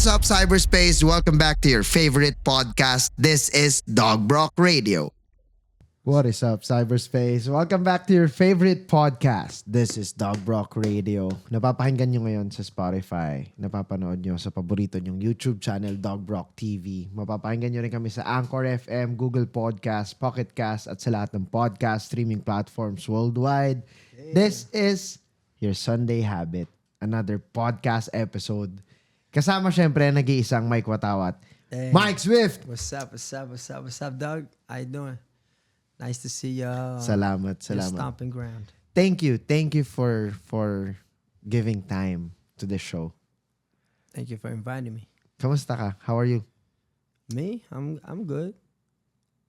up, cyberspace? Welcome back to your favorite podcast. This is DOUGBROCK Radio. What is up, cyberspace? Welcome back to your favorite podcast. This is DOUGBROCK Radio. Napapakinggan nyo ngayon sa Spotify. Napapanood nyo sa paborito nyong YouTube channel, DOUGBROCK TV. Mapapakinggan nyo rin kami sa Anchor FM, Google Podcast, Pocket Cast, at sa lahat ng podcast streaming platforms worldwide. This is your Sunday Habit. Another podcast episode. Kasama syempre, nag-iisang Mike Watawat. Hey. Mike Swift! What's up, dog? How you doing? Nice to see you. Salamat. Your stomping ground. Thank you for giving time to the show. Thank you for inviting me. Kamusta ka? How are you? Me? I'm good.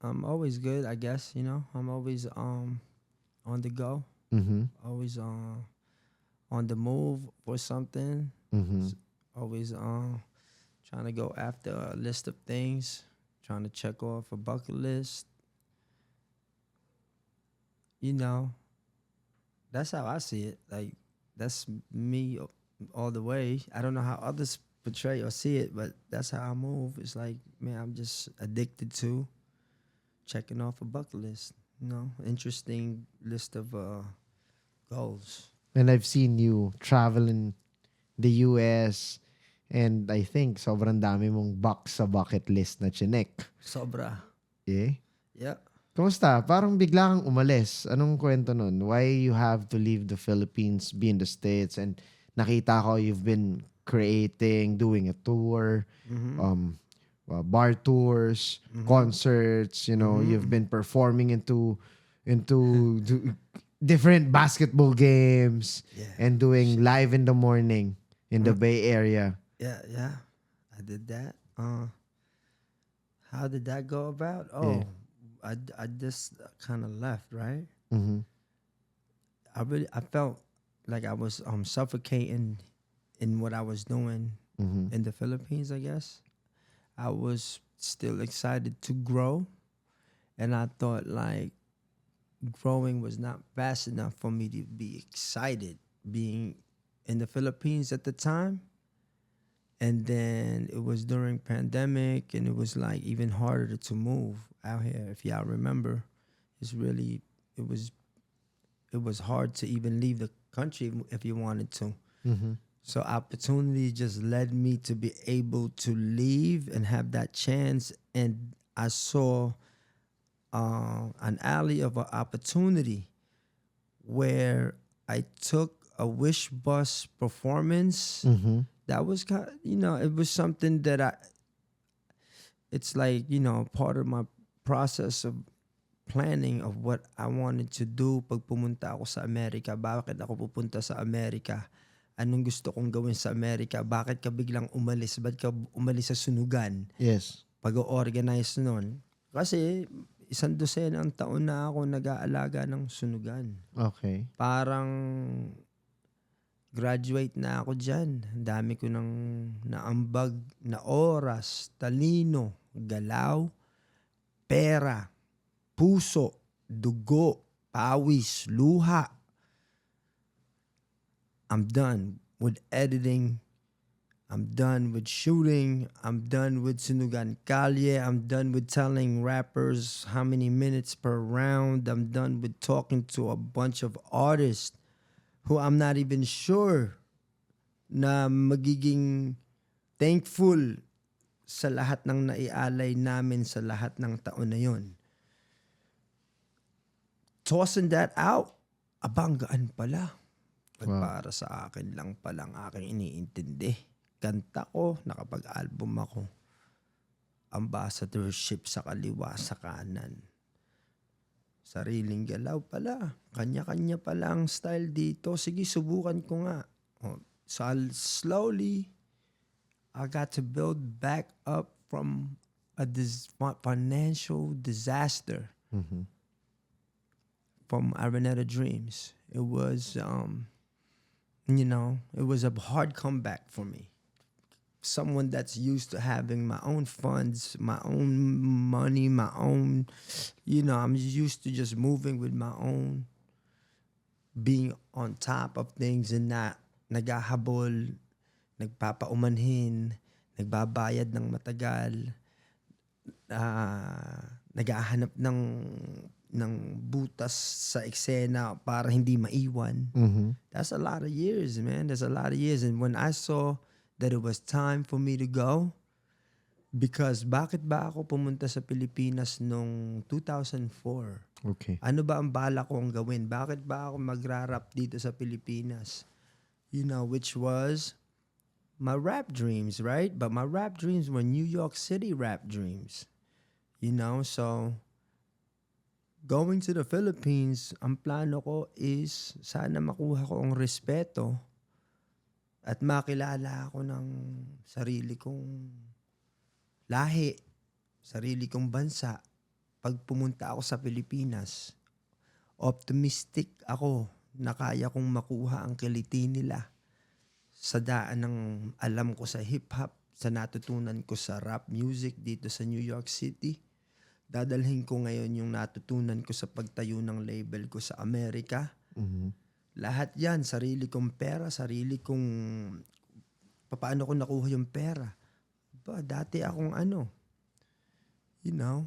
I'm always good, I guess. You know, I'm always on the go. Mm-hmm. Always on the move for something. Mm-hmm. Always trying to go after a list of things. Trying to check off a bucket list. You know, that's how I see it. Like, that's me all the way. I don't know how others portray or see it, but that's how I move. It's like, man, I'm just addicted to checking off a bucket list. You know, interesting list of goals. And I've seen you travel in the US and I think sobrang dami mong box sa bucket list na chinek. Sobra. Yeah? Yeah. Kamusta? Parang bigla kang umalis. Anong kwento nun? Why you have to leave the Philippines, be in the States, and nakita ko you've been creating, doing a tour, bar tours, concerts, you know, you've been performing into different basketball games and doing live in the morning in the Bay Area. Yeah. I did that. How did that go about? Oh, I just kind of left, right? Mm-hmm. I felt like I was suffocating in what I was doing in the Philippines, I guess. I was still excited to grow, and I thought like growing was not fast enough for me to be excited being in the Philippines at the time. And then it was during pandemic, and it was like even harder to move out here. If y'all remember, it was hard to even leave the country if you wanted to. Mm-hmm. So opportunity just led me to be able to leave and have that chance. And I saw an alley of an opportunity where I took a Wish Bus performance. Mm-hmm. That was kind of, it was something that it's like, part of my process of planning of what I wanted to do pag pumunta ako sa Amerika. Bakit ako pupunta sa Amerika? Anong gusto kong gawin sa Amerika? Bakit ka biglang umalis? Ba't ka umalis sa sunugan? Yes. Pag-organize nun. Kasi 12 ang taon na ako nag-aalaga ng sunugan. Okay. Parang graduate na ako dyan. Ang dami ko nang naambag na oras, talino, galaw, pera, puso, dugo, pawis, luha. I'm done with editing. I'm done with shooting. I'm done with Sinugan Kalye. I'm done with telling rappers how many minutes per round. I'm done with talking to a bunch of artists who I'm not even sure na magiging thankful sa lahat ng naialay namin sa lahat ng taon na yun. Tossing that out, abanggaan pala. Wow. Para sa akin lang palang aking iniintindi. Kanta ko, nakapag-album ako. Ambassadorship sa kaliwa, sa kanan. Sariling galaw pala. Kanya-kanya pala ang style dito. Sige, subukan ko nga. So slowly, I got to build back up from a financial disaster. Mm-hmm. From Araneta Dreams. It was, it was a hard comeback for me. Someone that's used to having my own funds, my own money, my own, I'm used to just moving with my own, being on top of things and not naghahabol, nagpapaumanhin, nagbabayad ng matagal, naghahanap ng butas sa eksena para hindi maiwan. That's a lot of years, man. That's a lot of years. And when I saw that it was time for me to go, because bakit ba ako pumunta sa Pilipinas nung 2004? Okay. Ano ba ang bala kong gawin? Bakit ba ako magra-rap dito sa Pilipinas? You know, which was my rap dreams, right? But my rap dreams were New York City rap dreams. You know, so going to the Philippines, ang plano ko is sana makuha ko ang respeto at makilala ako ng sarili kong lahi, sarili kong bansa. Pag pumunta ako sa Pilipinas, optimistic ako na kaya kong makuha ang kiliti nila sa daan ng alam ko sa hip-hop, sa natutunan ko sa rap music dito sa New York City. Dadalhin ko ngayon yung natutunan ko sa pagtayo ng label ko sa Amerika. Lahat yan, sarili kong pera, sarili kong paano ko nakuha yung pera. Ba, dati akong you know,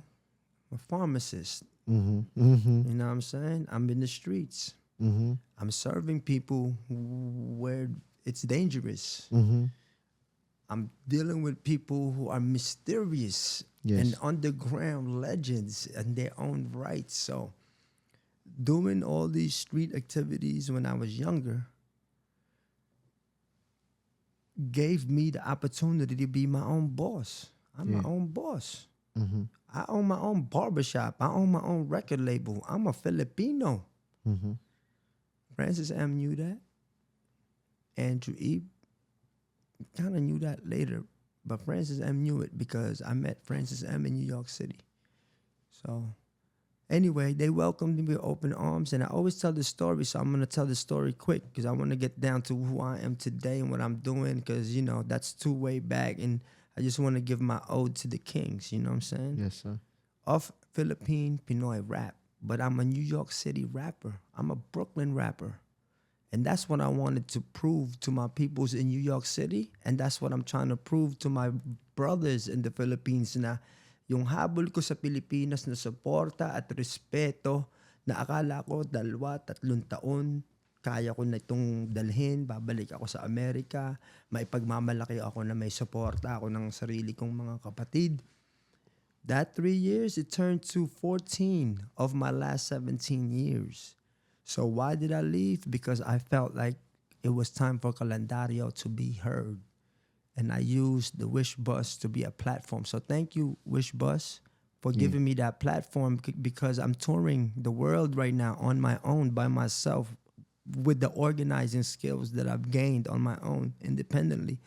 a pharmacist. You know what I'm saying? I'm in the streets. I'm serving people where it's dangerous. I'm dealing with people who are mysterious and underground legends in their own right. So doing all these street activities when I was younger gave me the opportunity to be my own boss. I'm my own boss. I own my own barbershop. I own my own record label. I'm a Filipino. Francis M. knew that. Andrew E. kind of knew that later. But Francis M. knew it because I met Francis M. in New York City. So anyway, they welcomed me with open arms. And I always tell the story, so I'm going to tell the story quick because I want to get down to who I am today and what I'm doing because, you know, that's too way back. And I just want to give my ode to the kings, you know what I'm saying? Yes, sir. Of Philippine Pinoy rap. But I'm a New York City rapper. I'm a Brooklyn rapper. And that's what I wanted to prove to my peoples in New York City. And that's what I'm trying to prove to my brothers in the Philippines na yung habol ko sa Pilipinas na suporta at respeto na akala ko 2-3 taon, kaya ko na itong dalhin, babalik ako sa Amerika, maipagmamalaki ako na may suporta ako ng sarili kong mga kapatid. That 3 years, it turned to 14 of my last 17 years. So why did I leave? Because I felt like it was time for Calendario to be heard. And I used the Wish Bus to be a platform. So thank you, Wish Bus, for giving me that platform because I'm touring the world right now on my own, by myself, with the organizing skills that I've gained on my own, independently.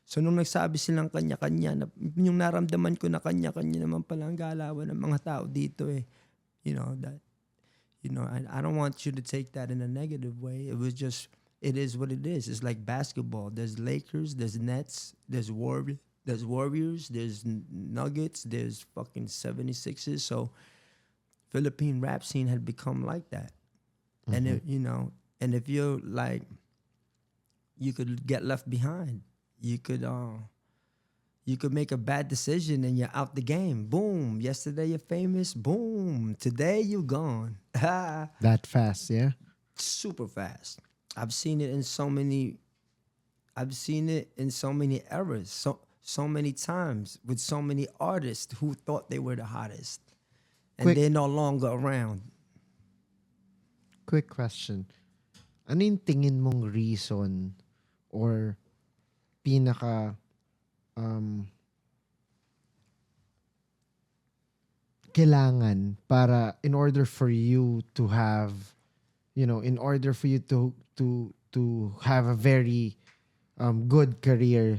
So nung nagsabi silang kanya-kanya, yung naramdaman ko na kanya-kanya naman palang galawan ng mga tao dito eh. You know, that, you know, I don't want you to take that in a negative way. It was just, it is what it is. It's like basketball. There's Lakers, there's Nets, there's Warriors, there's Nuggets, there's fucking 76ers. So Philippine rap scene had become like that. And it, you know, and if you're like, you could get left behind. You could make a bad decision and you're out the game. Boom. Yesterday you're famous. Boom. Today you're gone. That fast, yeah? Super fast. I've seen it in so many eras, so many times with so many artists who thought they were the hottest. And they're no longer around. Quick question. Ano yung tingin mong reason or pinaka kailangan para in order for you to have, you know, in order for you to have a very good career,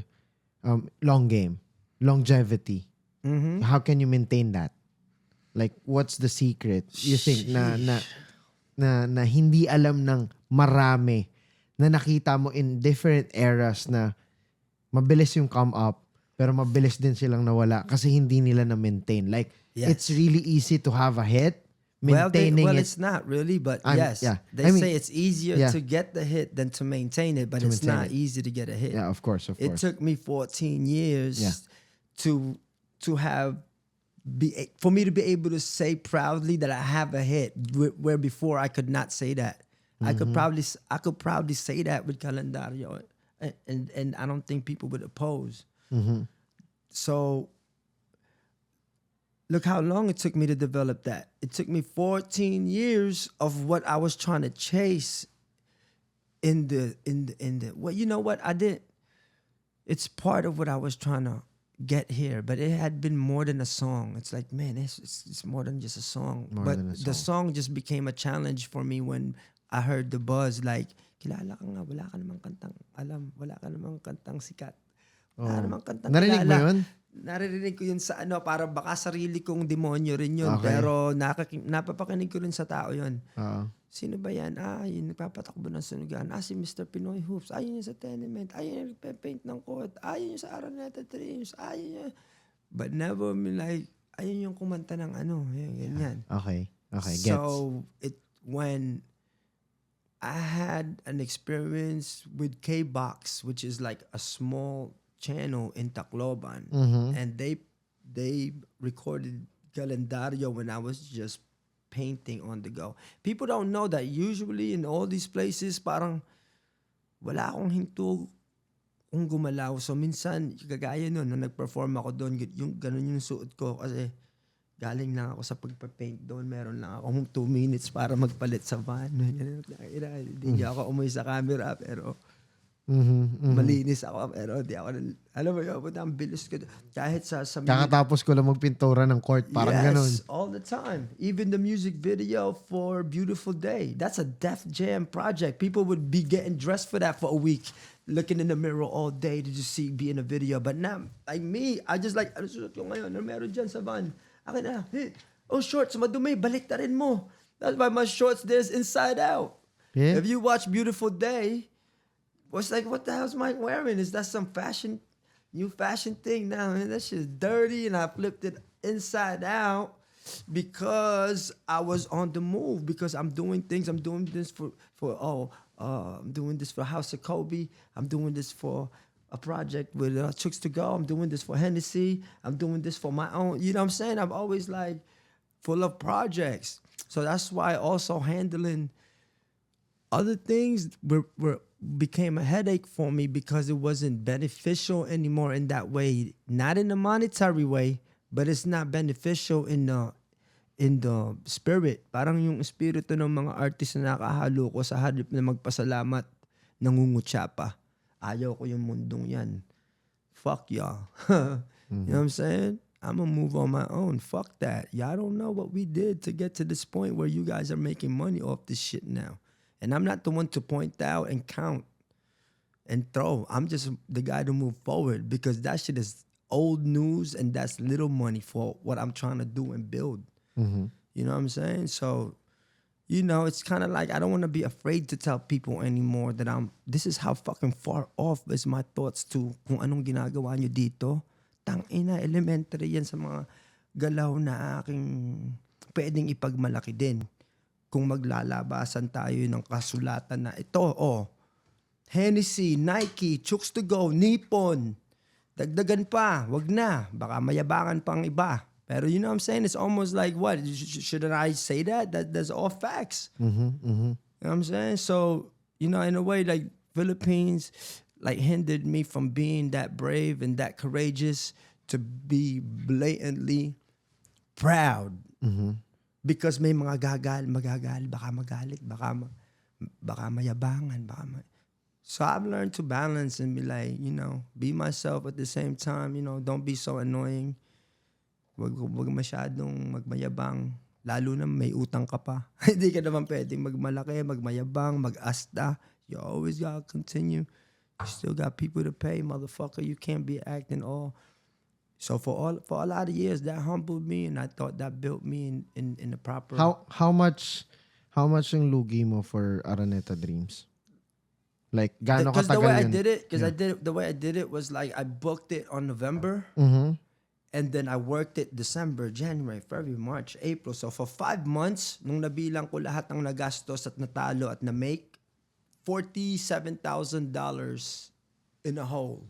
long game, longevity. How can you maintain that? Like, what's the secret? You think na hindi alam ng marami na nakita mo in different eras na mabilis yung come up pero mabilis din silang nawala kasi hindi nila na maintain. Like, Yes. it's really easy to have a hit maintaining it. It's not really, but yes, yeah. they I mean, say it's easier yeah. to get the hit than to maintain it, but To it's maintain not it. easy to get a hit. Yeah, of course. It took me 14 years Yeah. to have for me to be able to say proudly that I have a hit, where before I could not say that. I could proudly say that with Calendario, and I don't think people would oppose. So look how long it took me to develop that. It took me 14 years of what I was trying to chase in the well, you know what? I did. It's part of what I was trying to get here, but it had been more than a song. It's like, man, it's more than just a song. The song just became a challenge for me when I heard the buzz, like, kilala ka nga, wala ka namang kantang alam, wala ka namang kantang sikat. Wala namang kantang Narinig mo kilala. yun? Naririnig ko yun sa para baka sarili kong demonyo rin yun. Okay. Pero napapakinig ko rin sa tao yun. Oo. Sino ba yan? Yung nagpapatakbo ng sunugan. Si Mr. Pinoy Hoops. Yun yung sa tenement. Yun yung nagpe-paint ng court. Yun yung sa Araneta Dreams. Yun. But never like, ayun yung kumanta ng ganyan. Okay. Gets. So, when I had an experience with K-Box, which is like a small channel in Tacloban, and they recorded Calendario when I was just painting on the go. People don't know that usually in all these places, parang wala akong hinto kung gumalaw. So minsan, kagaya nun, nung nag-perform ako doon, ganun yung suot ko kasi galing lang ako sa pagpa-paint doon. Meron lang akong 2 minutes para magpalit sa van. Hindi ako umuwi sa camera, pero malinis ako. Pero di ako, alam mo yun, ang bilis ko. Kahit sa kakatapos ko lang magpintura ng court, parang ganun. Yes, all the time. Even the music video for Beautiful Day. That's a Def Jam project. People would be getting dressed for that for a week, looking in the mirror all day to just be in a video. But now, like me, I just like, ano suot ko ngayon? Ano meron dyan sa van? Akin na, shorts, madumi, balik na rin mo. That's why my shorts there's inside out. Yeah. If you watch Beautiful Day, it's like, what the hell is Mike wearing? Is that some new fashion thing now? Man, that shit's dirty, and I flipped it inside out because I was on the move, because I'm doing things. I'm doing this I'm doing this for House of Kobe. I'm doing this for a project with Chooks to Go. I'm doing this for Hennessy. I'm doing this for my own. You know what I'm saying? I'm always like full of projects. So that's why also handling other things became a headache for me, because it wasn't beneficial anymore in that way. Not in a monetary way, but it's not beneficial in the spirit. Parang yung espiritu ng mga artist na nakahalo ko sa halip na magpasalamat, nangungutya pa. Ayaw ko yung mundong yan. Fuck y'all. You know what I'm saying? I'm gonna move on my own. Fuck that. Y'all don't know what we did to get to this point where you guys are making money off this shit now. And I'm not the one to point out and count and throw. I'm just the guy to move forward, because that shit is old news, and that's little money for what I'm trying to do and build. You know what I'm saying? So, it's kind of like I don't want to be afraid to tell people anymore that this is how fucking far off is my thoughts to kung anong ginagawa nyo dito. Tangina, elementary yan sa mga galaw na aking pwedeng ipagmalaki din. Kung maglalabasan tayo ng kasulatan na ito, Hennessy, Nike, Chooks to Go, Nippon, dagdagan pa, wag na, baka mayabangan pang iba. Pero you know what I'm saying? It's almost like, what? Shouldn't I say that? That's all facts. You know what I'm saying? So, in a way, like, Philippines, like, hindered me from being that brave and that courageous to be blatantly proud. Because may mga magagal, baka magalit, baka mayabangan, So I've learned to balance and be like, be myself at the same time, don't be so annoying. Wag masyadong magmayabang, lalo na may utang ka pa. Hindi ka naman pwedeng magmalaki, magmayabang, mag-asta. You always gotta continue. You still got people to pay, motherfucker. You can't be acting all. So for a lot of years, that humbled me, and I thought that built me in the proper. How much yung lugi mo for Araneta Dreams? Like, gaano katagal the way yun? I did it was like I booked it on November, And then I worked it December, January, February, March, April. So for 5 months, nung nabilang ko lahat ng nagastos at natalo at na-make, $47,000 in a whole.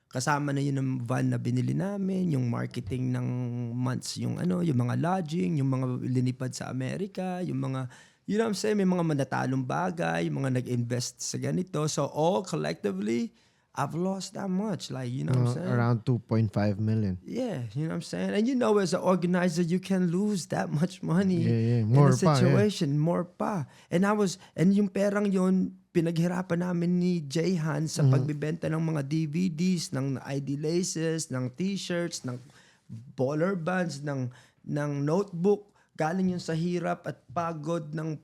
Kasama na yun ng van na binili namin, yung marketing ng months, yung mga lodging, yung mga linipad sa Amerika, yung mga, you know what I'm saying, may mga manatalong bagay, yung mga nag-invest sa ganito. So all collectively, I've lost that much. Like, you know what I'm saying? Around 2.5 million. Yeah, you know what I'm saying? And as an organizer, you can lose that much money More in a pa, situation. More pa. And yung perang yun, pinaghirapan namin ni Jayhan sa pagbibenta ng mga DVDs, ng ID laces, ng t-shirts, ng baller bands, ng notebook. Galing yun sa hirap at pagod ng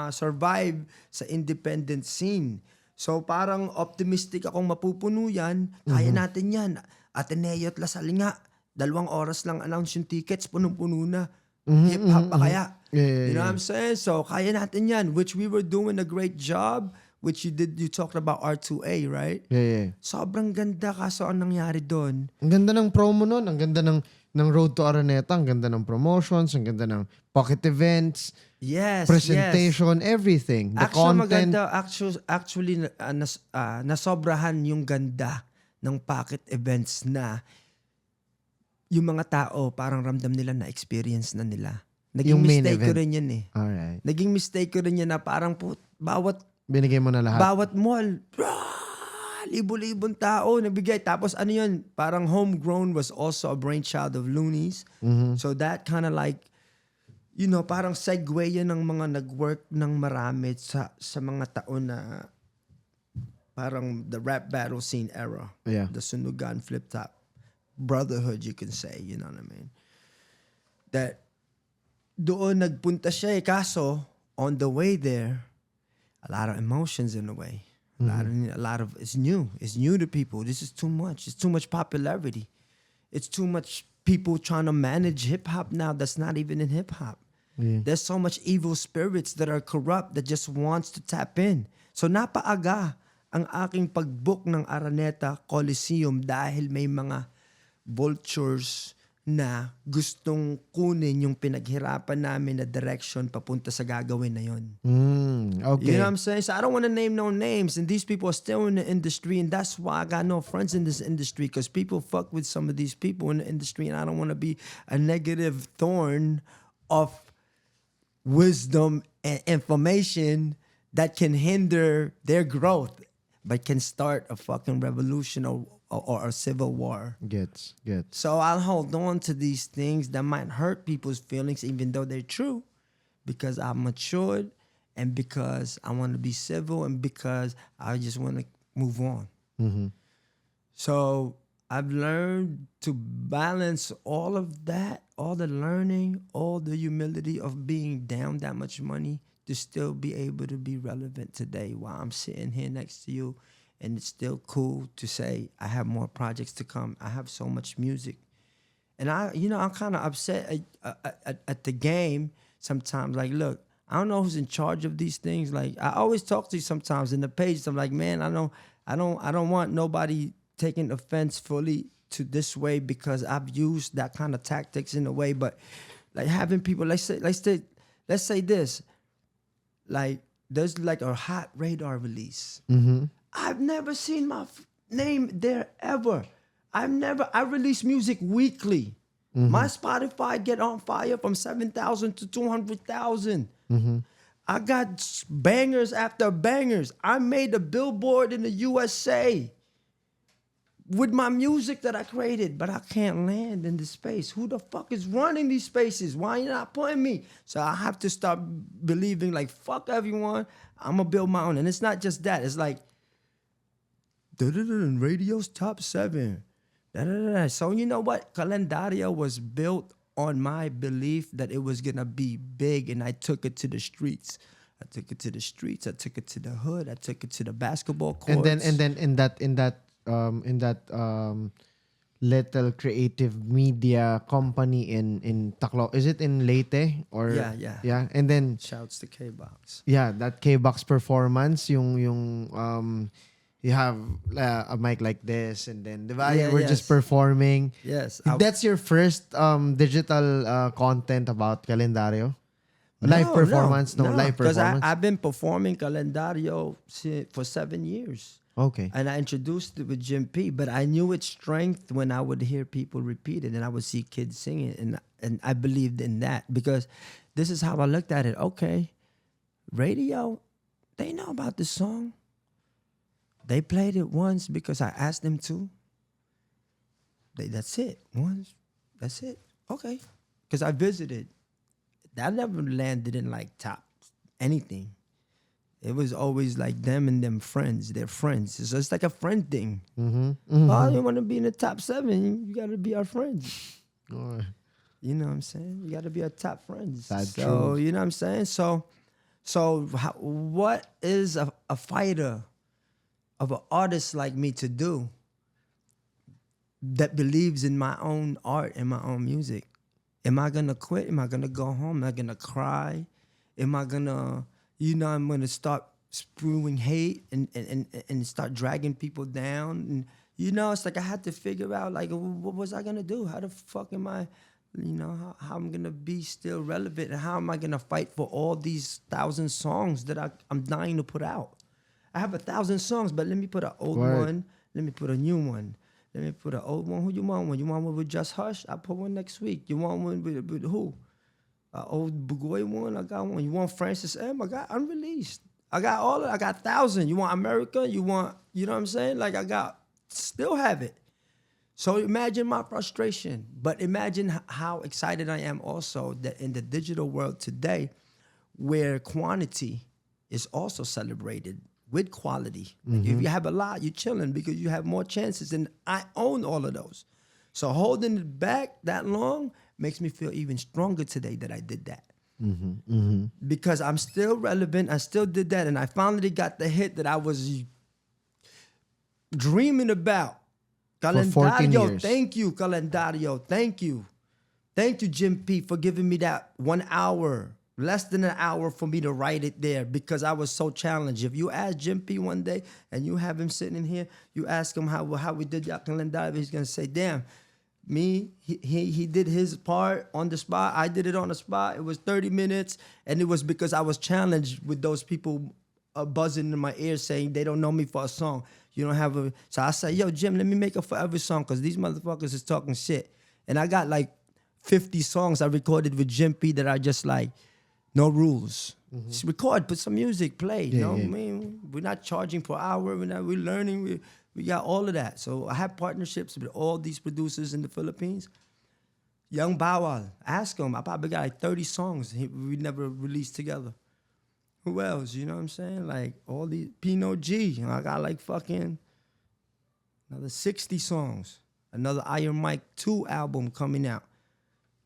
survive sa independent scene. So parang optimistic akong mapupuno yan. Kaya natin yan. Ateneo at Lasal nga. 2 oras lang announce yung tickets, punong-puno na. Hip-hop pa kaya. You know what I'm saying? So kaya natin yan. Which we were doing a great job. Which you talked about R2A, right? Yeah. Sobrang ganda, kaso ang nangyari doon. Ang ganda ng promo nun. Ang ganda ng Road to Araneta. Ang ganda ng promotions. Ang ganda ng pocket events. Yes, presentation, everything. The content. Maganda. Actually, nasobrahan yung ganda ng pocket events na yung mga tao parang ramdam nila na experience na nila. Naging mistake ko rin yan eh. Alright. Naging mistake ko rin yan na parang binigay mo na lahat. bawat mall, libo-libong tao nabigay. Tapos yun, parang Homegrown was also a brainchild of Loonies. So that kind of like, parang segue yan ng mga nag-work ng marami sa mga taon na parang the rap battle scene era. Yeah. The Sunugan flip-top brotherhood, you can say, you know what I mean? That doon nagpunta siya kaso on the way there, a lot of emotions in the way. A lot of it's new to people. This is too much. It's too much popularity. It's too much people trying to manage hip-hop now that's not even in hip-hop. There's so much evil spirits that are corrupt that just wants to tap in. So napaaga ang aking pag-book ng Araneta Coliseum dahil may mga vultures na gustong kunin yung pinaghirapan namin na direction papunta sa gagawin na yun. Okay. You know what I'm saying? So I don't want to name no names, and these people are still in the industry, and that's why I got no friends in this industry, because people fuck with some of these people in the industry, and I don't want to be a negative thorn of wisdom and information that can hinder their growth, but can start a fucking revolution or a civil war. Gets. So I'll hold on to these things that might hurt people's feelings, even though they're true, because I'm matured and because I want to be civil and because I just want to move on. So I've learned to balance all of that, all the learning, all the humility of being down that much money to still be able to be relevant today while I'm sitting here next to you. And it's still cool to say I have more projects to come. I have so much music. And I'm kind of upset at the game sometimes. Like, look, I don't know who's in charge of these things. Like, I always talk to you sometimes in the pages. I'm like, man, I don't want nobody taking offense fully to this way, because I've used that kind of tactics in a way. But like having people, let's say this, like there's like a hot radar release. I've never seen my name there ever. I release music weekly. My Spotify get on fire from 7,000 to 200,000. I got bangers after bangers. I made a billboard in the USA with my music that I created, but I can't land in this space. Who the fuck is running these spaces? Why you not putting me? So I have to start believing like, fuck everyone. I'm going to build my own. And it's not just that. It's like, radio's top 7. So you know what? Calendario was built on my belief that it was going to be big, and I took it to the streets. I took it to the hood. I took it to the basketball courts. And then in that little creative media company in Tacloban, is it in Leyte or yeah, and then shouts to K-Box. Yeah, that K-Box performance, yung you have a mic like this, and then Yeah, we're just yes. performing. Yes. That's your first digital content about Calendario? Live No, performance? No, live because performance? I've been performing Calendario for 7 years. Okay. And I introduced it with Jim P, but I knew its strength when I would hear people repeat it and I would see kids sing it. And I believed in that because this is how I looked at it. Okay, radio, they know about this song. They played it once because I asked them to. That's it. Once. That's it. Okay. Because I visited. That never landed in like top anything. It was always like them and them friends. They're friends. So it's like a friend thing. Oh, you want to be in the top 7, you got to be our friends. Oh, You know what I'm saying? You got to be our top friends. Sad so, truth. you know what I'm saying? What is a fighter of an artist like me to do that believes in my own art and my own music? Am I going to quit? Am I going to go home? Am I going to cry? Am I going to, I'm going to start spewing hate and start dragging people down? And, it's like I had to figure out, like, what was I going to do? How the fuck am I, how I'm going to be still relevant? And how am I going to fight for all these 1,000 songs that I'm dying to put out? I have 1,000 songs, but let me put an old one. Let me put a new one. Let me put an old one. Who you want one? You want one with Just Hush? I put one next week. You want one with who? Old Bugoy one? I got one. You want Francis M? I got unreleased. I got all of it. I got 1,000. You want America? You want, you know what I'm saying? Like still have it. So imagine my frustration. But imagine how excited I am also that in the digital world today, where quantity is also celebrated with quality. Like if you have a lot, you're chilling because you have more chances, and I own all of those. So holding it back that long makes me feel even stronger today that I did that. Because I'm still relevant, I still did that, and I finally got the hit that I was dreaming about. For 14 Calendario, years. thank you, Calendario, thank you. Thank you, Jim P, for giving me that 1 hour. Less than an hour for me to write it there because I was so challenged. If you ask Jim P one day and you have him sitting in here, you ask him how we did that calendar, he's gonna say, "Damn, he did his part on the spot. I did it on the spot. It was 30 minutes, and it was because I was challenged with those people buzzing in my ear saying they don't know me for a song. You don't have a." So I said, "Yo, Jim, let me make a forever song because these motherfuckers is talking shit." And I got like 50 songs I recorded with Jim P that I just like. No rules. Just record, put some music, play. I mean, we're not charging per hour. We're learning. We got all of that. So I have partnerships with all these producers in the Philippines. Young Bawal, ask him. I probably got like 30 songs we never released together. Who else? You know what I'm saying? Like all these Pino G. I got like fucking another 60 songs. Another Iron Mike 2 album coming out.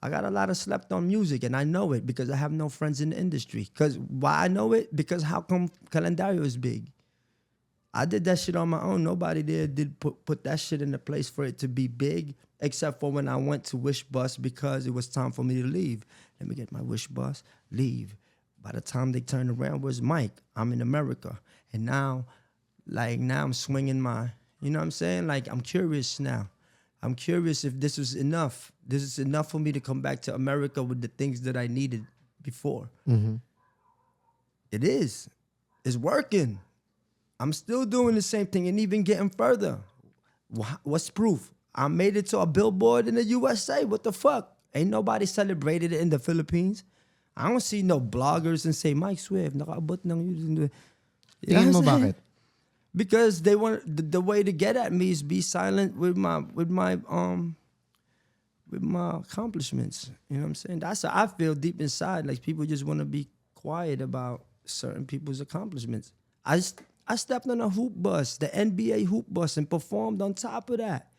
I got a lot of slept on music, and I know it because I have no friends in the industry. Because why I know it? Because how come Calendario is big? I did that shit on my own. Nobody there did put that shit in the place for it to be big, except for when I went to Wish Bus because it was time for me to leave. Let me get my Wish Bus, leave. By the time they turned around, where's Mike? I'm in America. And now I'm swinging my, you know what I'm saying? Like, I'm curious now. I'm curious if this was enough. This is enough for me to come back to America with the things that I needed before. It is. It's working. I'm still doing the same thing and even getting further. What's proof? I made it to a billboard in the USA. What the fuck? Ain't nobody celebrated it in the Philippines. I don't see no bloggers and say, Mike Swift, nakaabot ng you. Tingin mo bakit? Because they want the way to get at me is be silent with my accomplishments. You know what I'm saying? That's how I feel deep inside. Like people just want to be quiet about certain people's accomplishments. I stepped on a hoop bus, the NBA hoop bus, and performed on top of that.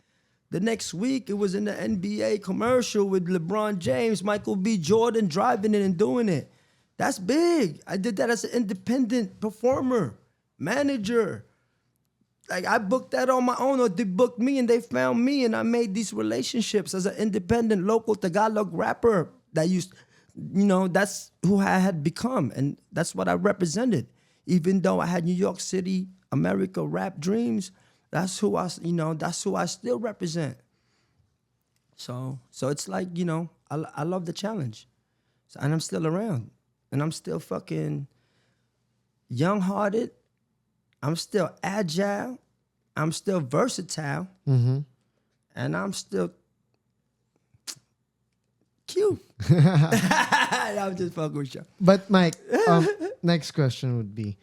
The next week, it was in the NBA commercial with LeBron James, Michael B. Jordan driving it and doing it. That's big. I did that as an independent performer, manager. Like I booked that on my own, or they booked me and they found me, and I made these relationships as an independent local Tagalog rapper that used, that's who I had become, and that's what I represented. Even though I had New York City America rap dreams, that's who that's who I still represent. So it's like, I love the challenge. And I'm still around. And I'm still fucking young-hearted. I'm still agile. I'm still versatile. Mm-hmm. And I'm still cute. I'm just fucking with you. But Mike, next question would be,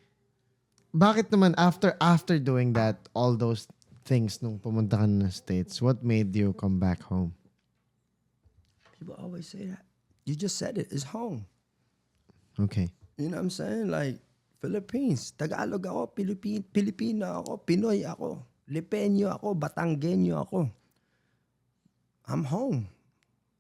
bakit naman after doing that, all those things nung pumunta ka na States, what made you come back home? People always say that. You just said it. It's home. Okay. You know what I'm saying? Like, Philippines. Tagalog ako, Pilipino ako, Pinoy ako, Lipeño ako, Batanggenyo ako. I'm home.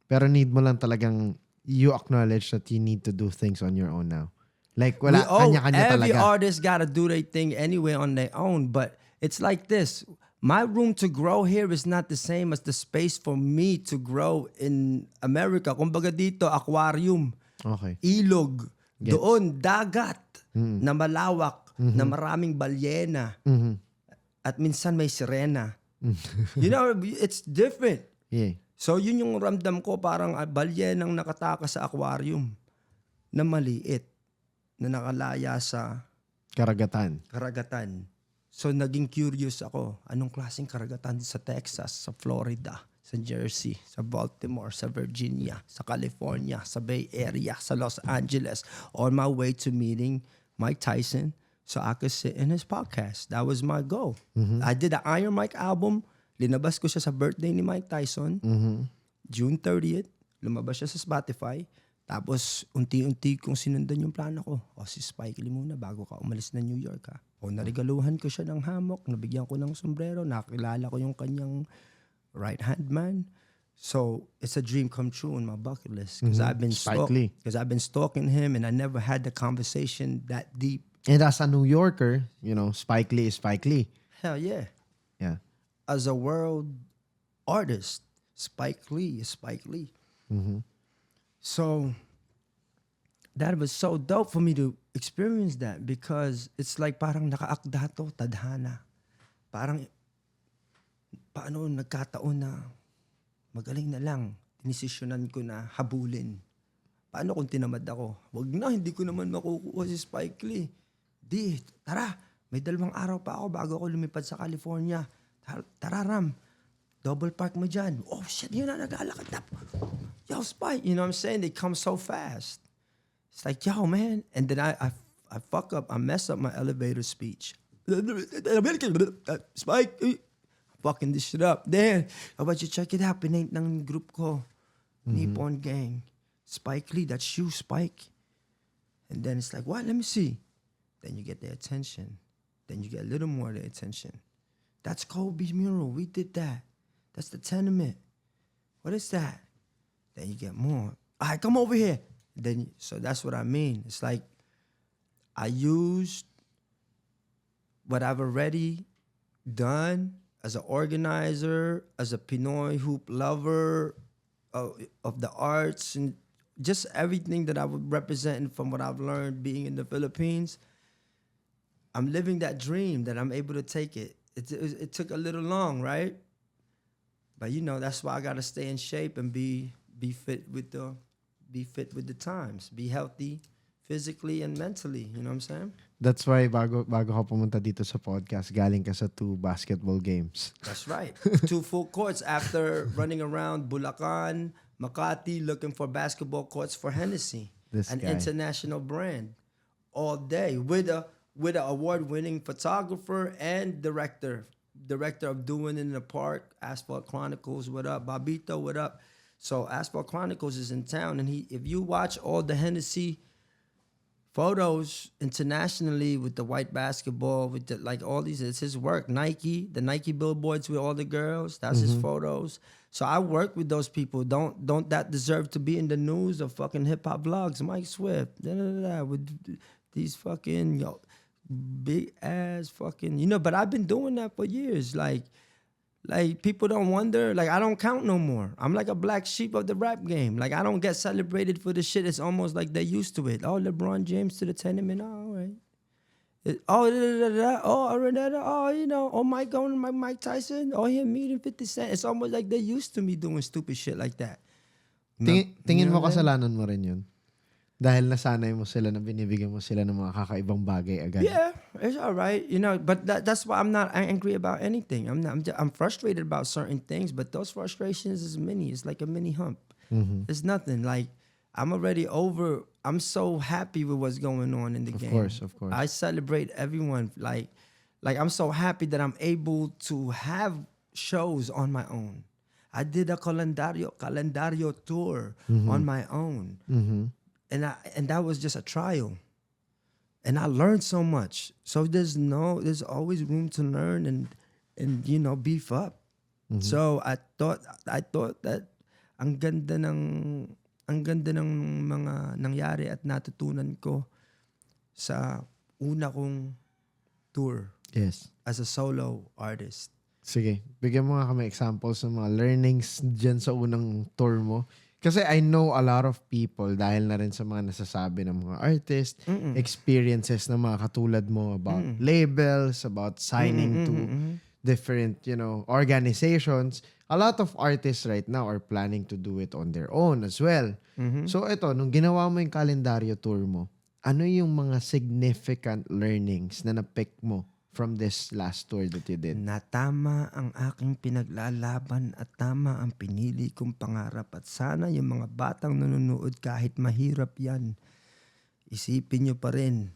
Pero need mo lang talagang you acknowledge that you need to do things on your own now. Like, wala, kanya-kanya Every talaga. artist got to do their thing anyway on their own. But it's like this. My room to grow here is not the same as the space for me to grow in America. Kumbaga dito, aquarium, Okay. ilog, Gets. doon, dagat, na malawak, na maraming balyena, at minsan may sirena. You know, it's different. Yeah. So yun yung ramdam ko, parang balyenang nakatakas sa aquarium na maliit, na nakalaya sa Karagatan. So naging curious ako, anong klaseng karagatan sa Texas, sa Florida, sa Jersey, sa Baltimore, sa Virginia, sa California, sa Bay Area, sa Los Angeles, on my way to meeting Mike Tyson so I could sit in his podcast. That was my goal. I did the Iron Mike album. Linabas ko siya sa birthday ni Mike Tyson. June 30th. Lumabas siya sa Spotify. Tapos, unti-unti kong sinundan yung plano ko. O, si Spike Lee muna bago ka umalis na New York, ha? O, narigaluhan ko siya ng hammock. Nabigyan ko ng sombrero. Nakilala ko yung kanyang right-hand man. So, it's a dream come true on my bucket list. Because I've been stalking him and I never had the conversation that deep. And as a New Yorker, Spike Lee is Spike Lee. Hell yeah. Yeah. As a world artist, Spike Lee is Spike Lee. So that was so dope for me to experience that because it's like parang nakaakda to, tadhana. Parang paano nagkataon na magaling na lang, dinesisyonan ko na habulin. Paano kung tinamad ako? Wag na, hindi ko naman makukuha si Spike Lee. Tara, may 2 araw pa ako bago ako lumipad sa California. Tara Ram, double park mo dyan. Oh shit, yun na, nag-alakad na. Yo, Spike, you know what I'm saying? They come so fast. It's like, yo, man. And then I fuck up, I mess up my elevator speech. Spike, fucking this shit up. Then, how about you check it out? Pinate ng group ko. Nippon Gang. Spike Lee, that's you, Spike. And then it's like, what? Let me see. Then you get their attention. Then you get a little more of their attention. That's Kobe's mural. We did that. That's the tenement. What is that? Then you get more. All right, come over here. So that's what I mean. It's like I used what I've already done as an organizer, as a Pinoy hoop lover of the arts, and just everything that I would represent from what I've learned being in the Philippines. I'm living that dream that I'm able to take it. It took a little long, right? But that's why I gotta stay in shape and be fit with the times. Be healthy physically and mentally. You know what I'm saying? That's why bago ka pumunta dito sa podcast, galing ka sa 2 basketball games. That's right. 2 full courts after running around Bulacan, Makati, looking for basketball courts for Hennessy, an international brand, all day with a award-winning photographer and director of Doing in the Park, Asphalt Chronicles. What up, Babito? What up? So Asphalt Chronicles is in town, and if you watch all the Hennessy photos internationally with the white basketball, with all these, it's his work. Nike, the Nike billboards with all the girls, that's his photos. So I work with those people. Don't that deserve to be in the news of fucking hip-hop blogs? Mike Swift, with these fucking big ass fucking, but I've been doing that for years. Like people don't wonder, I don't count no more. I'm like a black sheep of the rap game. I don't get celebrated for the shit. It's almost like they're used to it. Oh, LeBron James to the tenement. Oh, all right. Mike going, Mike Tyson, him meeting 50 Cent. It's almost like they're used to me doing stupid shit like that. Tingin mo what I'm saying? kasalanan mo rin yun? Dahil nasanay mo sila na binibigyan mo sila ng mga kakaibang bagay agad. Yeah, it's all right, But that's why I'm not angry about anything. I'm frustrated about certain things, but those frustrations is mini. It's like a mini hump. It's nothing. Like I'm already over. I'm so happy with what's going on in the game. Of course. I celebrate everyone. Like I'm so happy that I'm able to have shows on my own. I did a calendario tour on my own. And that was just a trial. And I learned so much. So there's always room to learn and beef up. So I thought that ang ganda ng mga nangyari at natutunan ko sa una kong tour Yes. as a solo artist. Sige, bigyan mo nga kami examples ng mga learnings dyan sa unang tour mo. Kasi I know a lot of people dahil na rin sa mga nasasabi ng mga artists, experiences na mga katulad mo about labels, about signing to different, organizations. A lot of artists right now are planning to do it on their own as well. So ito, nung ginawa mo yung kalendaryo tour mo, ano yung mga significant learnings na na-pick mo from this last tour that you did? Na tama ang aking pinaglalaban at tama ang pinili kong pangarap at sana yung mga batang nanonood kahit mahirap yan, isipin nyo pa rin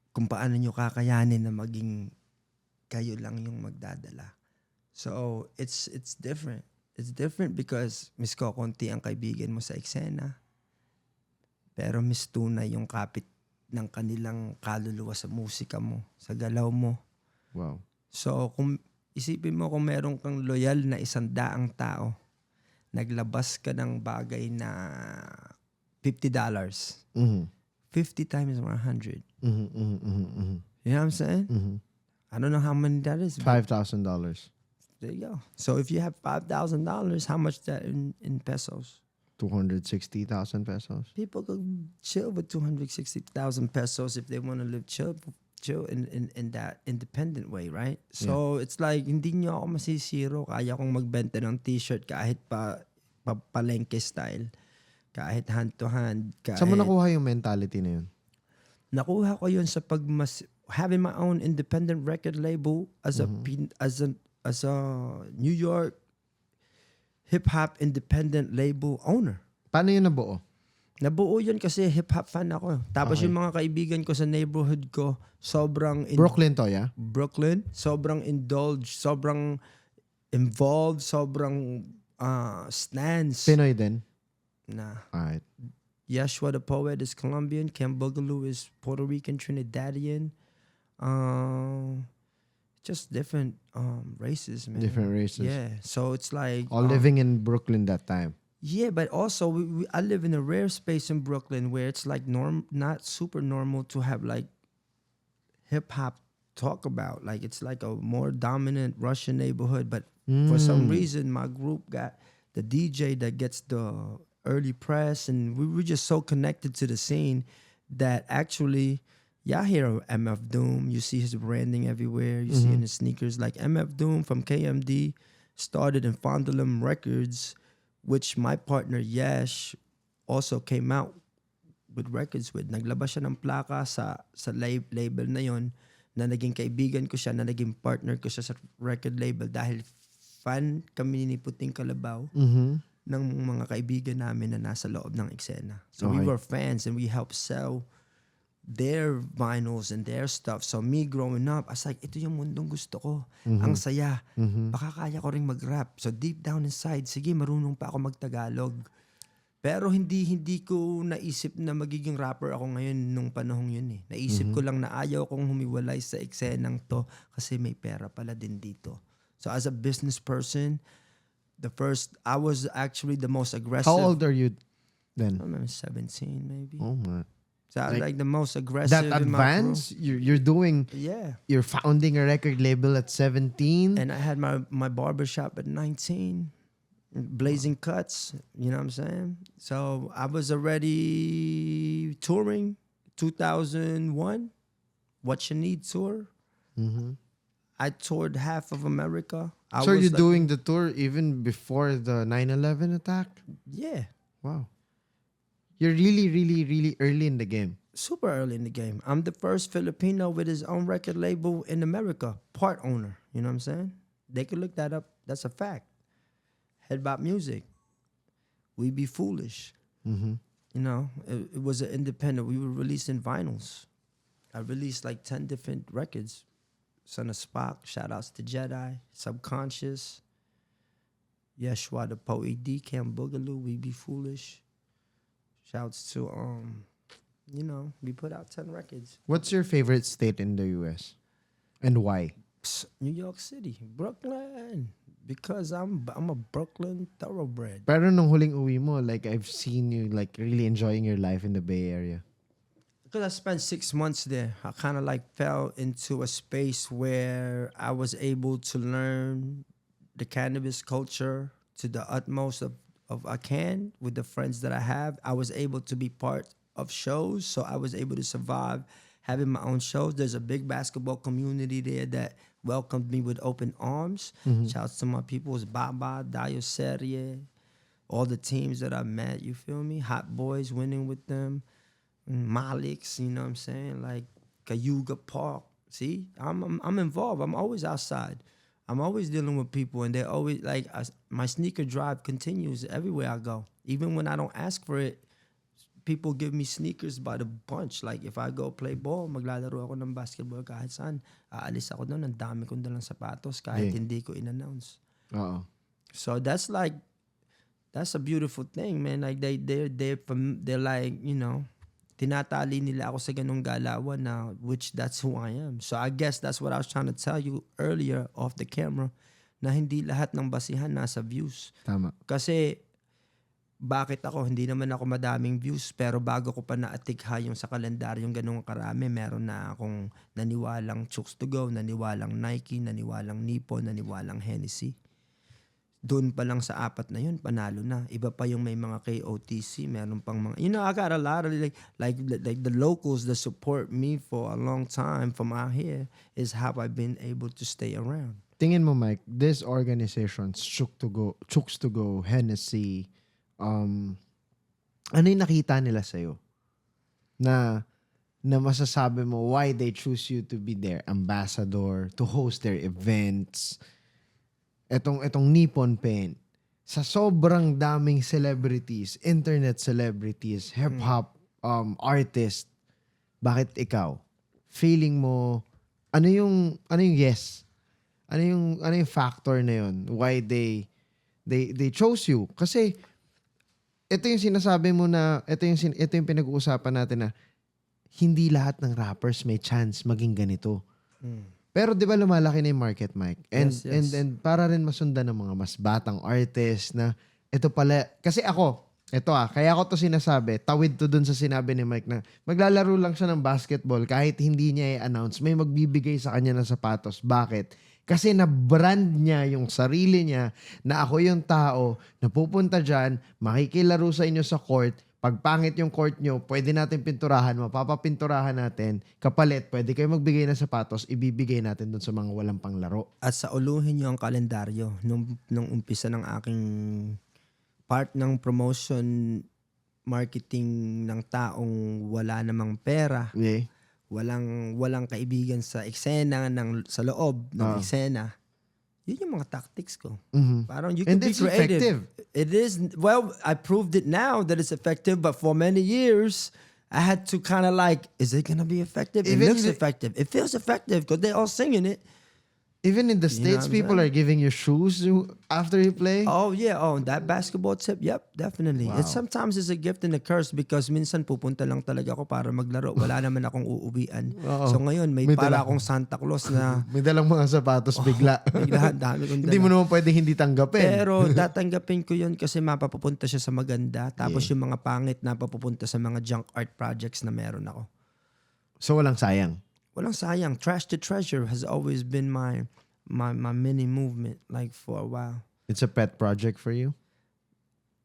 kung paano nyo kakayanin na maging kayo lang yung magdadala. So, it's different. It's different because miss ko konti ang kaibigan mo sa eksena, pero miss tunay yung kapit ng kanilang kaluluwa sa musika mo, sa galaw mo. Wow. So, kung isipin mo kung meron kang loyal na 100 tao, naglabas ka ng bagay na $50. 50 times 100. You know what I'm saying? I don't know how many that is. $5,000. There you go. So, if you have $5,000, how much that in pesos? 260,000 pesos. People could chill with 260,000 pesos if they want to live chill in that independent way, right? So it's like hindi nyo ako masisiro. Kaya kong magbenta ng t-shirt kahit palengke style, kahit hand to hand. Saan mo nakuha yung mentality na yun? Nakuha ko yun sa having my own independent record label as a New York hip-hop independent label owner. Paano yun nabuo? Nabuo yun kasi hip-hop fan ako. Tapos yung mga kaibigan ko sa neighborhood ko, sobrang... Brooklyn to, yeah? Brooklyn. Sobrang indulged, sobrang involved, sobrang stands. Pinoy din? Nah. Alright. Yeshua the Poet is Colombian. Ken Boogaloo is Puerto Rican, Trinidadian. Just different races, man. Different races. Yeah. So it's like... All living in Brooklyn that time. Yeah, but also I live in a rare space in Brooklyn where it's like not super normal to have like hip hop talk about. Like it's like a more dominant Russian neighborhood, but for some reason my group got the DJ that gets the early press, and we were just so connected to the scene that actually, y'all hear MF Doom, you see his branding everywhere, you see in his sneakers. Like MF Doom from KMD started in Fondulum Records, which my partner Yash also came out with records with. Naglabas siya ng plaka sa label na yon, na naging kaibigan ko siya, na naging partner ko siya sa record label dahil fan kami ni Puting Kalabaw ng mga kaibigan namin na nasa loob ng eksena. So we were fans and we helped sell their vinyls and their stuff. So me growing up, I was like, ito yung mundong gusto ko. Ang saya. Baka kaya ko ring mag-rap. So deep down inside, sige, marunong pa ako mag-Tagalog. Pero hindi ko naisip na magiging rapper ako ngayon nung panahong yun eh. Naisip ko lang na ayaw kong humiwalay sa eksenang to kasi may pera pala din dito. So as a business person, I was actually the most aggressive. How old are you then? I'm 17 maybe. Oh my. So I was like the most aggressive That in my advance? You're doing... Yeah. You're founding a record label at 17? And I had my barbershop at 19. Blazing Cuts. You know what I'm saying? So I was already touring 2001. What You Need tour. I toured half of America. So you're doing the tour even before the 9/11 attack? Yeah. Wow. You're really, really, really early in the game. Super early in the game. I'm the first Filipino with his own record label in America, part owner. You know what I'm saying? They could look that up. That's a fact. Head Bop Music. We Be Foolish. You know, it was an independent. We were releasing vinyls. I released like 10 different records. Son of Spock, shout outs to Jedi, Subconscious, Yeshua the Poet D, Cam Boogaloo, We Be Foolish. Shouts to you know, we put out 10 records. What's your favorite state in the US? And why? New York City, Brooklyn. Because I'm a Brooklyn thoroughbred. Pero nung huling uwi mo, like I've seen you like really enjoying your life in the Bay Area. Because I spent 6 months there, I kind of like fell into a space where I was able to learn the cannabis culture to the utmost of I can with the friends that I have. I was able to be part of shows, so I was able to survive having my own shows. There's a big basketball community there that welcomed me with open arms. Shouts to my people, it's Baba, Dayo Serie, all the teams that I met, you feel me? Hot Boys, winning with them. Malik's, you know what I'm saying? Like Cayuga Park. See, I'm involved. I'm always outside. I'm always dealing with people, and they're always like my sneaker drive continues everywhere I go. Even when I don't ask for it, people give me sneakers by the bunch. Like if I go play ball, maglalaro ako ng basketball kahit saan. Aalis ako doon, ang dami kong dalang sapatos kahit hindi ko in-announce. So that's a beautiful thing, man. Like they're like, you know, tinatali nila ako sa ganung galawan na which that's who I am. So I guess that's what I was trying to tell you earlier off the camera, na hindi lahat ng basihan nasa views. Tama. Kasi bakit ako, hindi naman ako madaming views, pero bago ko pa naatikha yung sa kalendaryong ganung karami, meron na akong naniwalang Chooks to Go, naniwalang Nike, naniwalang Nippon, naniwalang Hennessy. Doon pa lang sa 4 na yun, panalo na. Iba pa yung may mga KOTC, meron pang mga, you know, I got a lot of like the locals that support me for a long time from out here is how I've been able to stay around. Tingin mo, Mike, this organization, Chooks to Go, Hennessy, ano yung nakita nila sa'yo? Na masasabi mo why they choose you to be their ambassador, to host their events. Etong Nippon Pen, sa sobrang daming celebrities, internet celebrities, hip-hop artists, bakit ikaw? Feeling mo, ano yung yes? Ano yung factor na yun? Why they chose you? Kasi ito yung sinasabi mo na, ito yung pinag-uusapan natin na hindi lahat ng rappers may chance maging ganito. Pero 'di ba lumalaki na yung market, Mike? And Yes, yes. and para rin masundan ng mga mas batang artists na ito pala kasi kaya ako to sinasabi, tawid to dun sa sinabi ni Mike na maglalaro lang siya ng basketball kahit hindi niya i-announce, may magbibigay sa kanya ng sapatos. Bakit? Kasi na-brand niya yung sarili niya na ako yung tao na pupunta dyan, makikilaro sa inyo sa court. Pag pangit yung court nyo, pwede natin pinturahan, mapapapinturahan natin. Kapalit, pwede kayo magbigay ng sapatos, ibibigay natin dun sa mga walang panglaro. At sa uluhin nyo ang kalendaryo nung umpisa ng aking part ng promotion marketing ng taong wala namang pera. Okay? Walang kaibigan sa eksena sa loob ng eksena. Yun yung mga tactics ko. Parang you can And be it's creative. effective. It is. Well, I proved it now that it's effective, but for many years, I had to kind of like, is it going to be effective? It looks effective. It feels effective because they're all singing it. Even in the You know States, what I'm people saying? are giving you shoes after you play. Oh, yeah. Oh, that basketball tip. Yep, definitely. Wow. Sometimes it's a gift and a curse because minsan pupunta lang talaga ako para maglaro. Wala naman akong uuwian. Oo. So ngayon, may para akong Santa Claus na May dalang mga sapatos bigla. biglahan dami kong Hindi mo dala. naman pwedeng hindi tanggapin. Pero tatanggapin ko yun kasi mapapupunta siya sa maganda. Tapos yung mga pangit napapupunta sa mga junk art projects na meron ako. So walang sayang. Walang sayang. Trash to treasure has always been my mini movement like for a while. It's a pet project for you?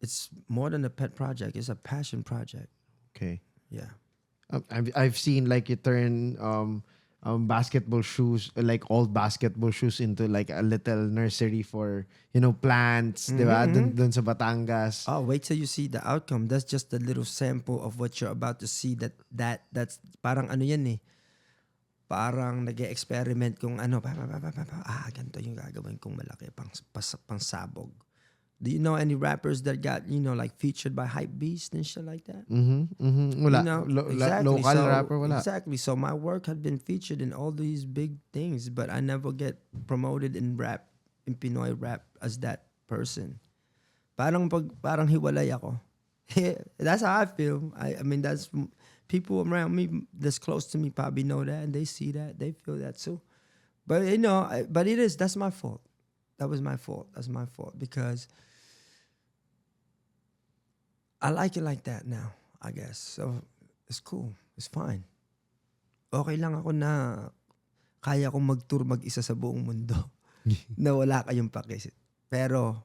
It's more than a pet project. It's a passion project. Okay. Yeah. I've seen like you turn basketball shoes, like old basketball shoes into like a little nursery for, plants, di ba? Dun sa Batangas. Oh, wait till you see the outcome. That's just a little sample of what you're about to see. That's parang ano yan eh. Parang nag-experiment kung ano, ganito yung gagawin kong malaki pang sabog. Do you know any rappers that got, like featured by hype beast and shit like that? Wala. Exactly. Local rapper, wala. Exactly. So my work had been featured in all these big things, but I never get promoted in rap, in Pinoy rap as that person. Parang hiwalay ako. That's how I feel. I mean, that's people around me that's close to me probably know that, and they see that, they feel that too. But but that's my fault. That was my fault. That's my fault because I like it like that now, I guess. So it's cool. It's fine. Okay lang ako na kaya kong mag-tour mag-isa sa buong mundo na wala kayong pakisip. Pero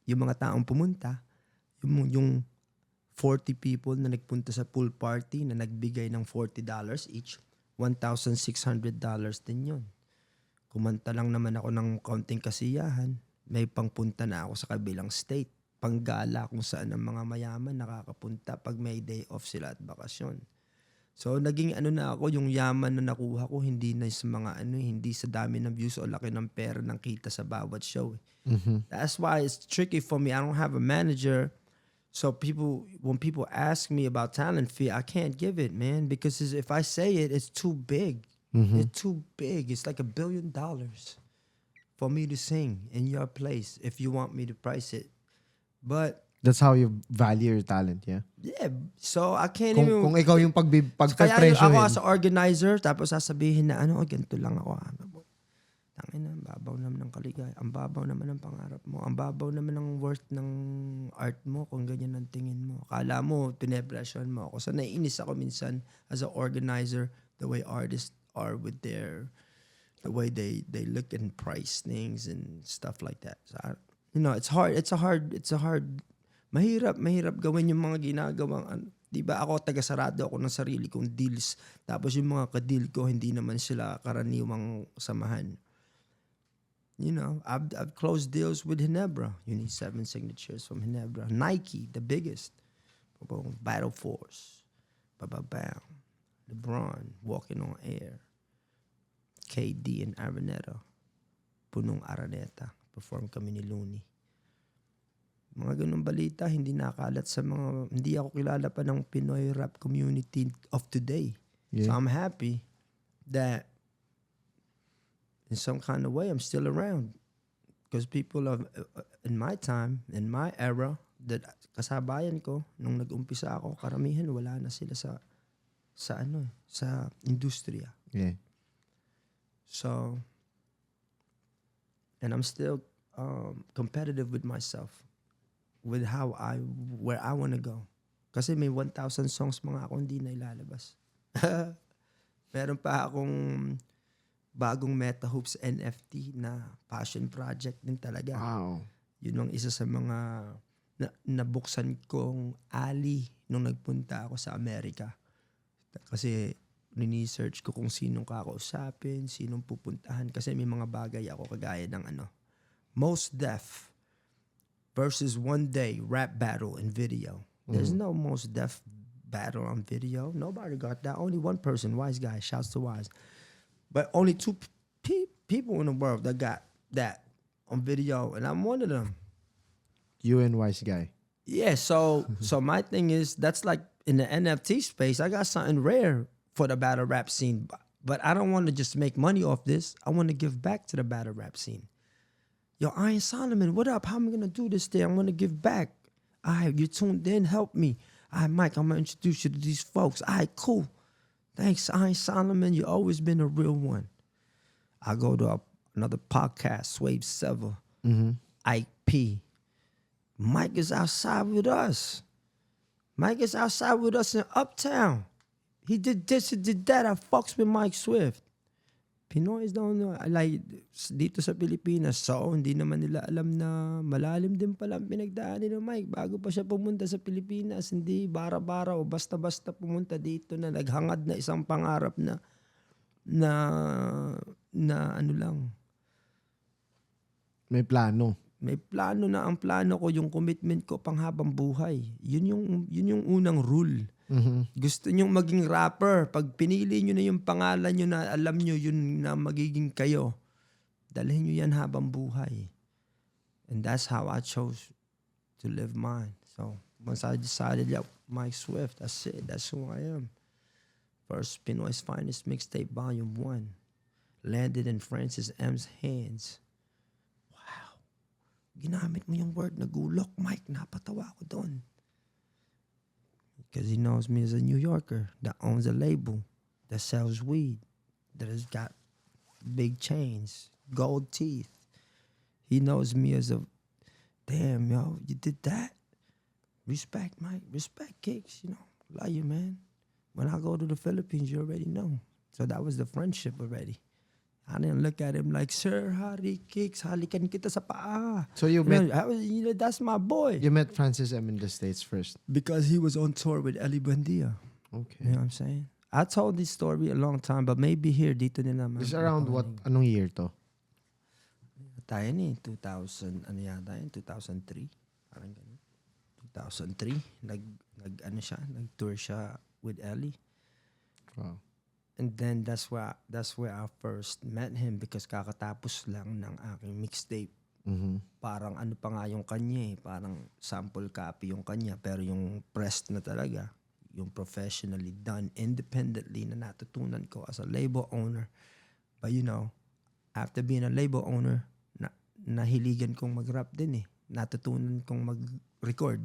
yung mga taong pumunta, yung 40 people na nagpunta sa pool party na nagbigay ng $40 each, $1,600 din yun. Kumanta lang naman ako ng kaunting kasiyahan, may pangpunta na ako sa kabilang state. Panggala kung saan ang mga mayaman nakakapunta pag may day off sila at bakasyon. So naging na ako, yung yaman na nakuha ko hindi na sa mga hindi sa dami ng views o laki ng pera ng kita sa bawat show. That's why it's tricky for me. I don't have a manager. So when people ask me about talent fee, I can't give it, man, because if I say it, it's too big. It's too big. It's like $1 billion for me to sing in your place if you want me to price it. But that's how you value your talent, yeah? Yeah. So I can't Kung ikaw yung kaya ako as organizer, tapos sasabihin na ganito lang ako. Tangina, ang babaw naman ng kaligay. Ang babaw naman ng pangarap mo. Ang babaw naman ng worth ng art mo kung ganyan ang tingin mo. Akala mo, pinepresyon mo ako. So naiinis ako minsan as an organizer the way artists are with the way they look and price things and stuff like that. So it's hard. It's a hard. Mahirap gawin yung mga ginagawang. Di ba ako, taga-sarado ako ng sarili kong deals. Tapos yung mga ka-deal ko, hindi naman sila karaniwang samahan. I've closed deals with Ginebra. You need 7 signatures from Ginebra. Nike, the biggest. Battle Force. Bababam. LeBron, Walking on Air. KD and Araneta. Punong Araneta. Perform kami ni Looney. Mga ganung balita, hindi nakalat sa hindi ako kilala pa ng Pinoy rap community of today. Yeah. So I'm happy that in some kind of way I'm still around. Because people of in my time, in my era, that kasabayan ko, nung nag-umpisa ako, karamihan wala na sila sa industriya. Yeah. So, and I'm still competitive with myself. With where I want to go. Kasi may 1,000 songs mga ako hindi na ilalabas. Meron pa akong bagong Meta Hoops NFT na passion project din talaga. Wow. Yun ang isa sa mga nabuksan kong alley nung nagpunta ako sa Amerika. Kasi ni-research ko kung sinong kakausapin, sinong pupuntahan. Kasi may mga bagay ako kagaya ng Most Def versus One Day rap battle in video. There's no Most Def battle on video. Nobody got that. Only one person, Wise Guy. Shouts to Wise. But only 2 people in the world that got that on video, and I'm one of them. You and Wise Guy. Yeah, so my thing is, that's like in the NFT space, I got something rare for the battle rap scene. But I don't want to just make money off this. I want to give back to the battle rap scene. Yo, Iron Solomon, what up? How am I going to do this thing? I'm going to give back. All right, you tuned in. Help me. All right, Mike, I'm going to introduce you to these folks. All right, cool. Thanks, Iron Solomon. You always been a real one. I go to another podcast, Swave Sever. Ike P. Mike is outside with us. Mike is outside with us in Uptown. He did this, he did that. I fucks with Mike Swift. Pinoys don't know. Like, dito sa Pilipinas, so hindi naman nila alam na malalim din pala ang pinagdaanan ni Mike bago pa siya pumunta sa Pilipinas. Hindi bara-bara o basta-basta pumunta dito na naghangad na isang pangarap na na ano lang. May plano. May plano na. Ang plano ko, yung commitment ko panghabang buhay. Yun yung unang rule. Gusto nyong maging rapper, pag pinili nyo na yung pangalan nyo na alam nyo yun na magiging kayo, dalhin nyo yan habang buhay. And that's how I chose to live mine. So once I decided, yeah, Mike Swift, that's it. That's who I am. First Pinoy's Finest Mixtape Volume 1. Landed in Francis M's hands. Wow. Ginamit mo yung word na gulok, Mike. Napatawa ko doon. Because he knows me as a New Yorker that owns a label that sells weed, that has got big chains, gold teeth. He knows me as a, damn, yo, you did that? Respect, Mike. Respect, Kicks. You know, love you, man. When I go to the Philippines, you already know. So that was the friendship already. I didn't look at him like, Sir, Harry, Kicks, halikan kita sa paa. So you met, That's my boy. you met Francis M in the States first. Because he was on tour with Ellie Buendia. Okay. You know what I'm saying? I told this story a long time, but maybe here, dito nila. It's around what? Anong year to? Tayo ni 2000, ano yata yun? 2003. Parang ganun. 2003. Ano siya? Nag-tour siya with Ellie. Wow. And then that's where I first met him because kakatapos lang ng aking mixtape. Parang ano pa nga yung kanya eh. Parang sample copy yung kanya. Pero yung pressed na talaga, yung professionally done independently na natutunan ko as a label owner. But you know, after being a label owner, nahiligan kong mag-rap din eh. Natutunan kong mag-record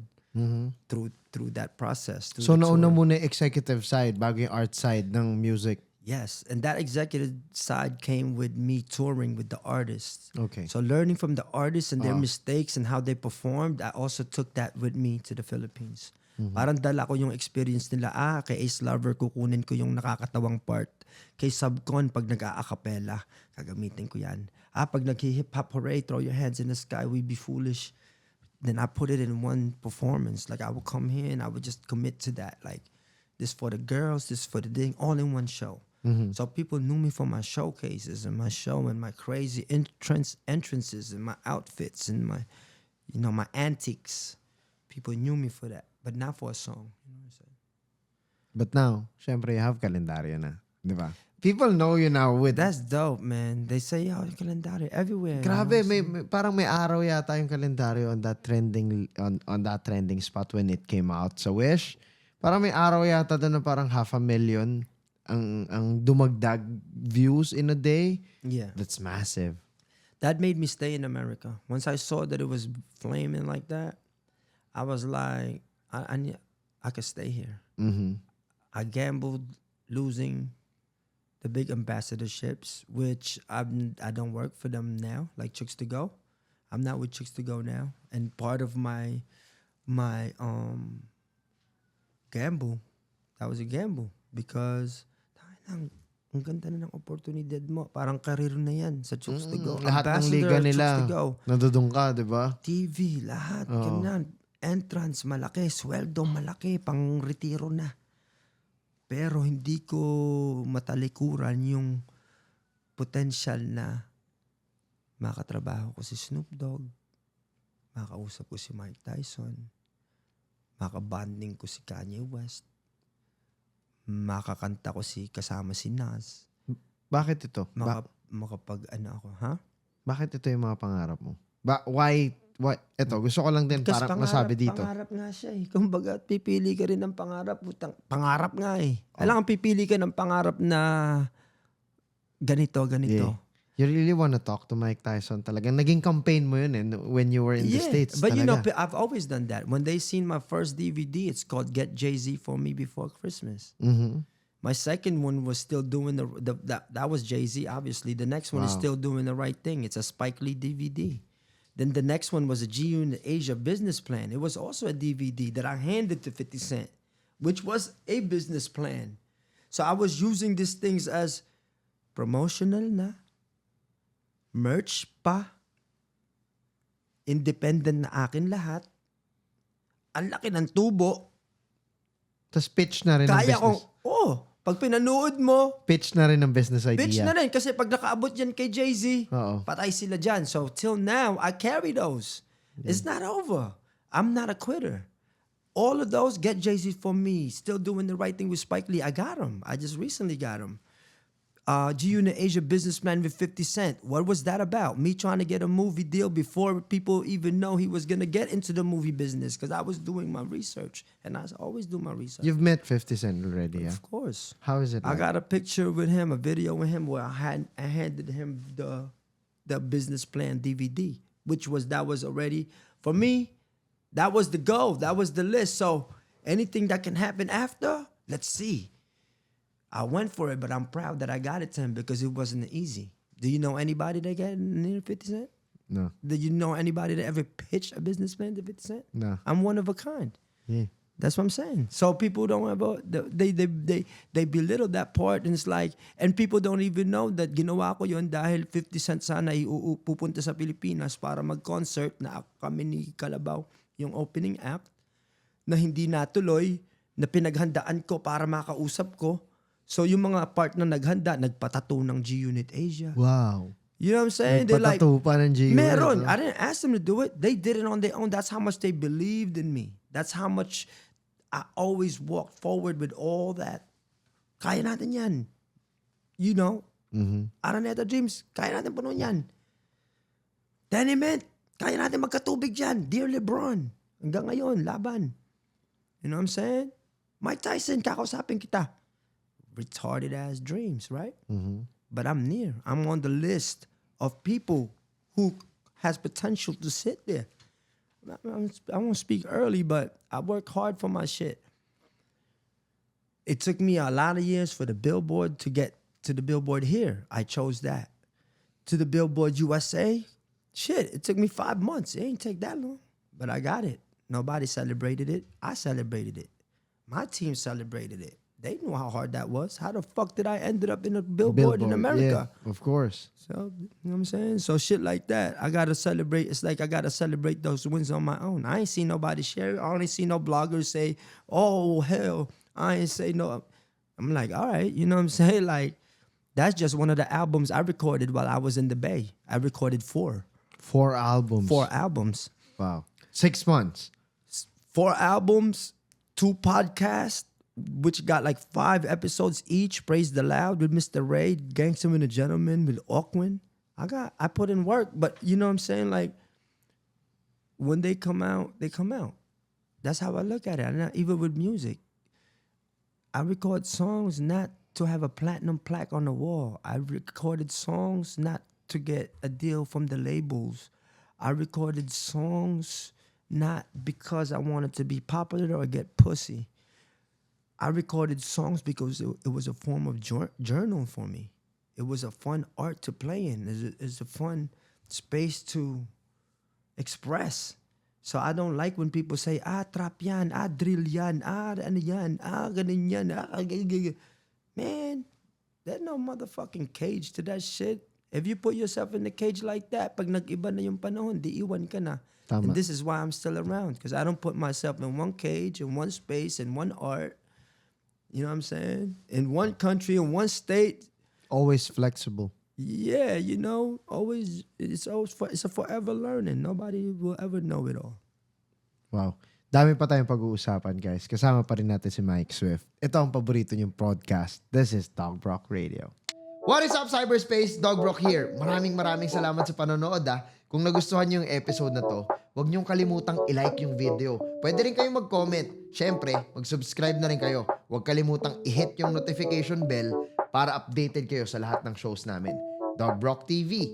through that process. So nauna muna yung executive side bago yung art side ng music. Yes, and that executive side came with me touring with the artists. Okay. So learning from the artists and their mistakes and how they performed, I also took that with me to the Philippines. Parang dala ko yung experience nila. Kay Ace Lover, kukunin ko yung nakakatawang part. Kay Subcon, pag nag-a-acapella, gagamitin ko yan. Pag nag-hip-hop hooray, throw your hands in the sky, we be foolish. Then I put it in one performance. Like I would come here and I would just commit to that. Like this for the girls, this for the thing, all in one show. So people knew me for my showcases and my show and my crazy entrances and my outfits and my, you know, my antics. People knew me for that, but not for a song. You know what I'm saying? But now, syempre, you have kalendaryo na. Di ba? People know you now with... That's dope, man. They say, yo, yung kalendaryo everywhere. Grabe, parang may araw yata yung kalendaryo on that trending spot when it came out sa Wish. Parang may araw yata doon na parang 500,000 ang dumagdag views in a day. Yeah. That's massive. That made me stay in America. Once I saw that it was flaming like that, I was like, I could stay here. I gambled losing the big ambassadorships, which I don't work for them now, like Chicks to Go. I'm not with Chicks to Go now. And part of my gamble, that was a gamble because ang ganda na ng oportunidad mo. Parang karir na yan sa Chicks to Go. Lahat ng liga nila, nadudong ka, di ba? TV, lahat. Ganyan. Entrance, malaki. Sweldo, malaki. Pang retiro na. Pero hindi ko matalikuran yung potential na makatrabaho ko si Snoop Dogg, makausap ko si Mike Tyson, makabanding ko si Kanye West, makakanta ko kasama si Nas. Bakit ito? Makapag ano ako, ha? Bakit ito yung mga pangarap mo? Why? Ito, gusto ko lang din parang masabi dito. Pangarap nga siya eh. Kumbaga, pipili ka rin ng pangarap. Pangarap nga eh. Kailangan pipili ka ng pangarap na ganito. Yeah. You really wanna talk to Mike Tyson talaga. Naging campaign mo yun when you were in the States. But talaga. you know, I've always done that. When they seen my first DVD, it's called Get Jay-Z for Me Before Christmas. My second one was still doing that was Jay-Z, obviously. The next one is still doing the right thing. It's a Spike Lee DVD. Then the next one was a GU in Asia business plan. It was also a DVD that I handed to 50 Cent, which was a business plan. So I was using these things as promotional na, merch pa, independent na akin lahat, ang laki ng tubo. Tapos pitch na rin ng Kaya business. kong, Pag pinanood mo, Pitch na rin ng business idea. bitch na rin. Kasi pag nakaabot yan kay Jay-Z, Oo. patay sila dyan. So, till now, I carry those. It's not over. I'm not a quitter. All of those, get Jay-Z for me. Still doing the right thing with Spike Lee. I got him. I just recently got him. G-Unit Asia Businessman with 50 Cent. What was that about? Me trying to get a movie deal before people even know he was going to get into the movie business because I was doing my research. And I always do my research. You've met 50 Cent already, yeah? Of course. How is it I like? got a picture with him, a video with him where I handed him the business plan DVD, that was already, for me, that was the goal. That was the list. So anything that can happen after, let's see. I went for it, but I'm proud that I got it to him because it wasn't easy. Do you know anybody that got near 50 Cent? No. Do you know anybody that ever pitched a business plan to 50 Cent? No. I'm one of a kind. Yeah. That's what I'm saying. So people don't ever, they belittle that part, and it's like, and people don't even know that ginawa ko yun dahil 50 Cent sana pupunta sa Pilipinas para mag-concert na kami ni Kalabaw, yung opening act, na hindi natuloy, na pinaghandaan ko para makausap ko. So yung mga part na naghanda, nagpatato ng G-Unit Asia. Wow. You know what I'm saying? They're like, Nagpatato pa ng G-Unit. meron. I didn't ask them to do it. They did it on their own. That's how much they believed in me. That's how much I always walked forward with all that. Kaya natin yan. You know? Araneta Dreams, kaya natin puno yan. Tenement, kaya natin magkatubig dyan. Dear LeBron, hanggang ngayon, laban. You know what I'm saying? Mike Tyson, kakausapin kita. Retarded ass dreams, right? But I'm near. I'm on the list of people who has potential to sit there. I won't speak early, but I work hard for my shit. It took me a lot of years for the Billboard to get to the Billboard here. I chose that. To the Billboard USA, shit, it took me 5 months. It ain't take that long, but I got it. Nobody celebrated it. I celebrated it. My team celebrated it. They knew how hard that was. How the fuck did I ended up in a Billboard in America? Yeah, of course. So, you know what I'm saying? So shit like that, I gotta celebrate. It's like I gotta celebrate those wins on my own. I ain't seen nobody share it. I only see no bloggers say, oh, hell. I ain't say no. I'm like, all right, you know what I'm saying? Like, that's just one of the albums I recorded while I was in the Bay. I recorded 4. 4 albums. 4 albums. Wow. 6 months. 4 albums, 2 podcasts, which got like 5 episodes each. Praise the Loud with Mr. Ray, Gangster and a Gentleman with Aukwin. I put in work, but you know what I'm saying? Like, when they come out, they come out. That's how I look at it. And even with music, I record songs not to have a platinum plaque on the wall. I recorded songs not to get a deal from the labels. I recorded songs not because I wanted to be popular or get pussy. I recorded songs because it was a form of journal for me. It was a fun art to play in. It's a fun space to express. So I don't like when people say, trap yan, drill yan, ano yan, ganin yan, Man, there's no motherfucking cage to that shit. If you put yourself in the cage like that, pag nag-iba na yung panahon, di iwan ka na. Tama. And this is why I'm still around, because I don't put myself in one cage, in one space, in one art. You know what I'm saying? In one country, in one state. Always flexible. Yeah, you know, it's a forever learning. Nobody will ever know it all. Wow. Dami pa tayong pag-uusapan, guys. Kasama pa rin natin si Mike Swift. Ito ang paborito niyong podcast. This is DOUGBROCK Radio. What is up, cyberspace? DOUGBROCK here. Maraming salamat sa panonood, ah. Kung nagustuhan niyo yung episode na to, huwag niyong kalimutang i-like yung video. Pwede rin kayong mag-comment. Siyempre, mag-subscribe na rin kayo. Huwag kalimutang i-hit yung notification bell para updated kayo sa lahat ng shows namin. DOUGBROCK TV.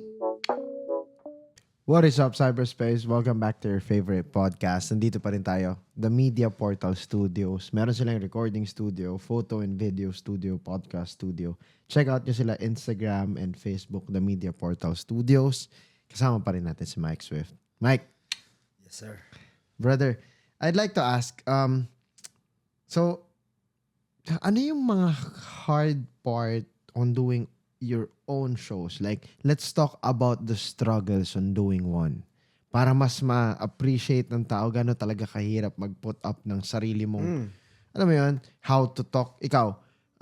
What is up, cyberspace? Welcome back to your favorite podcast. Nandito pa rin tayo, The Media Portal Studios. Meron silang recording studio, photo and video studio, podcast studio. Check out nyo sila Instagram and Facebook, The Media Portal Studios. Kasama pa rin natin si Mike Swift. Mike. Yes, sir. Brother, I'd like to ask, so, ano yung mga hard part on doing your own shows? Like, let's talk about the struggles on doing one. Para mas ma-appreciate ng tao gano'n talaga kahirap mag-put up ng sarili mong, alam mo yun, how to talk. Ikaw,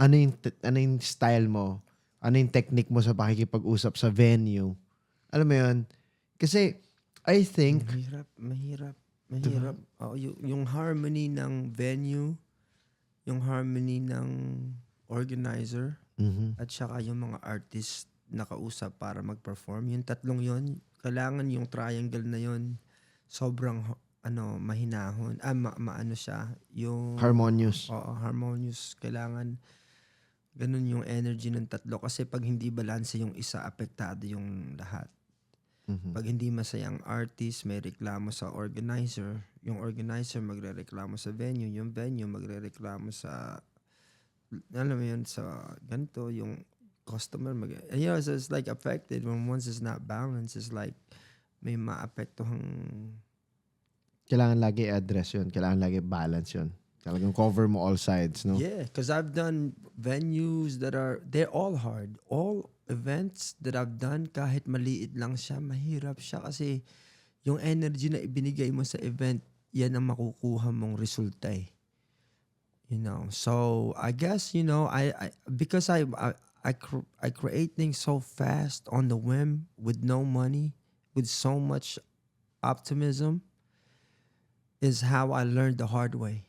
ano yung style mo? Ano yung technique mo sa pakikipag-usap sa venue? Alam mo yun? Kasi, I think, Mahirap. Diba? Oh, yung harmony ng venue, yung harmony ng organizer, at saka yung mga artist na kausap para mag-perform. Yung tatlong yon, kailangan yung triangle na yon sobrang mahinahon. Maano siya. Yung, harmonious. oo, harmonious. Kailangan ganun yung energy ng tatlo. Kasi pag hindi balanse yung isa, apektado yung lahat. Pag hindi masayang artist, may reklamo sa organizer. Yung organizer magrereklamo sa venue. Yung venue magrereklamo sa, alam mo yun, sa ganito, yung customer. So it's like affected when once it's not balanced. It's like may maapektuhang. Kailangan lagi address yun. Kailangan lagi balance yun. Talagang cover mo all sides, no? Yeah, because I've done venues they're all hard. All events that I've done, kahit maliit lang siya, mahirap siya kasi yung energy na ibinigay mo sa event, yan ang makukuha mong resulta eh. So I guess, I because I create things so fast on the whim with no money, with so much optimism, is how I learned the hard way.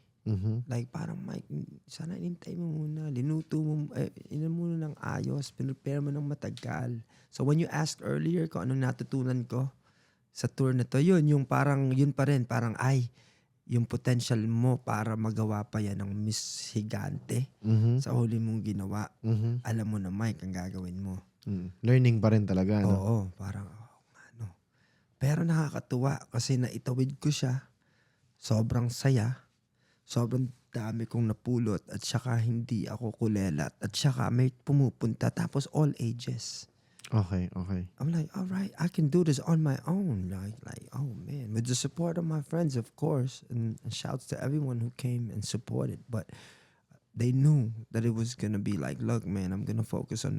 Like parang Mike, sana inintay mo muna, linuto mo, inan muna ng ayos, prepare mo ng matagal. So when you asked earlier kung anong natutunan ko sa tour na to, yung parang, yun pa rin, parang yung potential mo para magawa pa yan ng Miss Higante sa huli mong ginawa. Alam mo na Mike ang gagawin mo. Learning pa rin talaga, no? Oo, parang, pero nakakatuwa kasi naitawid ko siya, sobrang saya. Sobrang dami kong napulot at saka hindi ako kulelat at saka may pumupunta tapos all ages. Okay. I'm like, all right, I can do this on my own. Like, oh man, with the support of my friends, of course, and shouts to everyone who came and supported. But they knew that it was gonna be like, look, man, I'm gonna focus on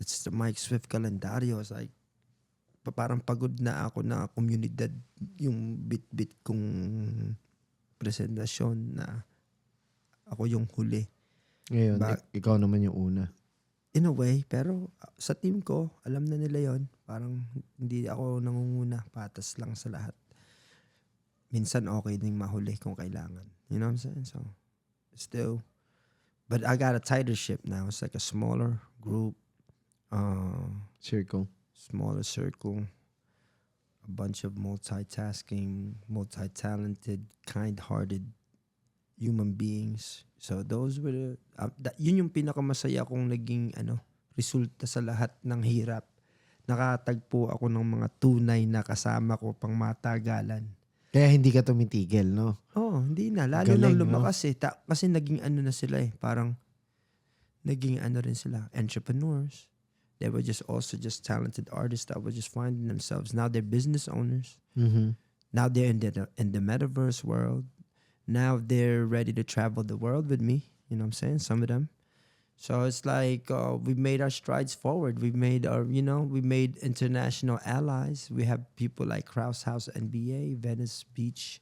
it's the Mike Swift calendario. It's like, parang pagod na ako na komunidad yung bit-bit kong presentasyon na ako yung huli. Ngayon, ikaw naman yung una. In a way, pero sa team ko, alam na nila yon. Parang hindi ako nangunguna, patas lang sa lahat. Minsan okay ding mahuli kung kailangan. You know what I'm saying? So, still, but I got a tighter ship now. It's like a smaller group. Smaller circle. A bunch of multitasking, multi-talented, kind-hearted human beings. So those were yun yung pinakamasaya kong naging resulta sa lahat ng hirap. Nakatagpo ako ng mga tunay na kasama ko pang matagalan. Kaya hindi ka tumitigil, no? Oh, hindi na. Lalo Galing, nang lumakas no? kasi naging na sila eh. Parang naging rin sila. Entrepreneurs. They were just talented artists that were just finding themselves. Now they're business owners. Now they're in the metaverse world. Now they're ready to travel the world with me. You know what I'm saying? Some of them. So it's like we've made our strides forward. We made international allies. We have people like Kraus House NBA, Venice Beach,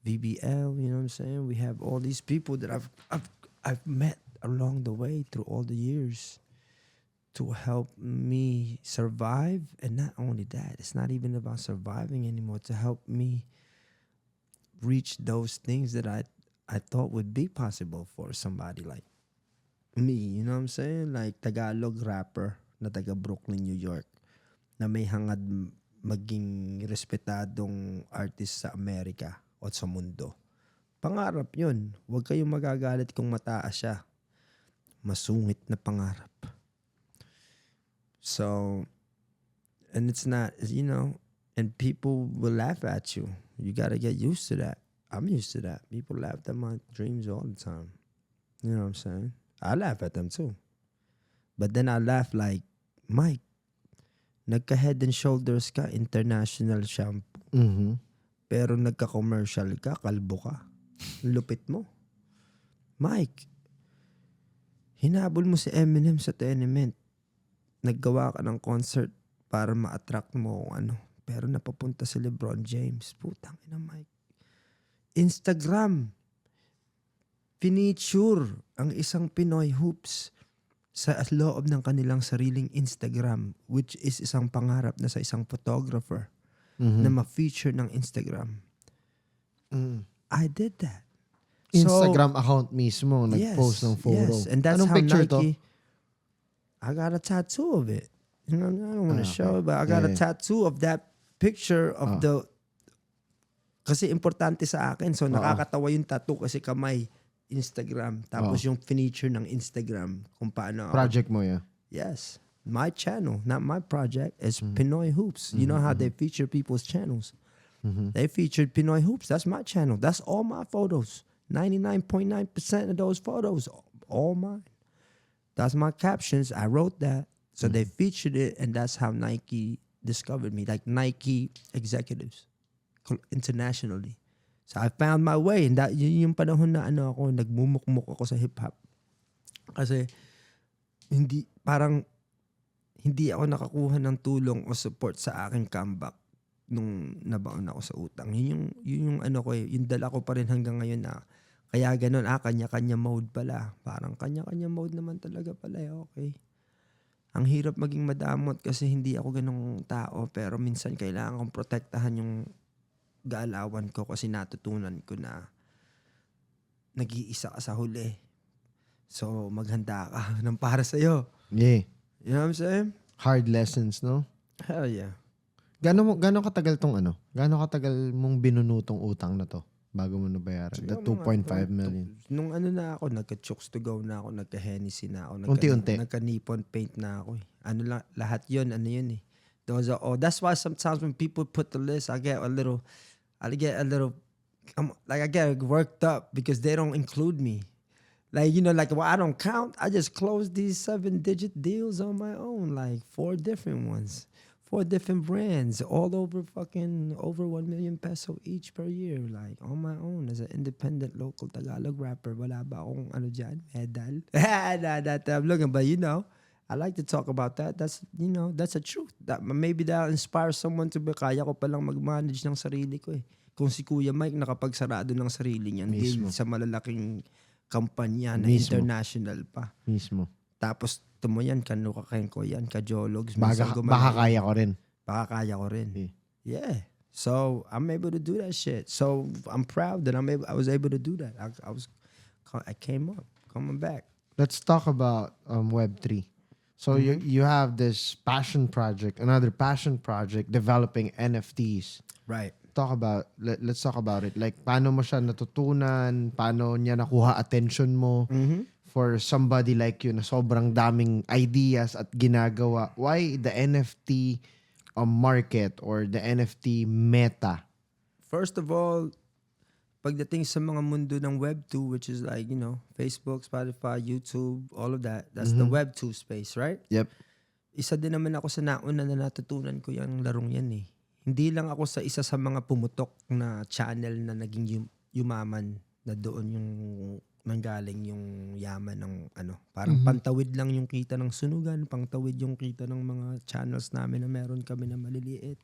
VBL. You know what I'm saying? We have all these people that I've met along the way through all the years to help me survive. And not only that, it's not even about surviving anymore, to help me reach those things that I thought would be possible for somebody like me. You know what I'm saying? Like Tagalog rapper na taga Brooklyn, New York, na may hangad maging respetadong artist sa Amerika o sa mundo. Pangarap yun. Huwag kayong magagalit kung mataas siya. Masungit na pangarap. So, and it's not, and people will laugh at you. You got to get used to that. I'm used to that. People laugh at my dreams all the time. You know what I'm saying? I laugh at them too. But then I laugh like, Mike, nagka-head and shoulders ka, international shampoo. Pero nagka-commercial ka, kalbo ka. Lupit mo. Mike, hinabol mo si Eminem sa tenement. Naggawa ka ng concert para ma-attract mo kung pero napapunta si LeBron James. Putang ina, Mike. Instagram. Finiture ang isang Pinoy hoops sa loob ng kanilang sariling Instagram, which is isang pangarap na sa isang photographer na ma-feature ng Instagram. I did that. Instagram account mismo nag-post ng photo. Yes, and that's Anong how picture Nike. to? I got a tattoo of it. You know, I don't want to show it, but I got a Yeah. tattoo of that picture of the. Kasi importante sa akin, so nakakatawa yung tattoo kasi kamay. Instagram. Tapos yung finiture ng Instagram kung paano ako. Project mo, yeah. Yes. My channel, not my project, is Pinoy Hoops. You know how they feature people's channels? They featured Pinoy Hoops. That's my channel. That's all my photos. 99.9% of those photos, all mine. That's my captions. I wrote that. So they featured it, and that's how Nike discovered me. Like Nike executives internationally. So I found my way, and that yun yung panahon na ako, nagmumukmuk ako sa hip-hop. Kasi hindi ako nakakuha ng tulong o support sa aking comeback nung nabaon ako sa utang. Yun yung ko yung dala ko pa rin hanggang ngayon na kaya ganun, kanya-kanya mode pala. Parang kanya-kanya mode naman talaga pala, okay. Ang hirap maging madamot kasi hindi ako ganung tao, pero minsan kailangan kong protektahan yung gaalawan ko kasi natutunan ko na nag-iisa ka sa huli. So, maghanda ka ng para sa'yo. Yeah. You know what I'm saying? Hard lessons, no? Hell yeah. Gano'n katagal tong ano? Gano'n katagal mong binunutong utang na to bago mo nabayaran? The 2.5 million. Nung na ako, nagka-chokes to go na ako, nagka-Hennessy na ako. Unti-unti. Nagka-Nippon paint na ako. Lahat yun, eh. That's why sometimes when people put the list, I get worked up because they don't include me. Like, I don't count. I just closed these 7-digit deals on my own, like 4 different ones, 4 different brands, all over over 1 million peso each per year, like on my own as an independent local Tagalog rapper. Wala ba akong medal? that I'm looking, but I like to talk about that. That's a truth. That maybe that'll inspire someone to be kaya ko palang mag-manage ng sarili ko eh. Kung si Kuya Mike nakapagsarado ng sarili niyan deal sa malalaking kampanya na international pa. Mismo. Tapos tumo yan, Kanukakenko yan, Kajologs. Baka kaya ko rin. Baka kaya ko rin. Yeah. So I'm able to do that shit. So I'm proud that I was able to do that. I came up, coming back. Let's talk about Web3. So you have this passion project, another passion project, developing NFTs. Right. Let's talk about it. Like, paano mo siya natutunan? Paano niya nakuha attention mo? For somebody like you na sobrang daming ideas at ginagawa. Why the NFT market or the NFT meta? First of all, pagdating sa mga mundo ng Web 2, which is like, Facebook, Spotify, YouTube, all of that. That's the Web 2 space, right? Yep. Isa din naman ako sa nauna na natutunan ko yung larong yan eh. Hindi lang ako sa isa sa mga pumutok na channel na naging yumaman na doon yung nanggaling yung yaman ng Parang pantawid lang yung kita ng sunugan, pantawid yung kita ng mga channels namin na meron kami na maliliit.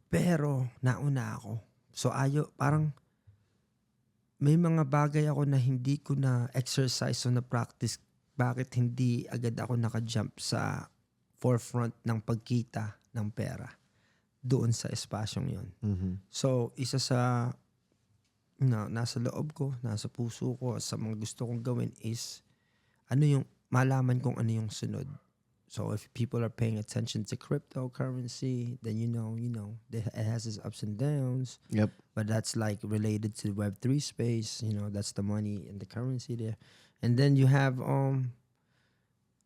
Pero nauna ako. So parang may mga bagay ako na hindi ko na exercise o na practice. Bakit hindi agad ako naka-jump sa forefront ng pagkita ng pera doon sa espasyong yon. So isa sa nasa loob ko, nasa puso ko, sa mga gusto kong gawin is malaman kung ano yung sunod. So if people are paying attention to cryptocurrency, then it has its ups and downs. Yep. But that's like related to Web3 space. That's the money and the currency there. And then you have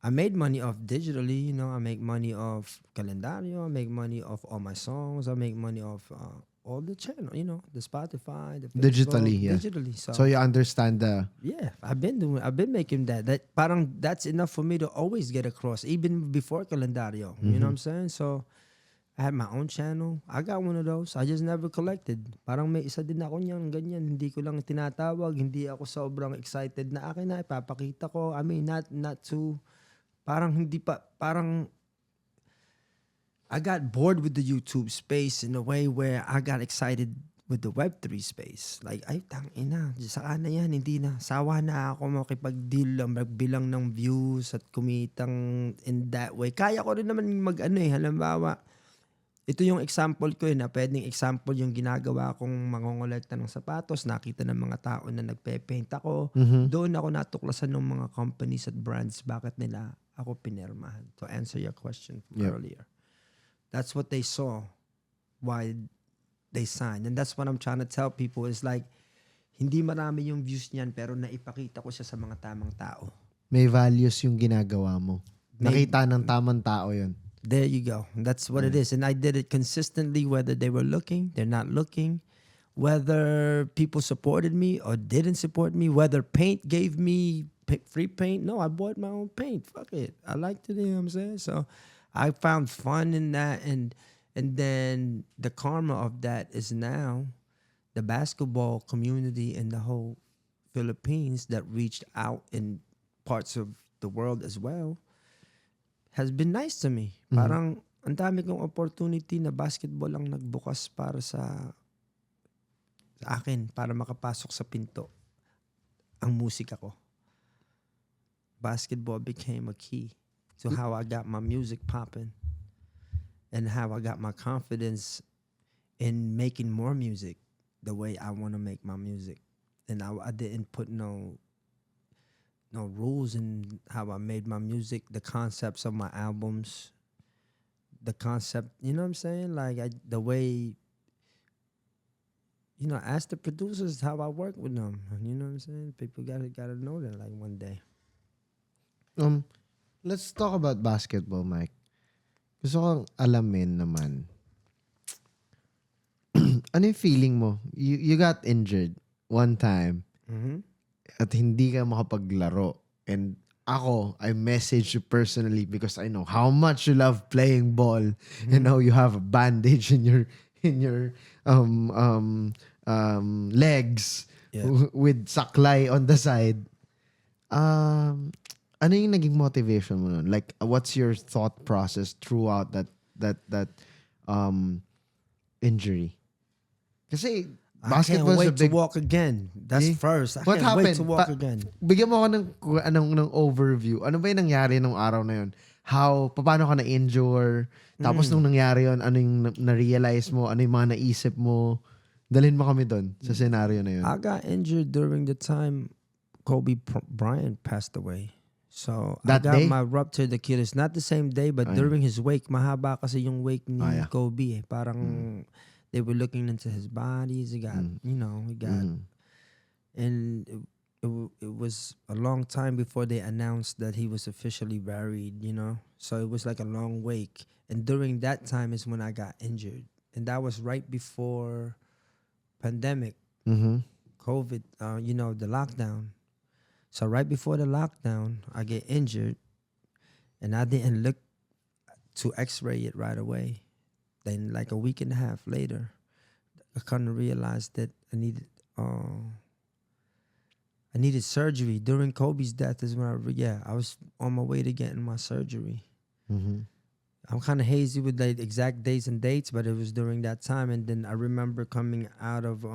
I made money off digitally. I make money off Calendario. I make money off all my songs. I make money off all the channel. The Spotify, the Facebook, Digitally, yeah. Digitally. So you understand I've been making that. That's enough for me to always get across, even before Calendario. You know what I'm saying? So I had my own channel. I got one of those. I just never collected. Parang may isa din ako niyan, ganyan. Hindi ko lang tinatawag. Hindi ako sobrang excited na akin na ipapakita ko. I mean, not too, parang hindi pa, parang I got bored with the YouTube space in a way where I got excited with the Web3 space. Like, ay, tangina, saka na yan, hindi na. Sawa na ako makipag-deal lang, magbilang ng views at kumitang in that way. Kaya ko rin naman halimbawa, ito yung example ko na pwedeng example yung ginagawa kong mangongolekta ng sapatos, nakita ng mga tao na nagpe-paint ako. Doon ako natuklasan ng mga companies at brands, bakit nila ako pinirmahan. To answer your question from earlier. That's what they saw, why they signed. And that's what I'm trying to tell people is like, hindi marami yung views niyan pero naipakita ko siya sa mga tamang tao. May values yung ginagawa mo. Nakita ng tamang tao yun. There you go. That's what it is. And I did it consistently, whether they were looking, they're not looking, whether people supported me or didn't support me, whether paint gave me free paint. No, I bought my own paint. Fuck it. I liked it, you know what I'm saying? So I found fun in that. And then the karma of that is now the basketball community in the whole Philippines that reached out in parts of the world as well has been nice to me. Parang ang dami kong opportunity na basketball ang nagbukas para sa akin para makapasok sa pinto ang musika ko. Basketball became a key to how I got my music popping and how I got my confidence in making more music the way I want to make my music. And I didn't put no rules in how I made my music, the concepts of my albums, the concept, you know what I'm saying? Like the way, ask the producers how I work with them. You know what I'm saying? People gotta know that like one day. Let's talk about basketball, Mike. Gusto kong alamin naman. Ano yung feeling mo? You got injured one time. At hindi ka makapaglaro. And ako, I messaged you personally because I know how much you love playing ball. You know, you have a bandage in your legs with saklay on the side. Ano yung naging motivation mo nun? Like, what's your thought process throughout that injury? Kasi I can't basketball wait is a big... to walk again. That's first. I What can't happened? wait to walk again. Bigyan mo ako ng overview. Ano ba yung nangyari nung araw na yun? Paano ka na-injure? Tapos nung nangyari yun, ano yung na-realize mo? Ano yung mga naisip mo? Dalhin mo kami doon sa scenario na yun. I got injured during the time Kobe Bryant passed away. So That I got day? my ruptured Achilles. Not the same day, but during his wake. Mahaba kasi yung wake ni Kobe. Parang they were looking into his bodies. He got, and it was a long time before they announced that he was officially buried, So it was like a long wake. And during that time is when I got injured. And that was right before pandemic, COVID, the lockdown. So right before the lockdown, I get injured and I didn't look to x-ray it right away. Then like a week and a half later, I kind of realized that I needed surgery. During Kobe's death is when I was on my way to getting my surgery. I'm kind of hazy with the exact days and dates, but it was during that time. And then I remember coming out of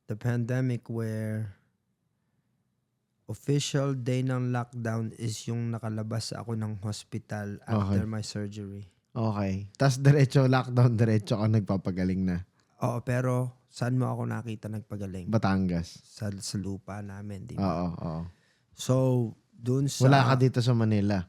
the pandemic where official day ng lockdown is yung nakalabas ako ng hospital after my surgery. Okay. Tapos diretso lockdown, diretso ka nagpapagaling na. Oo, pero saan mo ako nakita nagpagaling? Batangas. Sa lupa namin, di ba? Oo. So, doon sa... Wala ka dito sa Manila.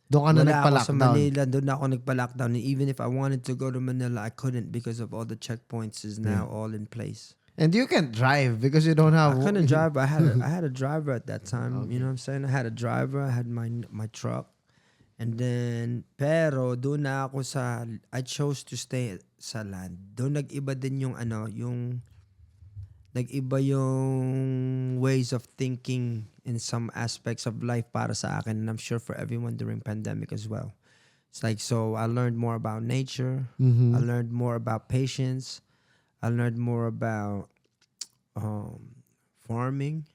Doon ka na Wala ako sa nagpa-lockdown. Manila, doon ako nagpa-lockdown. And even if I wanted to go to Manila, I couldn't because of all the checkpoints is now all in place. And you can't drive because you don't have... I couldn't drive. I had a driver at that time. Okay. You know what I'm saying? I had a driver. I had my truck. And then, pero doon na ako I chose to stay sa land. Doon nag-iba din yung nag-iba yung ways of thinking in some aspects of life para sa akin. And I'm sure for everyone during pandemic as well. It's like, so I learned more about nature. I learned more about patience. I learned more about farming,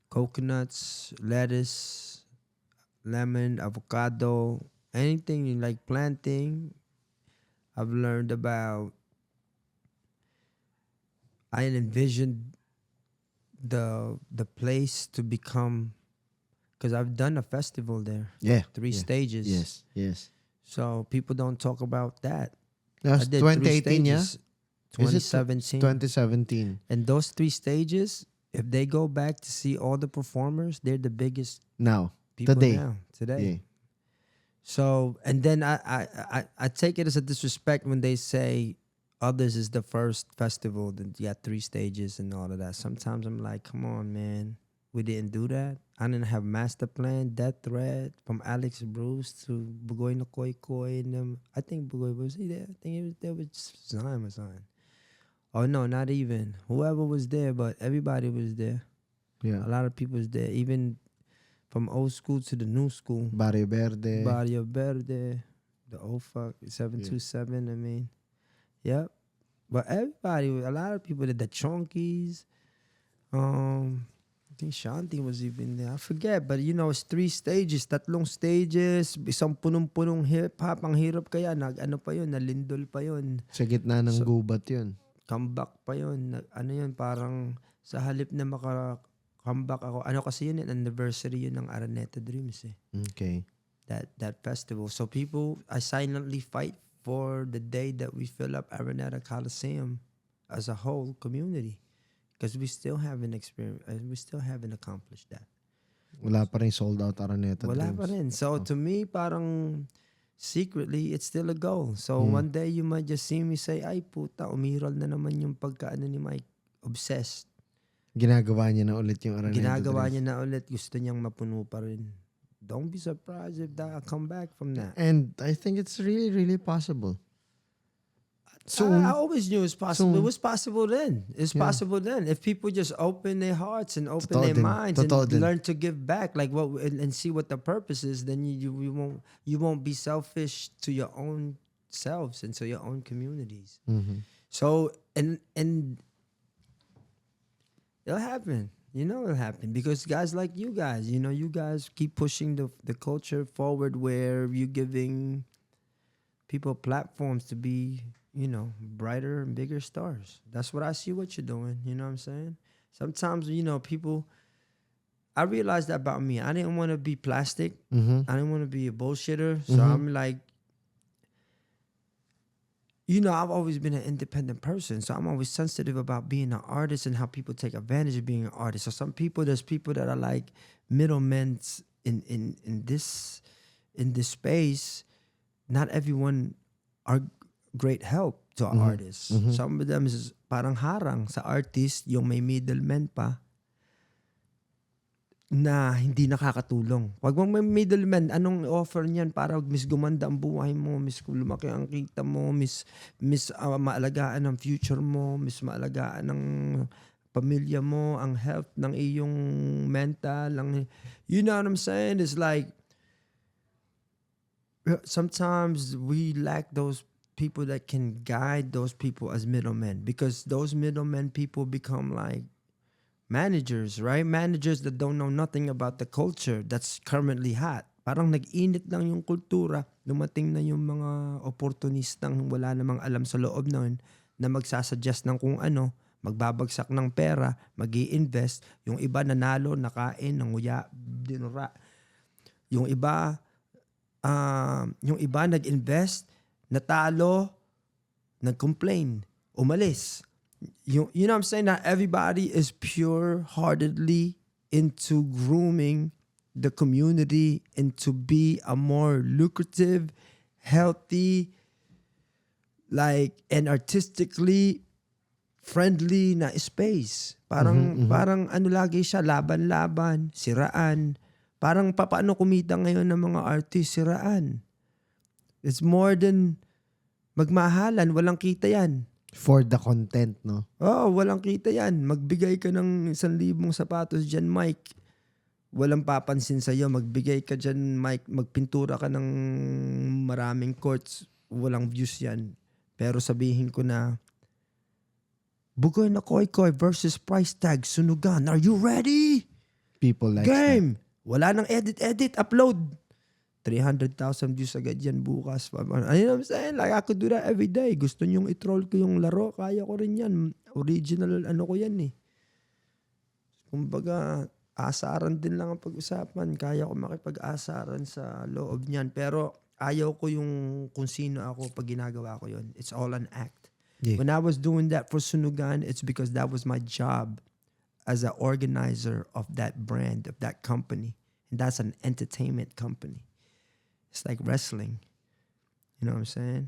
coconuts, lettuce, lemon, avocado, anything like planting. I've learned about I envisioned the place to become, because I've done a festival there, Yeah. 3 yeah. stages. Yes. So people don't talk about that. That's I did 3 2018, yeah? stages. Is it 2017. 2017? And those 3 stages, if they go back to see all the performers, they're the biggest Now. people Today. today. Yeah. So, and then I take it as a disrespect when they say others is the first festival that you got 3 stages and all of that. Sometimes I'm like, come on, man, we didn't do that. I didn't have master plan, Death Threat, from Alex Bruce to Bugoy na Koy Koy and them. I think Bugoy was he there. I think he was there with Zion or something. Oh no, not even. Whoever was there, but everybody was there. Yeah. A lot of people was there, even from old school to the new school. Barrio Verde. Barrio Verde, the OFAC, 727, I mean. Yep. But everybody, a lot of people did the Chonkies. I think Shanti was even there. I forget, but you know, it's 3 stages, 3 stages, isang punong-punong hip-hop. Ang hirap kaya, ano pa yun, nalindol pa yun. Sa gitna ng So- gubat yun. Comeback pa yun. Ano yun, parang sa halip na maka-comeback ako. Ano kasi yun, anniversary yun ng Araneta Dreams eh. Okay. That festival. So people, I silently fight for the day that we fill up Araneta Coliseum as a whole community. Because we still haven't experienced, we still haven't accomplished that. Wala pa rin sold out Araneta Wala Dreams. pa rin. So to me, parang secretly, it's still a goal. So one day you might just see me say, ay puta, umiral na naman yung pagkaano ni Mike. Obsessed. Ginagawa niya na ulit yung Araneta Ginagawa Dreams. niya na ulit. Gusto niyang mapuno pa rin. Don't be surprised if I come back from that. And I think it's really, really possible. I always knew it's possible. Soon. It was possible then. It's Yeah. possible then. If people just open their hearts and open Totoo their din. minds Totoo and din. learn to give back, like and see what the purpose is, then you won't be selfish to your own selves and to your own communities. Mhm. So and it'll happen. You know it'll happen because guys like you guys, you guys keep pushing the culture forward where you're giving people platforms to be, brighter and bigger stars. That's what I see what you're doing. You know what I'm saying? Sometimes, people, I realized that about me. I didn't want to be plastic. Mhm. I didn't want to be a bullshitter. So I'm like, I've always been an independent person. So I'm always sensitive about being an artist and how people take advantage of being an artist. So there's people that are like middlemen in this space. Not everyone are great help to artists. Some of them is parang harang sa artist, yung may middleman pa na hindi nakakatulong. Wag mong may middleman, anong offer niyan para mas gumanda ang buhay mo, mas lumaki ang kita mo, mas maalagaan ang future mo, mas maalagaan ang pamilya mo, ang health ng iyong mental, you know what I'm saying? It's like sometimes we lack those people that can guide those people as middlemen because those middlemen people become like managers, right? Managers that don't know nothing about the culture that's currently hot. Parang nag-init lang yung kultura, dumating na yung mga opportunistang wala namang alam sa loob nun na magsasuggest ng kung ano, magbabagsak ng pera, mag-i-invest, yung iba nanalo, nakain, nanguya, dinura. Yung iba nag-invest, natalo, nag-complain, umalis. You know what I'm saying? Not everybody is pure-heartedly into grooming the community and to be a more lucrative, healthy, and artistically friendly na space. Parang ano lagi siya, laban-laban, siraan. Parang paano kumita ngayon ng mga artists, siraan. It's more than magmahalan, walang kita yan. For the content, no? Oh, walang kita yan. Magbigay ka ng 1,000 sapatos dyan, Mike. Walang papansin sa'yo. Magbigay ka dyan, Mike. Magpintura ka ng maraming courts. Walang views yan. Pero sabihin ko na, Bugoy na Koy Koy versus Price Tag, Sunugan. Are you ready? People like Game! Wala nang edit, upload. 300,000 views agad yan bukas. You know what I'm saying? Like, I could do that every day. Gusto nyong i-troll ko yung laro, kaya ko rin yan. Original, ko yan eh. Kumbaga, asaran din lang ang pag-usapan. Kaya ko makipag-asaran sa loob niyan. Pero, ayaw ko yung kung sino ako pag ginagawa ko yun. It's all an act. Yeah. When I was doing that for Sunugan, it's because that was my job as an organizer of that brand, of that company. And that's an entertainment company. It's like wrestling. You know what I'm saying?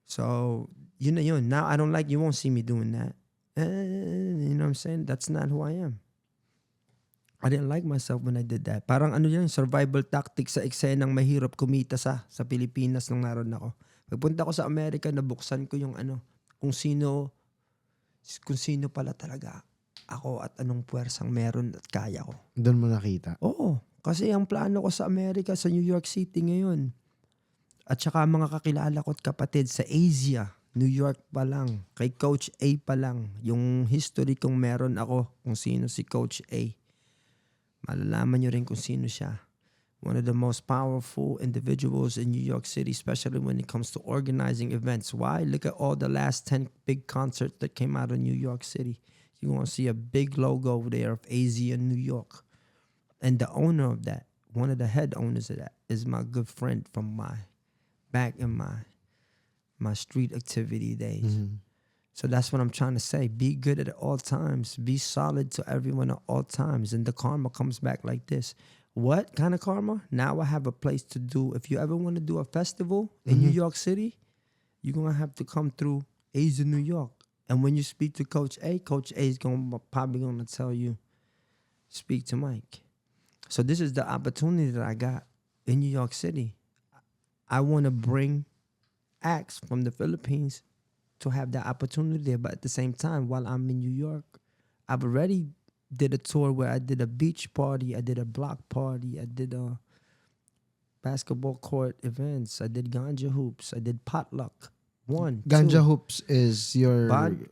So, yun. Now, I don't like, you won't see me doing that. You know what I'm saying? That's not who I am. I didn't like myself when I did that. Parang survival tactic sa eksenang mahirap kumita sa Pilipinas nung naroon ako. Pagpunta ko sa Amerika, nabuksan ko yung kung sino pala talaga ako at anong puwersang meron at kaya ko. Doon mo nakita? Oo. Kasi ang plano ko sa Amerika, sa New York City ngayon, at saka mga kakilala ko at kapatid sa Asia, New York pa lang, kay Coach A pa lang, yung history kong meron ako, kung sino si Coach A. Malalaman nyo rin kung sino siya. One of the most powerful individuals in New York City, especially when it comes to organizing events. Why? Look at all the last 10 big concerts that came out of New York City. You're going to see a big logo there of AZ in New York. And the owner of that, one of the head owners of that, is my good friend from back in my street activity days. Mm-hmm. So that's what I'm trying to say. Be good at all times. Be solid to everyone at all times. And the karma comes back like this. What kind of karma? Now I have a place to do. If you ever want to do a festival in New York City, you're going to have to come through Asia, New York. And when you speak to Coach A is probably going to tell you, speak to Mike. So this is the opportunity that I got in New York City. I want to bring acts from the Philippines to have that opportunity there. But at the same time, while I'm in New York, I've already did a tour where I did a beach party, I did a block party, I did a basketball court events, I did ganja hoops, I did potluck. Ganja hoops is your...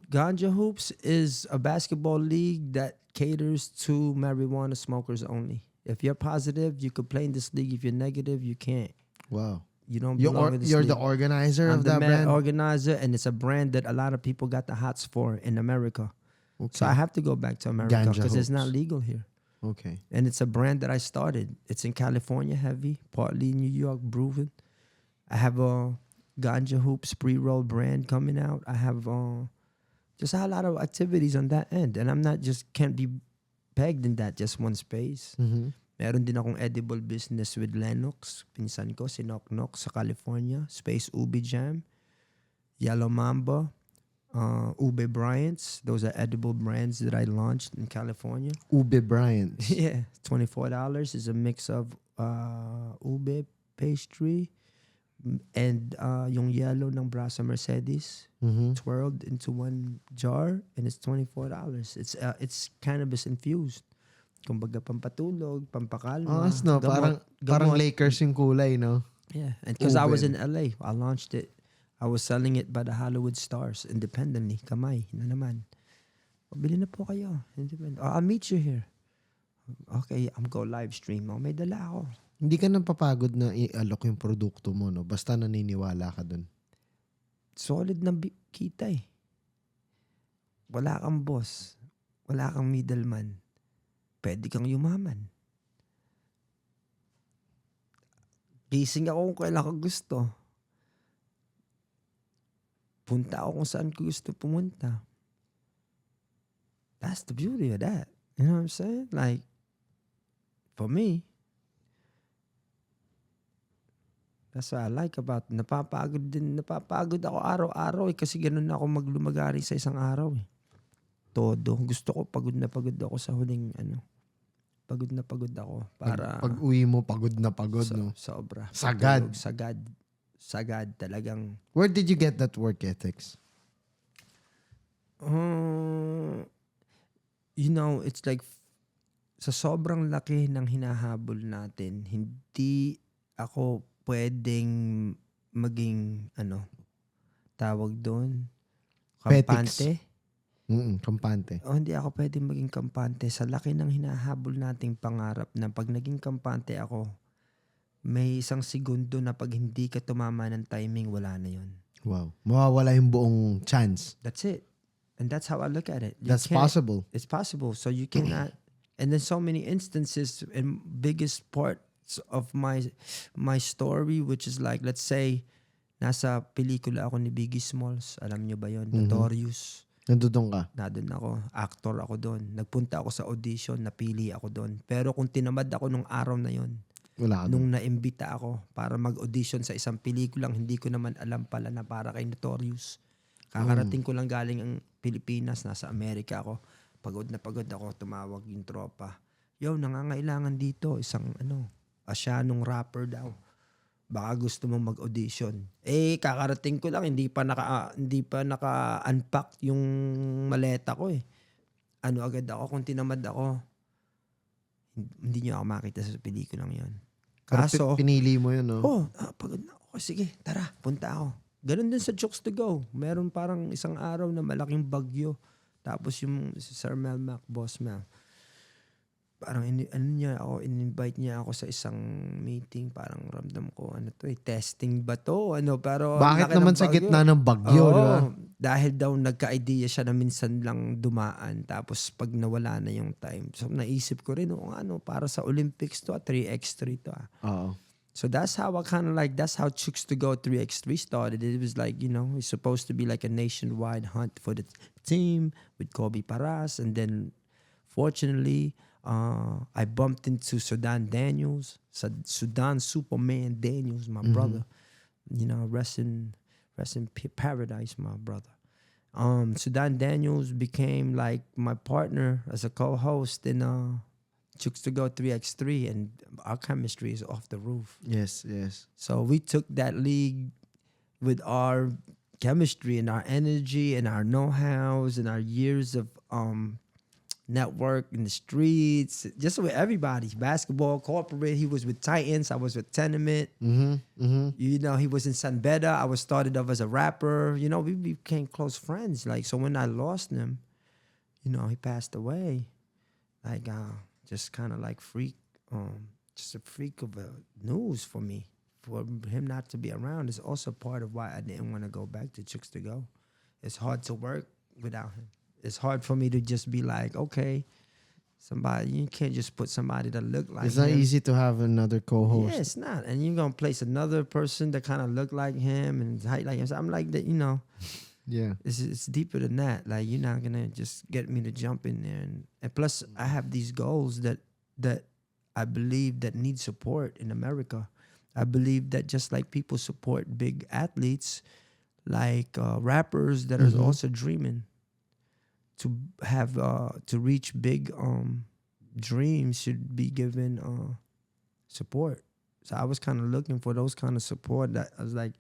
Ganja hoops is a basketball league that caters to marijuana smokers only. If you're positive, you could play in this league. If you're negative, you can't. Wow. You don't belong in this You're league. the organizer I'm of the that brand? organizer, and it's a brand that a lot of people got the hots for in America. Okay. So I have to go back to America Ganja because it's not hoops. legal here. Okay. And it's a brand that I started. It's in California heavy, partly New York proven. I have a Ganja Hoops pre-roll brand coming out. I have just a lot of activities on that end. And I'm not can't be pegged in that just one space. Mm-hmm. Meron din akong edible business with Lennox. Pinsan ko, si Knock Knock sa California. Space Ubi Jam. Yellow Mamba. Ube Bryant's. Those are edible brands that I launched in California. Ube Bryant's. Yeah. $24 is a mix of ube pastry and yung yellow ng Brasa Mercedes twirled into one jar, and it's $24. It's cannabis infused. Kumbaga pampatulog, pampakalma. No, parang Lakers yung kulay, no? Yeah, and because I was in LA, I launched it. I was selling it by the Hollywood Stars independently. Kamay na naman. Bili na po kayo. Independent. I'll meet you here. Okay, I'm go live stream. May dala ako. Hindi ka napapagod na i-alok yung produkto mo, no? Basta naniniwala ka dun. Solid na kita eh. Wala kang boss. Wala kang middleman. Pwede kang yumaman. Gising ako kung kailan ko gusto. Punta ako kung saan ko gusto pumunta. That's the beauty of that. You know what I'm saying? Like, for me, that's what I like about it. Napapagod ako araw-araw kasi ganun na ako maglumagari sa isang araw eh. Todo. Gusto ko pagod na pagod ako sa huling Pagod na pagod ako. Para Pag uwi mo, pagod na pagod, no? Sobra. Sagad. Sagad talagang. Where did you get that work ethics? You know, it's like sa sobrang laki ng hinahabol natin, hindi ako pwedeng maging tawag doon, kampante. Kampante. Hindi ako pwedeng maging kampante sa laki ng hinahabol nating pangarap na pag naging kampante ako, may isang segundo na pag hindi ka tumama ng timing, wala na yun. Wow. Mawawala yung buong chance. That's it. And that's how I look at it. That's possible. It's possible. So you cannot. And then so many instances, and biggest parts of my story, which is like, let's say, nasa pelikula ako ni Biggie Smalls. Alam nyo ba yun? Notorious. Nandun ka. Nandun ako. Actor ako doon. Nagpunta ako sa audition. Napili ako doon. Pero kung tinamad ako nung araw na yun, Wala ka nung naimbita ako para mag-audition sa isang pelikulang hindi ko naman alam pala na para kay Notorious. Kakarating ko lang galing ang Pilipinas. Nasa Amerika ako. Pagod na pagod ako. Tumawag yung tropa. Yo, nangangailangan dito. Isang Asyanong rapper daw. Baka gusto mo mag-audition. Kakarating ko lang, hindi pa naka-unpack yung maleta ko eh. Agad ako, kung tinamad ako, hindi niyo ako makita sa pelikulang yun. Kaso, pinili mo yun, no? pagod na ako. Sige, tara, punta ako. Ganun din sa Jokes to Go. Meron parang isang araw na malaking bagyo. Tapos yung si Sir Mel Mac, Boss Mel, parang in-invite niya ako sa isang meeting. Parang ramdam ko, testing ba to? Pero bakit naman sa gitna ng bagyo, di ba? Dahil daw nagka-idea siya na minsan lang dumaan. Tapos pag nawala na yung time. So naisip ko rin, para sa Olympics to, 3x3 to. Oo. So that's how that's how Chooks to Go 3x3 started. It was like, it's supposed to be like a nationwide hunt for the team with Kobe Paras. And then, fortunately, I bumped into Sudan Daniels, Sudan Superman Daniels, my brother. Rest in paradise, my brother. Sudan Daniels became like my partner as a co-host in Chooks to Go 3x3, and our chemistry is off the roof. Yes, yes. So we took that league with our chemistry and our energy and our know-hows and our years of network in the streets, just with everybody. Basketball, corporate. He was with Titans. I was with Tenement. He was in San Beda. I was started off as a rapper. We became close friends. Like, so when I lost him, he passed away. Like, just kind of like just a freak of news for me. For him not to be around is also part of why I didn't want to go back to Chooks to Go. It's hard to work without him. It's hard for me to just be like, okay, you can't just put somebody that look like him. It's not easy to have another co-host. Yeah, it's not. And you're going to place another person that kind of look like him and height like him. So I'm like, that. Yeah. It's deeper than that. Like, you're not going to just get me to jump in there. And plus, I have these goals that I believe that need support in America. I believe that just like people support big athletes, like rappers that are also dreaming to have to reach big dreams should be given support. So I was kind of looking for those kind of support. That I was like,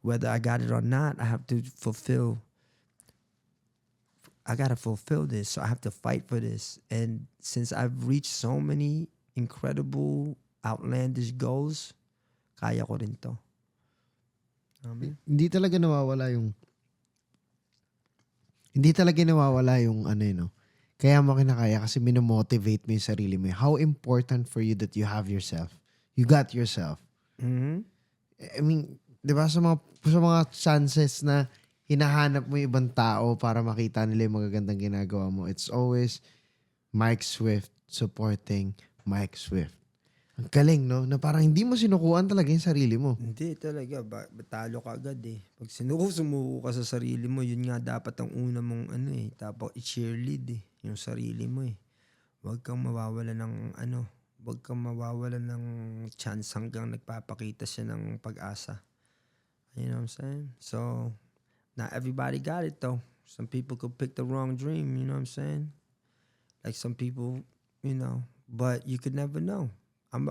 whether I got it or not, I have to fulfill. I gotta fulfill this, so I have to fight for this. And since I've reached so many incredible, outlandish goals, kaya ko rin to. Hindi talaga nawawala yung Kaya mo kinakaya kasi minomotivate mo yung sarili mo. How important for you that you have yourself. You got yourself. Mm-hmm. I mean, di ba sa mga chances na hinahanap mo yung ibang tao para makita nila yung magagandang ginagawa mo, it's always Mike Swift supporting Mike Swift. Ang galing, no? Na parang hindi mo sinukuan talaga yung sarili mo. Hindi talaga. Batalo ka agad eh. Pag sumuko ka sa sarili mo, yun nga dapat ang una mong tapos i-cheerlead yung sarili mo eh. Huwag kang mawawala ng chance hanggang nagpapakita siya ng pag-asa. You know what I'm saying? So, not everybody got it though. Some people could pick the wrong dream, you know what I'm saying? Like some people, but you could never know. I'm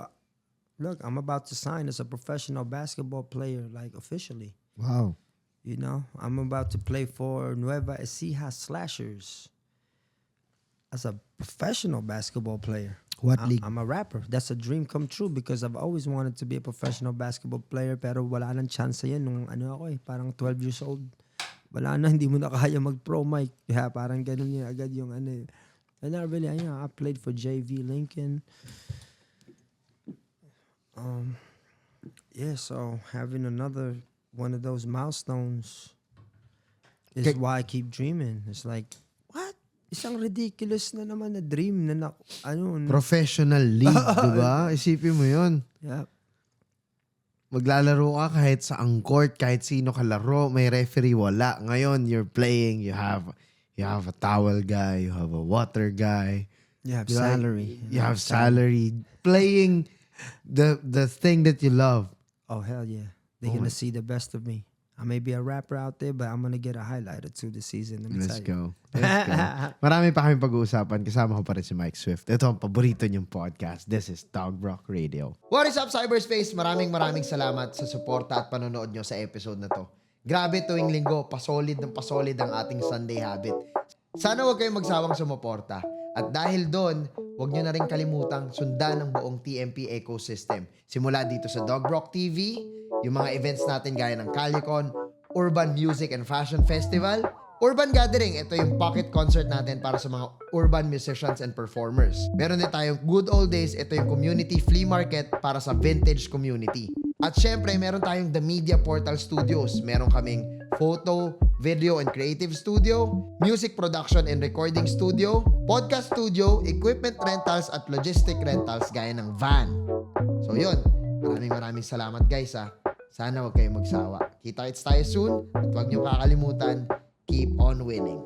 about to sign as a professional basketball player, like officially. Wow. I'm about to play for Nueva Ecija Slashers as a professional basketball player. What league? I'm a rapper. That's a dream come true because I've always wanted to be a professional basketball player pero wala nang chance yan nung parang 12 years old. Wala na, hindi mo na kaya mag-pro mic. Yeah, parang ganun yun agad yung And not really, I played for JV Lincoln. Yeah, so having another one of those milestones is Kay- why I keep dreaming. It's like, what? Isang ridiculous na naman na dream na ano na, Professional league, di ba? Isipin mo yun. yeah. Maglalaro ka kahit sa court, kahit sino kalaro, may referee, wala. Ngayon, you're playing, you have a towel guy, you have a water guy. You have Di ba? salary. You have salary. Playing the thing that you love. Oh, hell yeah. They're Oh going my- to see the best of me. I may be a rapper out there, but I'm going to get a highlight or two this season. Let me Let's tell you. go. Let's go. Marami pa kami pag-uusapan. Kasama ko pa rin si Mike Swift. Ito ang paborito niyong podcast. This is DOUGBROCK Radio. What is up, cyberspace? Maraming salamat sa suporta at panonood nyo sa episode na to. Grabe tuwing linggo, pasolid ang ating Sunday habit. Sana huwag kayong magsawang sumuporta. At dahil doon, huwag nyo na rin kalimutang sundan ang buong TMP ecosystem. Simula dito sa DOUGBROCK TV, yung mga events natin gaya ng Calicon, Urban Music and Fashion Festival, Urban Gathering, ito yung pocket concert natin para sa mga urban musicians and performers. Meron din tayong Good Old Days, ito yung community flea market para sa vintage community. At syempre, meron tayong The Media Portal Studios. Meron kaming photo, video, and creative studio, music production and recording studio, podcast studio, equipment rentals, at logistic rentals gaya ng van. So yun, maraming salamat guys ha. Sana huwag kayong magsawa. Kita-kits tayo soon at huwag niyo kakalimutan, keep on winning.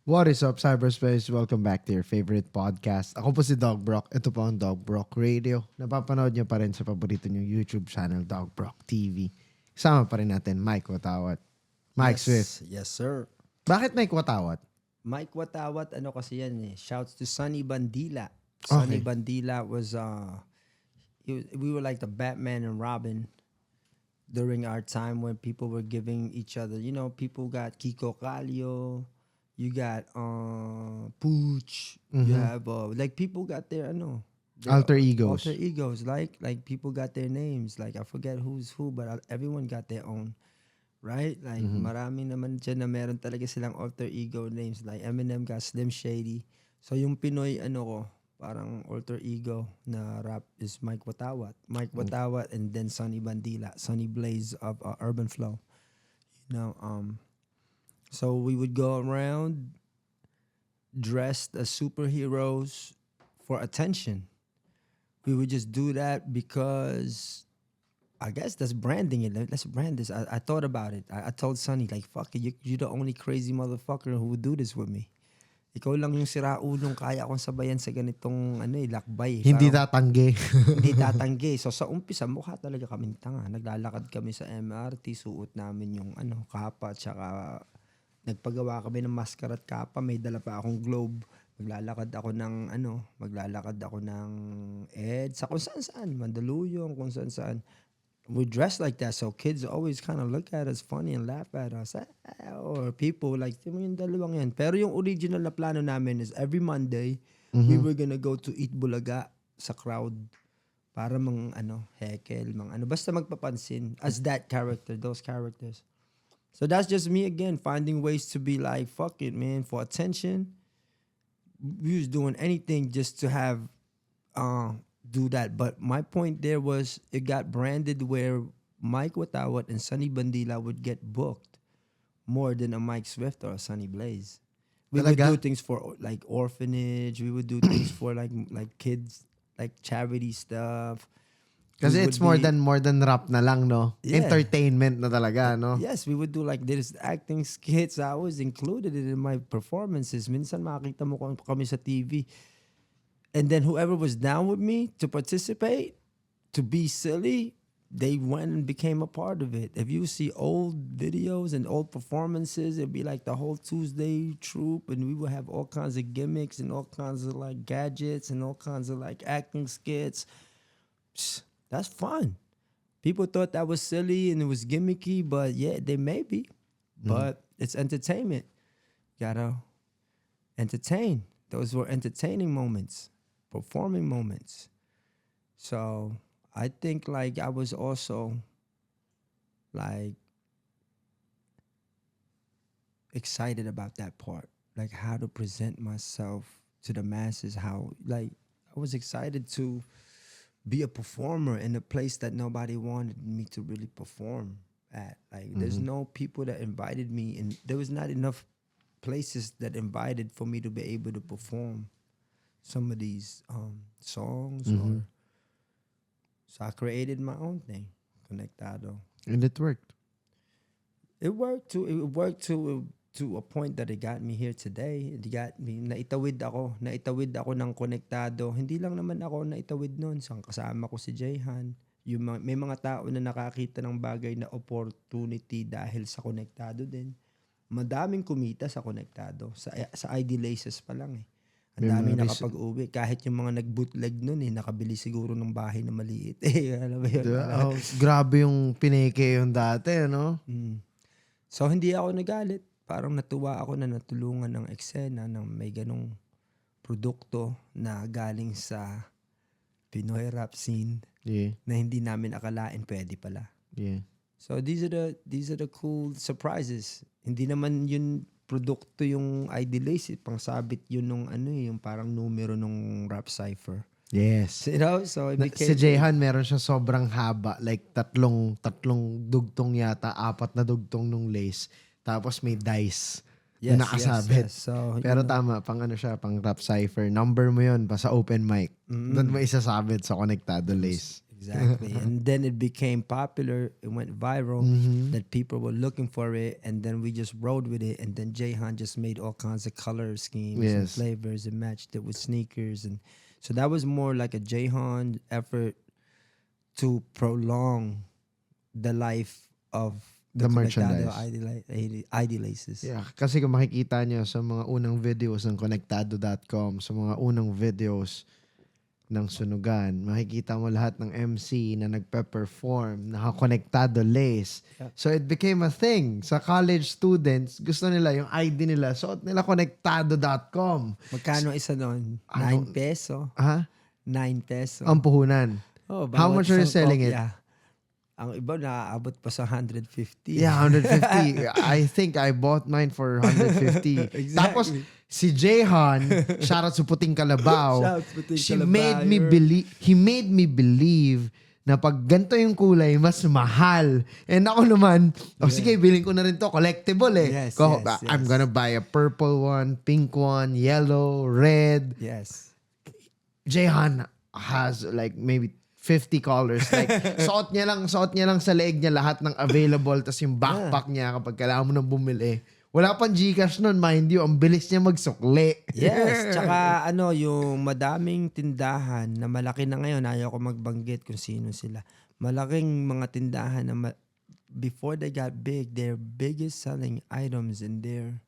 What is up, cyberspace? Welcome back to your favorite podcast. Ako po si DOUGBROCK. Ito po ang DOUGBROCK Radio. Napapanood niyo pa rin sa paborito niyong YouTube channel, DOUGBROCK TV. Kasama pa rin natin, Mike Watawat. Mike Swift. Yes, sir. Bakit Mike Watawat? Mike Watawat, ano kasi yan eh. Shouts to Sonny Bandila. Sonny Okay. Bandila was, we were like the Batman and Robin during our time when people were giving each other, people got Kiko Calio, you got Pooch, you have, like people got their, their Alter egos. Alter egos, like people got their names. Like I forget who's who, but everyone got their own. Right? Like, marami naman dyan na meron talaga silang alter ego names. Like, Eminem got Slim Shady. So, yung Pinoy, parang alter ego na rap is Mike Watawat. Mike Watawat and then Sonny Bandila. Sonny Blaze of Urban Flow. So, we would go around dressed as superheroes for attention. We would just do that because I guess that's branding it. Let's brand this. I thought about it. I told Sonny, like, fuck it, you're the only crazy motherfucker who would do this with me. Ikaw lang yung siraulong kaya akong sabayan sa ganitong lakbay. Hindi Parang tatanggi. hindi tatanggi. So sa umpisa, mukha talaga kaming tanga. Naglalakad kami sa MRT, suot namin yung kapa, tsaka nagpagawa kami ng maskara at kapa. May dala pa akong globe. Maglalakad ako ng EDSA, kung saan-saan. Mandaluyong, kung saan-saan. We dress like that, so kids always kind of look at us funny and laugh at us. Or people like, yung dalawang yan. Pero yung original na plano namin is every Monday, we were gonna go to Eat Bulaga sa crowd para hekel, basta magpapansin as that character, those characters. So that's just me again, finding ways to be like, fuck it, man, for attention. We was doing anything just to have, do that. But my point there was it got branded where Mike Watawat and Sonny Bandila would get booked more than a Mike Swift or a Sonny Blaze. We would do things for like orphanage. We would do things for like kids, like charity stuff. Kasi it's more than rap na lang, no? Yeah. Entertainment na talaga, no? Yes, we would do like there's acting skits. I always included it in my performances. Minsan makita mo kami sa TV. And then whoever was down with me to participate, to be silly, they went and became a part of it. If you see old videos and old performances, it'd be like the whole Tuesday troupe, and we would have all kinds of gimmicks and all kinds of like gadgets and all kinds of like acting skits. Psst, that's fun. People thought that was silly and it was gimmicky, but yeah, they may be. But it's entertainment. Gotta entertain. Those were entertaining moments, performing moments. So I think like I was also like excited about that part, like how to present myself to the masses, how like I was excited to be a performer in a place that nobody wanted me to really perform at. Like there's no people that invited me, and there was not enough places that invited for me to be able to perform some of these songs. Or so I created my own thing, Conectado. And it worked. It worked to a point that it got me here today. It got me, naitawid ako ng Konektado. Hindi lang naman ako naitawid noon. Kasama ko si Jayhan. May mga tao na nakakita ng bagay na opportunity dahil sa Konektado din. Madaming kumita sa Konektado. Sa ID Laces pa lang eh. Ang dami nakapag-uwi. Kahit yung mga nag-bootleg nun nakabili siguro ng bahay na maliit. Alam mo yun? Grabe yung pineke yung dati, no? So, hindi ako nagalit. Parang natuwa ako na natulungan ng eksena ng may ganong produkto na galing sa Pinoy rap scene na hindi namin akalain pwede pala. Yeah. So, these are the cool surprises. Hindi naman yun produkto yung ID Lace. Pangsabit yun nung yung parang numero nung rap cipher. Yes. You know? So, it became... Si Jayhan, meron siya sobrang haba. Like, tatlong dugtong yata. 4 na dugtong nung lace. Tapos may dice na nakasabit. Yes. So, pero tama, pang pang rap cipher. Number mo yun pa sa open mic. Doon mo isasabit sa Konektado lace. Exactly. And then it became popular. It went viral. That people were looking for it. And then we just rode with it. And then Jayhan just made all kinds of color schemes and flavors and matched it with sneakers. And so that was more like a Jayhan effort to prolong the life of the merchandise. ID Laces. Yeah, kasi kung makikita nyo sa mga unang videos ng Konektado.com, sa mga unang videos ng Sunugan, makikita mo lahat ng MC na nagpe-perform, naka-Konektado lace. Yeah. So it became a thing. Sa college students, gusto nila yung ID nila, suot nila Konektado.com. Magkano isa nun? 9 peso? Ha? 9 peso. Ang puhunan. Oh, how much are you selling it? Ang iba naaabot pa sa 150. Yeah, 150. I think I bought mine for 150. Exactly. Tapos si Jayhan, shoutout sa Puting Kalabaw. He made me believe na pag ganito yung kulay, mas mahal. And ako naman, sige, bilhin ko na rin to. Collectible eh. Yes. I'm gonna buy a purple one, pink one, yellow, red. Yes. Jayhan has like maybe 50 colors. Like, suot niya lang sa leeg niya lahat ng available. Tapos yung backpack niya kapag kailangan mo nang bumili. Wala pang Gcash nun, mind you. Ang bilis niya magsukli. Yes. Tsaka yung madaming tindahan na malaki na ngayon, ayaw ko magbanggit kung sino sila. Malaking mga tindahan na before they got big, their biggest selling items in their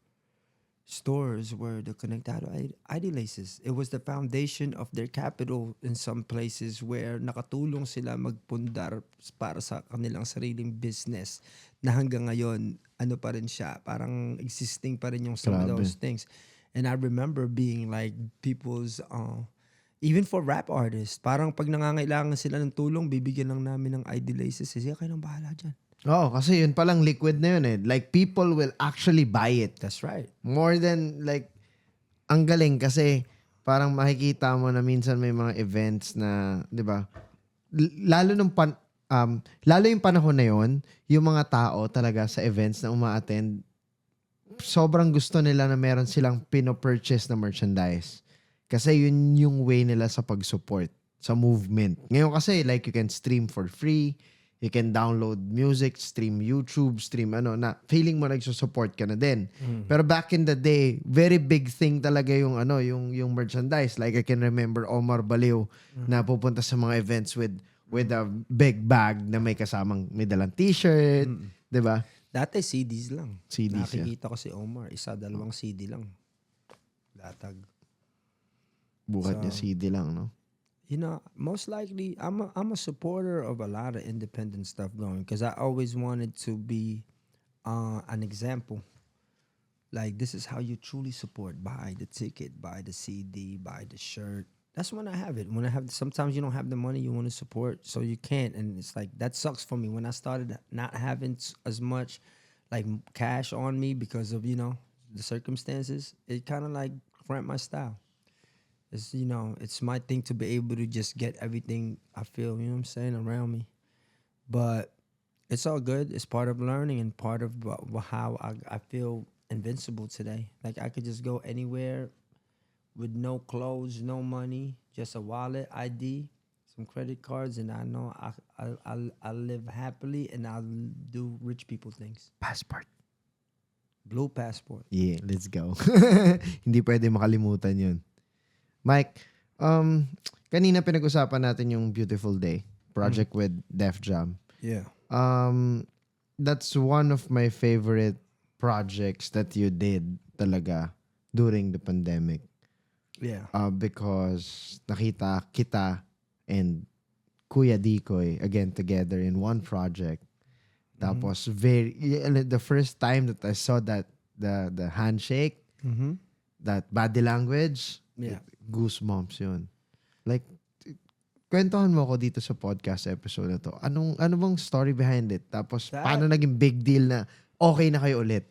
stores were the Konektado ID Laces. It was the foundation of their capital in some places where nakatulong sila magpundar para sa kanilang sariling business na hanggang ngayon, pa rin siya, parang existing pa rin yung some of those things. And I remember being like people's, even for rap artists, parang pag nangangailangan sila ng tulong, bibigyan lang namin ng ID Laces. Sige, kayo nang bahala dyan. Oh, kasi yun palang liquid na yun eh. Like, people will actually buy it. That's right. More than, like, ang galing kasi parang makikita mo na minsan may mga events na, di ba? Lalo yung panahon na yun, yung mga tao talaga sa events na uma-attend, sobrang gusto nila na meron silang pino-purchase na merchandise. Kasi yun yung way nila sa pag-support, sa movement. Ngayon kasi, like, you can stream for free. You can download music, stream YouTube, stream na feeling mo nagsusupport ka na din. Pero back in the day, very big thing talaga yung yung merchandise. Like I can remember Omar Baliw na pupunta sa mga events with a big bag na may may dalang t-shirt, 'di ba? Dati CDs lang. CDs. Nakikita ko si Omar, 1-2 CD lang. Latag. Bukat niya CD lang, no? You know, most likely, I'm a supporter of a lot of independent stuff going because I always wanted to be an example. Like, this is how you truly support. Buy the ticket, buy the CD, buy the shirt. That's when I have it. Sometimes you don't have the money you want to support, so you can't. And it's like, that sucks for me. When I started not having as much, like, cash on me because of, the circumstances, it kind of, like, cramped my style. It's it's my thing to be able to just get everything I feel, what I'm saying, around me. But it's all good. It's part of learning and part of how I feel invincible today. Like I could just go anywhere with no clothes, no money, just a wallet, ID, some credit cards, and I know I live happily and I'll do rich people things. Passport. Blue passport. Yeah, let's go. Hindi pwede makalimutan yun. Mike, kanina pinag-usapan natin yung Beautiful Day project with Def Jam. Yeah. That's one of my favorite projects that you did talaga during the pandemic. Yeah. Because nakita kita and Kuya Dikoy again together in one project. Tapos the first time that I saw that the handshake, that body language, Yeah. goosebumps yun. Like, kwentuhan mo ako dito sa podcast episode na to. Ano bang story behind it? Tapos, paano naging big deal na okay na kayo ulit?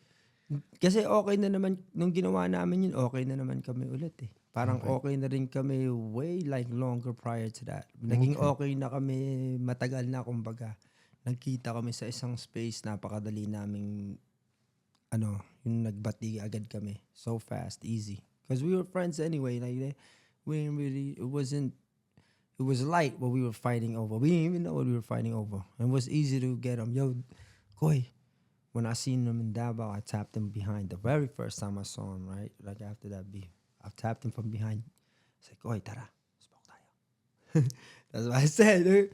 Kasi okay na naman, nung ginawa namin yun, okay na naman kami ulit eh. Parang okay na rin kami way like longer prior to that. Naging okay na kami, matagal na kumbaga. Nagkita kami sa isang space, napakadali naming, yung nagbati agad kami. So fast, easy. Because we were friends anyway. Like, we didn't really, it was light what we were fighting over. We didn't even know what we were fighting over. And it was easy to get them. Yo, Koy. When I seen him in Davao, I tapped him behind. The very first time I saw him, right? Like after that beef. I tapped him from behind. I said, Koy, tara. Smoke tayo. That's what I said, dude.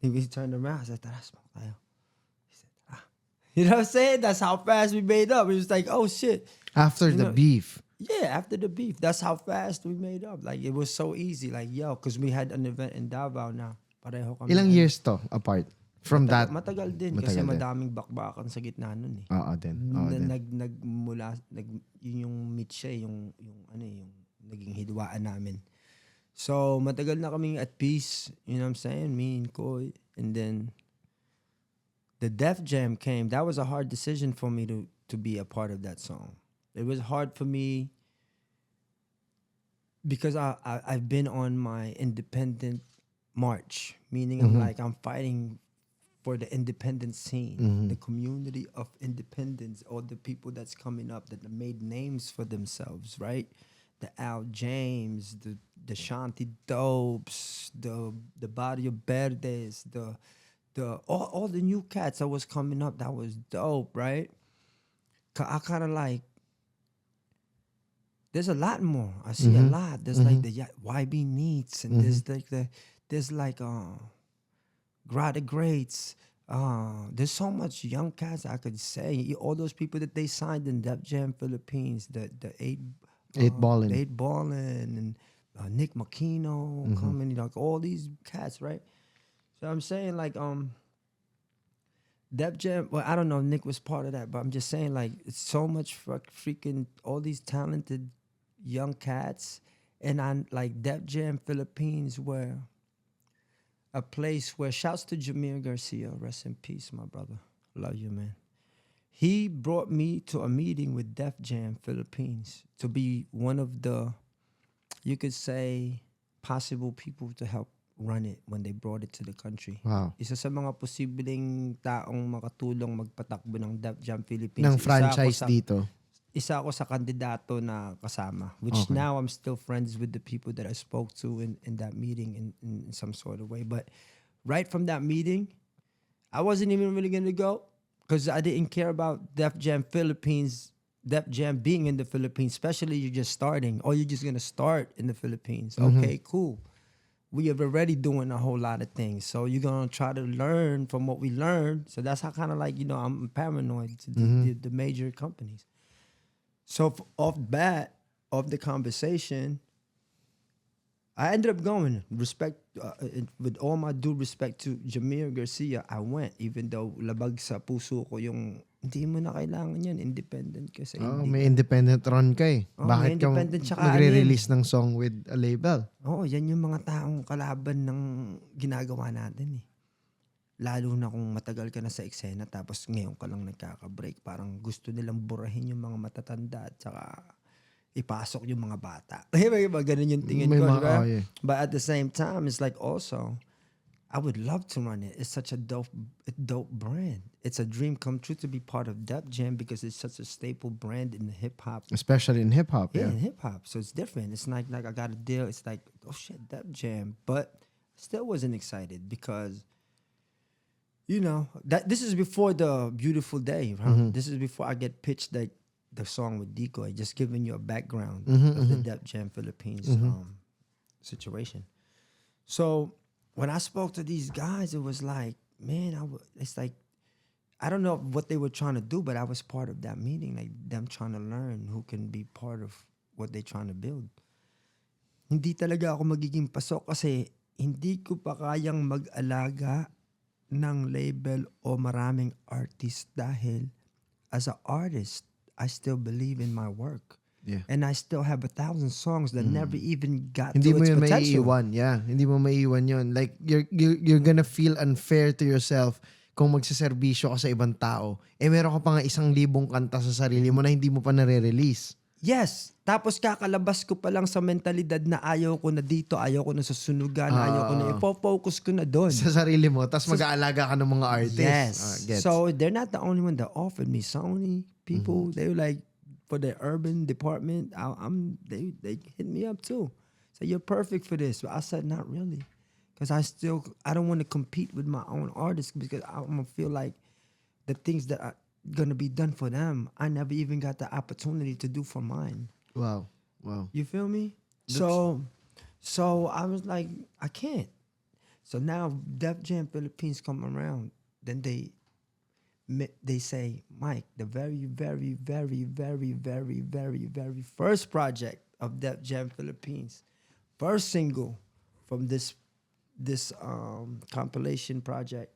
He turned around. I said, tara, smoke tayo. He said, tara. You know what I'm saying? That's how fast we made up. It was like, oh, shit. After the beef. Yeah, after the beef. That's how fast we made up. Like, it was so easy. Like, yo, because we had an event in Davao now. Pareho kami. Ilang years to apart? From that? Matagal din. Kasi madaming bakbakan sa gitna nun eh. Oo din. Yun yung meet siya, yung naging hidwaan namin. So, matagal na kaming at peace. You know what I'm saying? Me and Koy. And then, the Def Jam came. That was a hard decision for me to be a part of that song. It was hard for me because I've been on my independent march. Meaning I'm fighting for the independent scene, the community of independence, all the people that's coming up that made names for themselves, right? The Al James, the Shanti Dopes, the Barrio Verdes, all the new cats that was coming up that was dope, right? I kind of like, there's a lot more. I see a lot. There's like the YB Neats, and there's like Grada Greats. There's so much young cats I could say. All those people that they signed in Def Jam Philippines, the eight ballin', and Nick Makino coming, like all these cats, right? So I'm saying like Def Jam. Well, I don't know if Nick was part of that, but I'm just saying like it's so much freaking all these talented young cats, and I like Def Jam Philippines were a place where, shouts to Jameer Garcia, rest in peace, my brother. Love you, man. He brought me to a meeting with Def Jam Philippines to be one of the, you could say, possible people to help run it when they brought it to the country. Wow. Isa sa mga posibleng taong makatulong magpatakbo ng Def Jam Philippines. Ng franchise dito. Isa ako sa kandidato na kasama, which now I'm still friends with the people that I spoke to in that meeting in some sort of way. But right from that meeting, I wasn't even really going to go because I didn't care about Def Jam Philippines, Def Jam being in the Philippines, especially you're just starting or you're just going to start in the Philippines. Okay, cool. We are already doing a whole lot of things. So you're going to try to learn from what we learned. So that's how kind of like, I'm paranoid to the major companies. So off the conversation, I ended up going. With all my due respect to Jameer Garcia, I went. Even though labag sa puso ko yung, hindi mo na kailangan yan, independent ka sa may independent run ka eh. Bakit ka magre-release ng song with a label? Yan yung mga taong kalaban ng ginagawa natin eh. Lalo na kung matagal ka na sa eksena tapos ngayon ka lang nagkaka-break. Parang gusto nilang burahin yung mga matatanda at saka ipasok yung mga bata. Iba ganun yung tingin May ko, mga, di ba? yeah. But at the same time, it's like also, I would love to run it. It's such a dope brand. It's a dream come true to be part of Def Jam because it's such a staple brand in the hip hop. Especially in hip-hop, Yeah, yeah. in hip hop. So it's different. It's like I got a deal. It's like, oh shit, Def Jam. But still wasn't excited because that this is before the Beautiful Day, right? This is before I get pitched like the song with Decoy, just giving you a background of the Def Jam Philippines situation. So when I spoke to these guys, it was like, man, it's like, I don't know what they were trying to do, but I was part of that meeting, like them trying to learn who can be part of what they're trying to build. Hindi talaga ako magiging pasok kasi hindi ko pa kayang mag-alaga ng label o maraming artist dahil as an artist, I still believe in my work. Yeah. And I still have 1,000 songs that never even got Hindi to mo its yun potential. maiiwan. Yeah, hindi mo maiiwan yun. Like, you're gonna feel unfair to yourself kung magsaserbisyo ka sa ibang tao. Meron ka pa nga 1,000 kanta sa sarili mo na hindi mo pa nare-release. Yes. Tapos kakalabas ko pa lang sa mentalidad na ayaw ko na dito, ayaw ko na sa sunugan, ayaw ko na, ipo-focus ko na doon. Sa sarili mo, tapos mag-aalaga ka ng mga artist. Yes. Gets. So they're not the only one that offered me. Sony people, they were like, for their urban department, they hit me up too. So you're perfect for this. But I said, not really. Because I don't want to compete with my own artists because I'm going to feel like the things that are going to be done for them, I never even got the opportunity to do for mine. Wow. You feel me? So I was like, I can't. So now Def Jam Philippines come around. Then they say, Mike, the very, very, very, very, very, very, very first project of Def Jam Philippines, first single from this compilation project,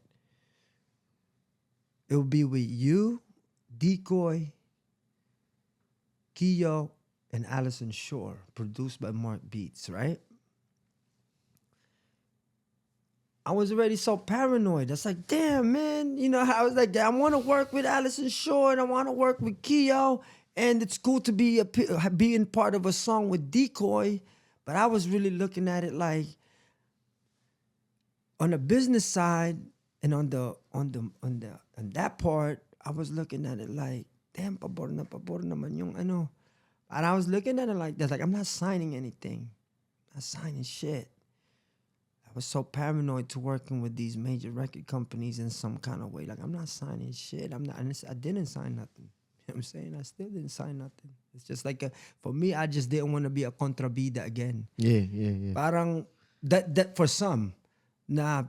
it will be with you, Decoy, Kiyo, and Allison Shore, produced by Mark Beats, right? I was already so paranoid. That's like, damn, man. I was like, I want to work with Allison Shore and I want to work with Kiyo. And it's cool to be being part of a song with Decoy. But I was really looking at it like, on the business side and on that part, I was looking at it like, damn, pabor naman yung ano. And I was looking at it like that, like, I'm not signing anything. I'm not signing shit. I was so paranoid to working with these major record companies in some kind of way. Like, I'm not signing shit. I didn't sign nothing. You know what I'm saying? I still didn't sign nothing. It's just like, for me, I just didn't want to be a contrabida again. Yeah. Parang, that for some, na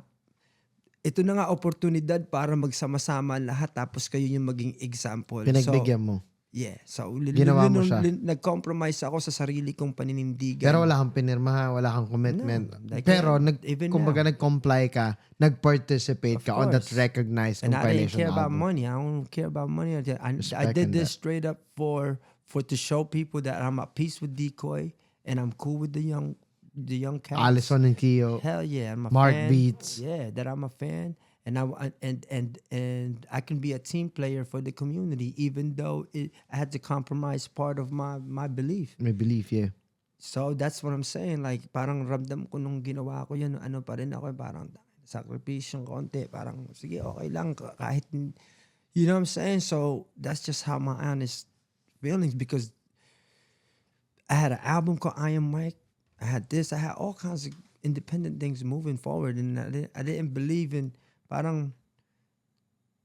ito na nga oportunidad para magsama-sama lahat tapos kayo yung maging example. Pinagbigyan mo. Yeah. So, Ginawa mo siya. nag-compromise ako sa sarili kong paninindigan. Pero wala kang pinirmaha, wala kang commitment. No, like, pero even kumbaga now. nag-comply ka, nag-participate ka on that course. recognized And I didn't compilation care about album. money. I don't care about money. I Respecting did this that. straight up for to show people that I'm at peace with Decoy and I'm cool with the young cats. Allison and Kiyo. Hell yeah, I'm a Mark fan. Beats. Yeah, that I'm a fan, and I can be a team player for the community, even though I had to compromise part of my belief. May belief, yeah. So that's what I'm saying. Like, parang ramdam ko nung ginawa ko yan, ano pa rin ako, parang sakripisyong konti, parang sige, okay lang, kahit, you know what I'm saying? So that's just how my honest feelings, because I had an album called I Am Mike. I had this. I had all kinds of independent things moving forward, and I didn't believe in parang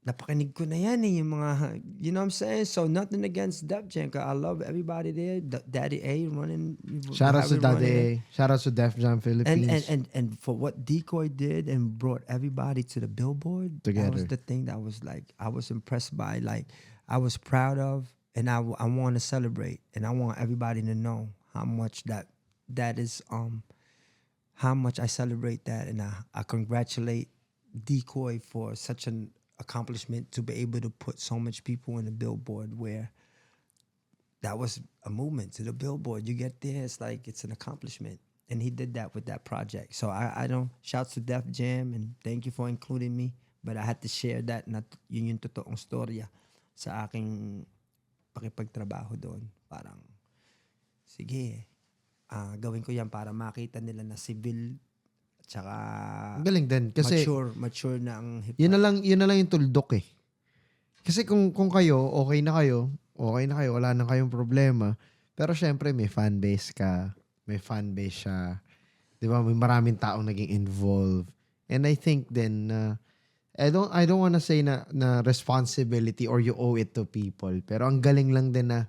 napakinig ko na yan yung mga, you know what I'm saying? So nothing against Def Jam. I love everybody there. Daddy A running. Shout out to Daddy A. Shout out to Def Jam Philippines. And for what Decoy did and brought everybody to the billboard, Together. that was the thing that was like, I was impressed by, like, I was proud of, and I want to celebrate, and I want everybody to know how much that is, how much I celebrate that, and I congratulate Decoy for such an accomplishment to be able to put so much people in the billboard, where that was a movement to the billboard. You get there, it's like, it's an accomplishment. And he did that with that project. So I don't, shouts to Def Jam, and thank you for including me. But I had to share that, na yun yung totoong storya sa aking pakipagtrabaho doon. Parang, sige, gawin ko yan para makita nila na civil at saka Ang galing din. Kasi mature na ang hip-hop. yun na lang yung tuldok eh. Kasi kung kayo, okay na kayo, wala na kayong problema. Pero syempre, may fanbase ka. May fanbase siya. Di ba? May maraming taong naging involved. And I think then, I don't wanna say na responsibility or you owe it to people. Pero ang galing lang din na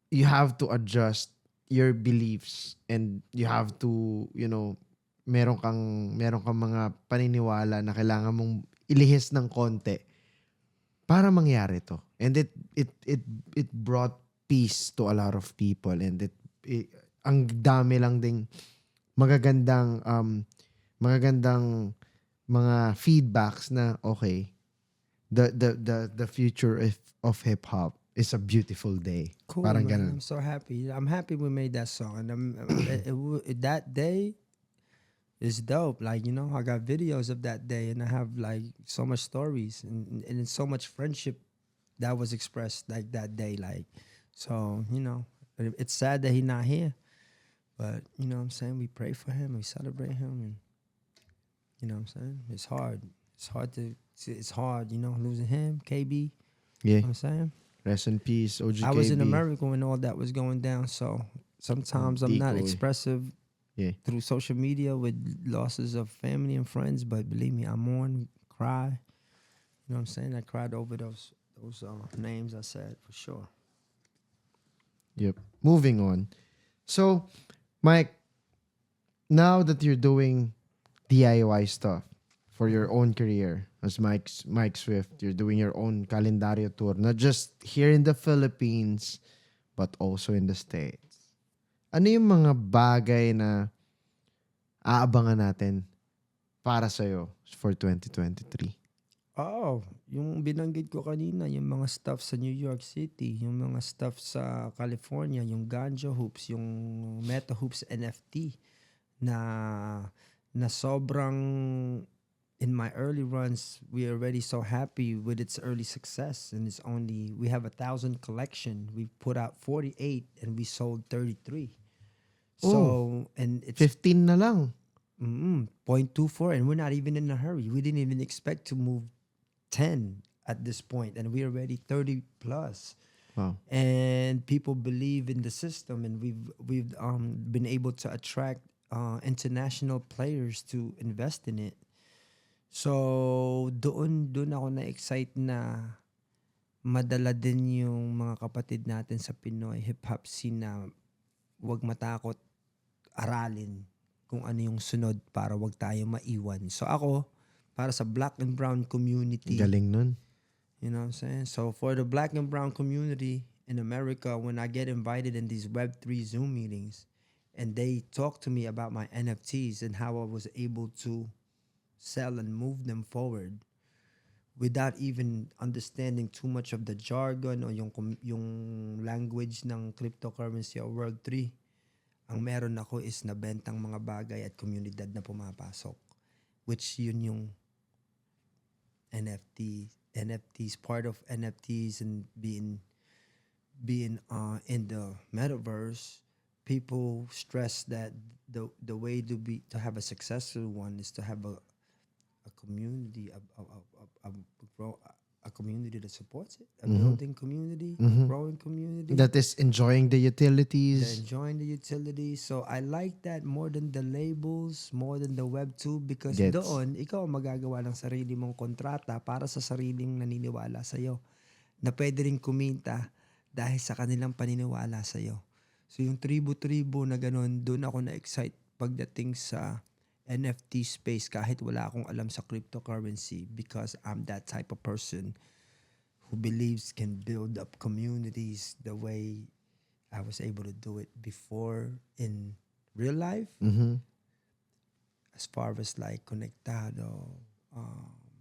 you have to adjust your beliefs and you have to, meron kang mga paniniwala na kailangan mong ilihis ng konti para mangyari to. And it brought peace to a lot of people, and ang dami lang ding magagandang mga feedbacks na okay, the future of hip hop is a beautiful day. Cool, Parang man. ganun. I'm so happy. I'm happy we made that song, and that day is dope. Like, I got videos of that day, and I have like so much stories and so much friendship that was expressed like that day. Like, so it's sad that he's not here, but you know what I'm saying, we pray for him, we celebrate him, and you know what I'm saying, it's hard. It's hard, losing him, KB. Yeah. You know what I'm saying? Rest in peace, OGKB. I was in America when all that was going down, so sometimes I'm not Decoy. expressive Yeah. through social media with losses of family and friends, but believe me, I mourn, cry. You know what I'm saying? I cried over those names I said, for sure. Yep. Moving on. So, Mike, now that you're doing DIY stuff for your own career as Mike Swift, you're doing your own calendario tour, not just here in the Philippines, but also in the States. Ano yung mga bagay na aabangan natin para sa'yo for 2023? Oh, yung binanggit ko kanina, yung mga stuff sa New York City, yung mga stuff sa California, yung ganja hoops, yung meta hoops NFT na sobrang, in my early runs, we are already so happy with its early success, and we have 1,000 collection. We put out 48 and we sold 33. So, and it's 15 na lang. 0.24, and we're not even in a hurry. We didn't even expect to move 10 at this point, and we're already 30 plus. Wow. And people believe in the system, and we've been able to attract international players to invest in it. So doon ako na-excite na madala din yung mga kapatid natin sa Pinoy hip-hop scene na wag matakot aralin kung ano yung sunod para wag tayo maiwan. So ako, para sa black and brown community. Galing nun. You know what I'm saying? So for the black and brown community in America, when I get invited in these Web3 Zoom meetings and they talk to me about my NFTs and how I was able to sell and move them forward without even understanding too much of the jargon o yung language ng cryptocurrency o Web3, ang meron ako is nabentang mga bagay at komunidad na pumapasok, which yun yung NFTs, part of NFTs and being in the metaverse. People stress that the way to have a successful one is to have a community, a community that supports it, a building community, a growing community That is enjoying the utilities. they're enjoying the utilities. So I like that more than the labels, more than the Web2, because Gets. doon, ikaw ang magagawa ng sarili mong kontrata para sa sariling naniniwala sa'yo na pwede rin kumita dahil sa kanilang paniniwala sa'yo. So yung tribu-tribu na ganun, doon ako na-excite pagdating sa NFT space kahit wala akong alam sa cryptocurrency, because I'm that type of person who believes can build up communities the way I was able to do it before in real life. As far as like Conectado,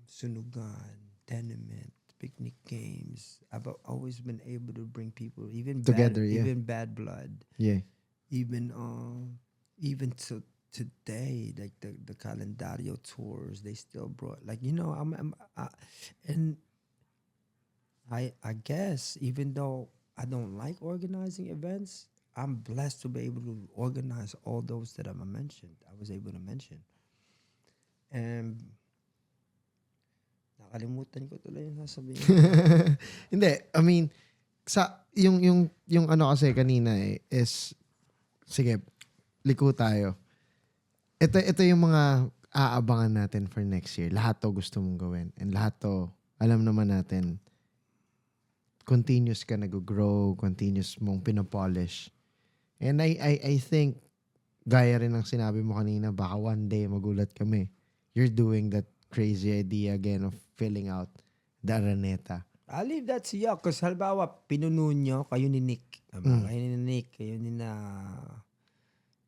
Sunugan, Tenement, picnic games, I've always been able to bring people, even Together, even Bad Blood, even to today, like the calendario tours, they still brought, like, and I guess even though I don't like organizing events, I'm blessed to be able to organize all those that I mentioned. I was able to mention. And nakalimutan ko tuloy yung sasabihin. Hindi, I mean, yung ano kasi kanina is, sige, liko tayo. Ito yung mga aabangan natin for next year. Lahat to gusto mong gawin. And lahat to, alam naman natin, continuous ka nag-grow, continuous mong pinopolish. And I think, gaya rin ng sinabi mo kanina, baka one day magulat kami. You're doing that crazy idea again of filling out the Araneta. I'll leave that to you. Kasi halimbawa, pinuno nyo, kayo ni Nick. Kayo ni Nick, kayo ni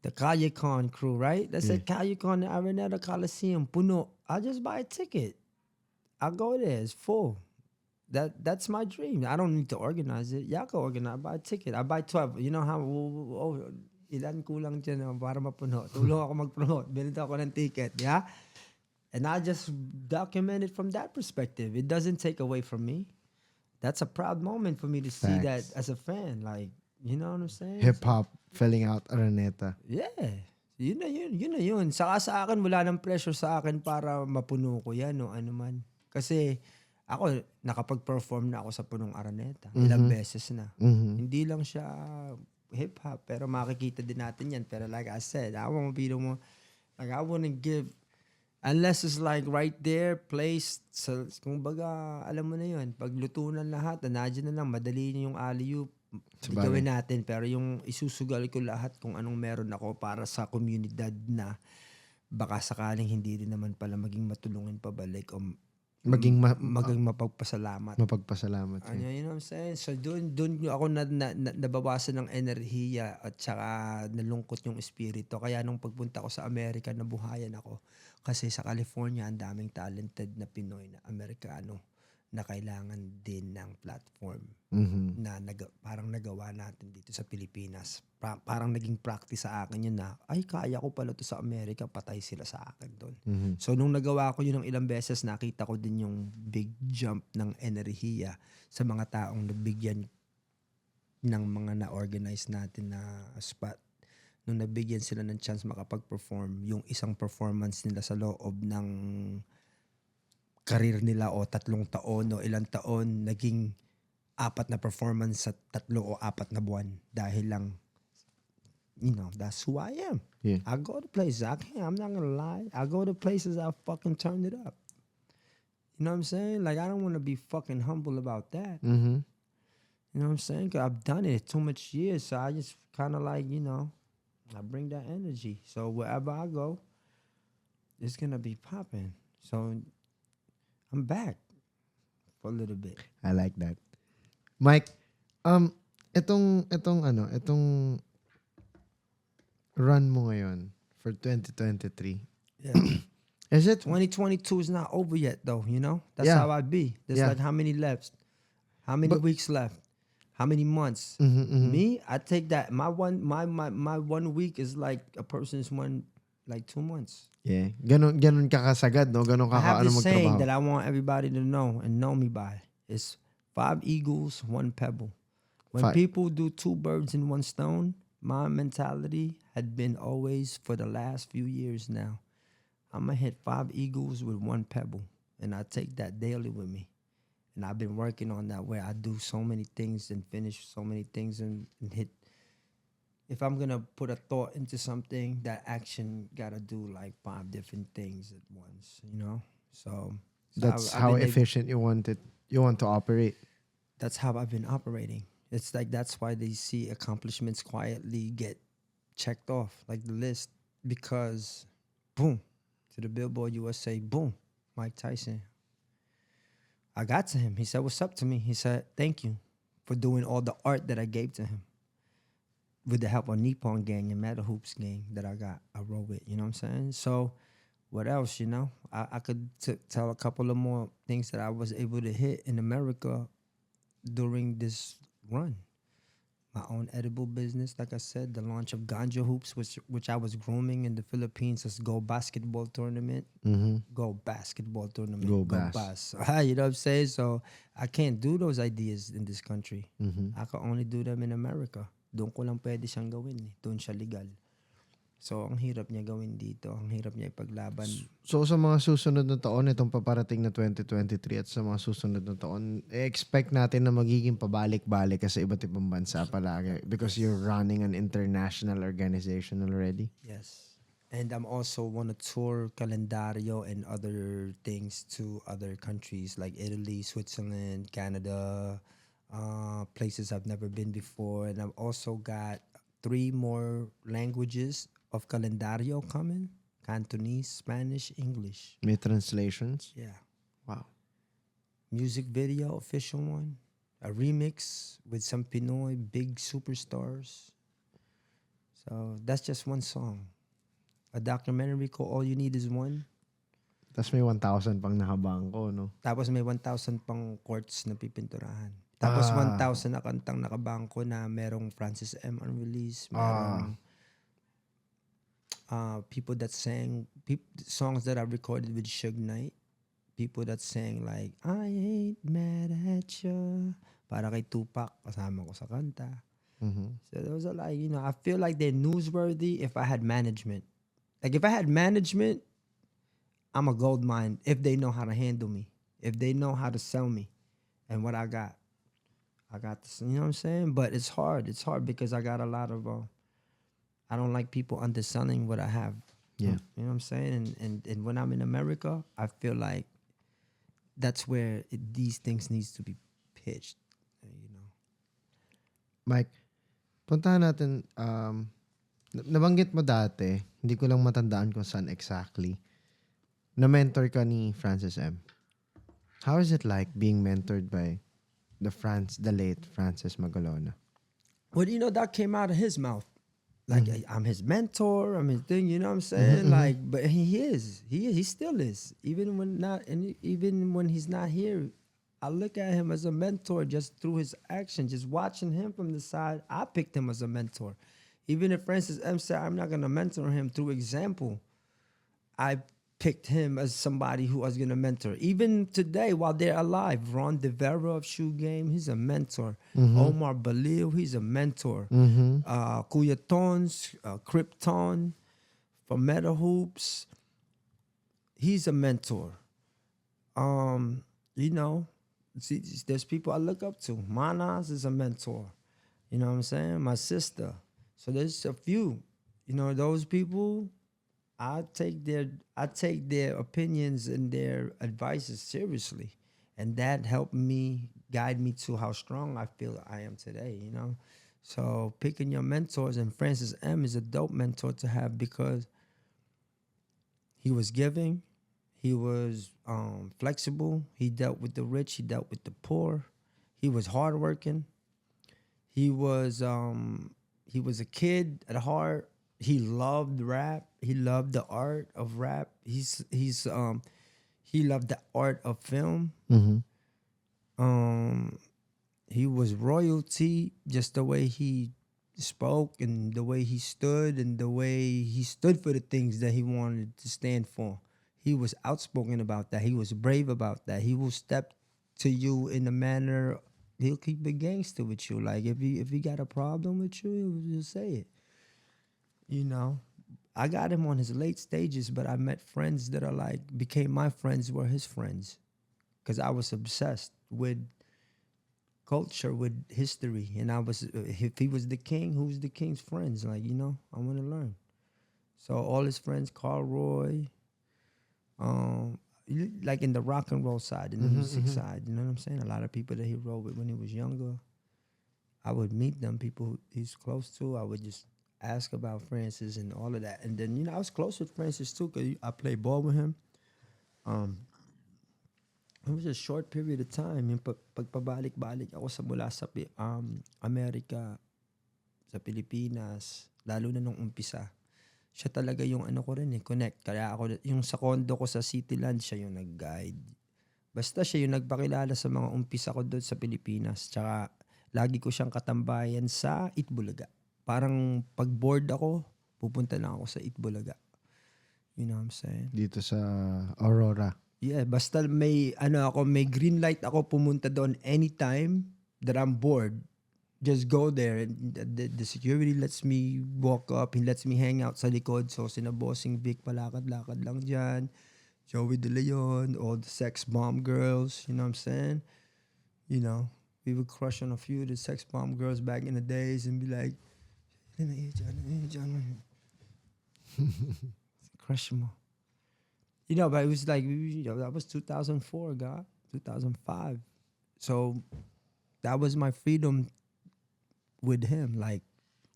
the Callecon crew, right? That's at Callecon, the Araneta Coliseum, puno. I'll just buy a ticket. I'll go there. It's full. That's my dream. I don't need to organize it. Y'all can organize. I buy a ticket. I buy 12. You know how, ilan kulang dyan para mapuno. Tulong ako mag-promote. Bilid ako ng ticket. Yeah? And I just document it from that perspective. It doesn't take away from me. That's a proud moment for me to see that as a fan. Like, you know what I'm saying? Hip-hop, filling out Araneta. Yeah. Yun na yun. Saka sa akin, wala nang pressure sa akin para mapuno ko yan o ano man. Kasi ako, nakapag-perform na ako sa punong Araneta. Ilang beses na. Hindi lang siya hip-hop, pero makikita din natin yan. Pero like I said, I won't be the one, like I wouldn't give, unless it's like right there, placed, so, kung baga, alam mo na yun, pagluto na lahat, nandiyan na lang, madali yung alley-oop, gawin natin. Pero yung isusugal ko lahat kung anong meron ako para sa komunidad na baka sakaling hindi rin naman pala maging matulungin pabalik o maging mapagpasalamat. Mapagpasalamat. Ano, you know what I'm saying? So doon ako nabawasan ng enerhiya at saka nalungkot yung espiritu. Kaya nung pagpunta ko sa Amerika, nabuhayan ako. Kasi sa California, ang daming talented na Pinoy na Amerikano na kailangan din ng platform na parang nagawa natin dito sa Pilipinas. Parang naging practice sa akin yun na, ay, kaya ko pala to sa Amerika, patay sila sa akin doon. So nung nagawa ko yun ng ilang beses, nakita ko din yung big jump ng enerhiya sa mga taong nabigyan ng mga na-organize natin na spot. Nung nabigyan sila ng chance makapag-perform, yung isang performance nila sa loob ng career nila o 3 taon o ilang taon, naging 4 na performance sa 3 o 4 na buwan dahil lang, you know, that's who I am. Yeah. I go to places, I'm not gonna lie, I go to places, I fucking turn it up. You know what I'm saying? Like, I don't want to be fucking humble about that. You know what I'm saying? 'Cause I've done it too much years, so I just kind of like, you know, I bring that energy. So wherever I go, it's gonna be popping. So I'm back for a little bit. I like that. Mike, itong run mo ngayon for 2023. Yeah. Is it 2022 is not over yet though, you know? That's Yeah. how I be. There's like how many left? How many weeks left? How many months? Me, I take that my 1 week is like a person's like 2 months. Yeah. Ganon ka kasagad, no? Ganon ka I have this saying magtrabaho. that I want everybody to know and know me by. It's 5 eagles, 1 pebble. When people do 2 birds in 1 stone, my mentality had been always for the last few years now, I'm going to hit 5 eagles with 1 pebble. And I take that daily with me. And I've been working on that where I do so many things and finish so many things and hit. If I'm going to put a thought into something, that action got to do like 5 different things at once, you know? So That's how efficient you want to operate. That's how I've been operating. It's like, that's why they see accomplishments quietly get checked off, like the list, because boom, to the Billboard USA, boom, Mike Tyson. I got to him. He said, what's up to me? He said, thank you for doing all the art that I gave to him. With the help of Nippon Gang and Metal Hoops Gang that I wrote with, you know what I'm saying? So what else, you know? I could tell a couple of more things that I was able to hit in America during this run. My own edible business, like I said, the launch of Ganja Hoops, which I was grooming in the Philippines as Go Basketball Tournament. Go Basketball Tournament. Go Bas. You know what I'm saying? So I can't do those ideas in this country. I can only do them in America. Doon ko lang pwede siyang gawin eh. Doon siya legal. So, ang hirap niya gawin dito. Ang hirap niya ipaglaban. So sa mga susunod na taon, itong paparating na 2023 at sa mga susunod na taon, expect natin na magiging pabalik-balik ka sa iba't ibang bansa palagi because you're running an international organization already. Yes. And I'm also want to tour calendario and other things to other countries like Italy, Switzerland, Canada, places I've never been before. And I've also got 3 more languages of calendario coming. Cantonese, Spanish, English. May translations? Yeah. Wow. Music video, official one. A remix with some Pinoy big superstars. So that's just one song. A documentary called All You Need Is One. Tapos may 1,000 pang nakabangko, no? Tapos may 1,000 pang courts na pipinturahan. Tapos 1,000 na kantang nakabangko na merong Francis M. unreleased. Merong people that sang songs that I recorded with Suge Knight. People that sang like, I ain't mad at you. Para kay Tupac, kasama ko sa kanta. So those are like, I feel like they're newsworthy if I had management. Like if I had management, I'm a gold mine if they know how to handle me. If they know how to sell me and what I got. I got this, you know what I'm saying? But it's hard. It's hard because I got a lot of, I don't like people underselling what I have. Yeah. You know what I'm saying? And when I'm in America, I feel like that's where these things needs to be pitched. Mike, puntahan natin, nabanggit mo dati, hindi ko lang matandaan kung saan exactly, na mentor ka ni Francis M. How is it like being mentored by the late Francis Magalona? Well, that came out of his mouth. Like, I'm his mentor, I'm his thing, you know what I'm saying? Like, but he still is. Even when he's not here, I look at him as a mentor just through his action, just watching him from the side. I picked him as a mentor. Even if Francis M said, I'm not going to mentor him through example, I picked him as somebody who I was going to mentor. Even today, while they're alive, Ron DeVera of Shoe Game, he's a mentor. Omar Balil, he's a mentor. Kuya Tons, Krypton, from Meta Hoops, he's a mentor. See, there's people I look up to. Manas is a mentor. You know what I'm saying? My sister. So there's a few. Those people, I take their opinions and their advices seriously. And that helped me guide me to how strong I feel I am today, So picking your mentors, and Francis M is a dope mentor to have because he was giving. He was flexible. He dealt with the rich. He dealt with the poor. He was hardworking. He was a kid at heart. He loved rap. He loved the art of rap. He loved the art of film. He was royalty, just the way he spoke and the way he stood and the way he stood for the things that he wanted to stand for. He was outspoken about that. He was brave about that. He will step to you in a manner, he'll keep it gangster with you. Like if he got a problem with you, he'll say it. I got him on his late stages, but I met friends that became my friends, were his friends. Because I was obsessed with culture, with history. And if he was the king, who's the king's friends? I want to learn. So all his friends, Carl Roy, like in the rock and roll side, in the music side, you know what I'm saying? A lot of people that he rode with when he was younger, I would meet them, people he's close to. I would just ask about Francis and all of that. And then, I was close with Francis too because I played ball with him. It was a short period of time. Yung pagpabalik-balik ako mula sa Amerika, sa Pilipinas, lalo na nung umpisa. Siya talaga yung ko rin connect. Kaya yung sa condo ko sa Cityland, siya yung nag-guide. Basta siya yung nagpakilala sa mga umpisa ko doon sa Pilipinas. Tsaka lagi ko siyang katambayan sa Itbulaga. Parang pag bored ako, pupunta lang ako sa Itbulaga. You know what I'm saying? Dito sa Aurora. Yeah, basta may green light ako pumunta doon anytime that I'm bored. just go there, and the security lets me walk up. He lets me hang out sa likod. So sina Bossing Vic, palakad-lakad lang dyan. Joey De Leon, all the sex bomb girls, you know what I'm saying? You know, we would crush on a few of the sex bomb girls back in the days and be like, crush them all. You know, but it was like, you know, that was 2004, God, 2005. So that was my freedom with him. Like,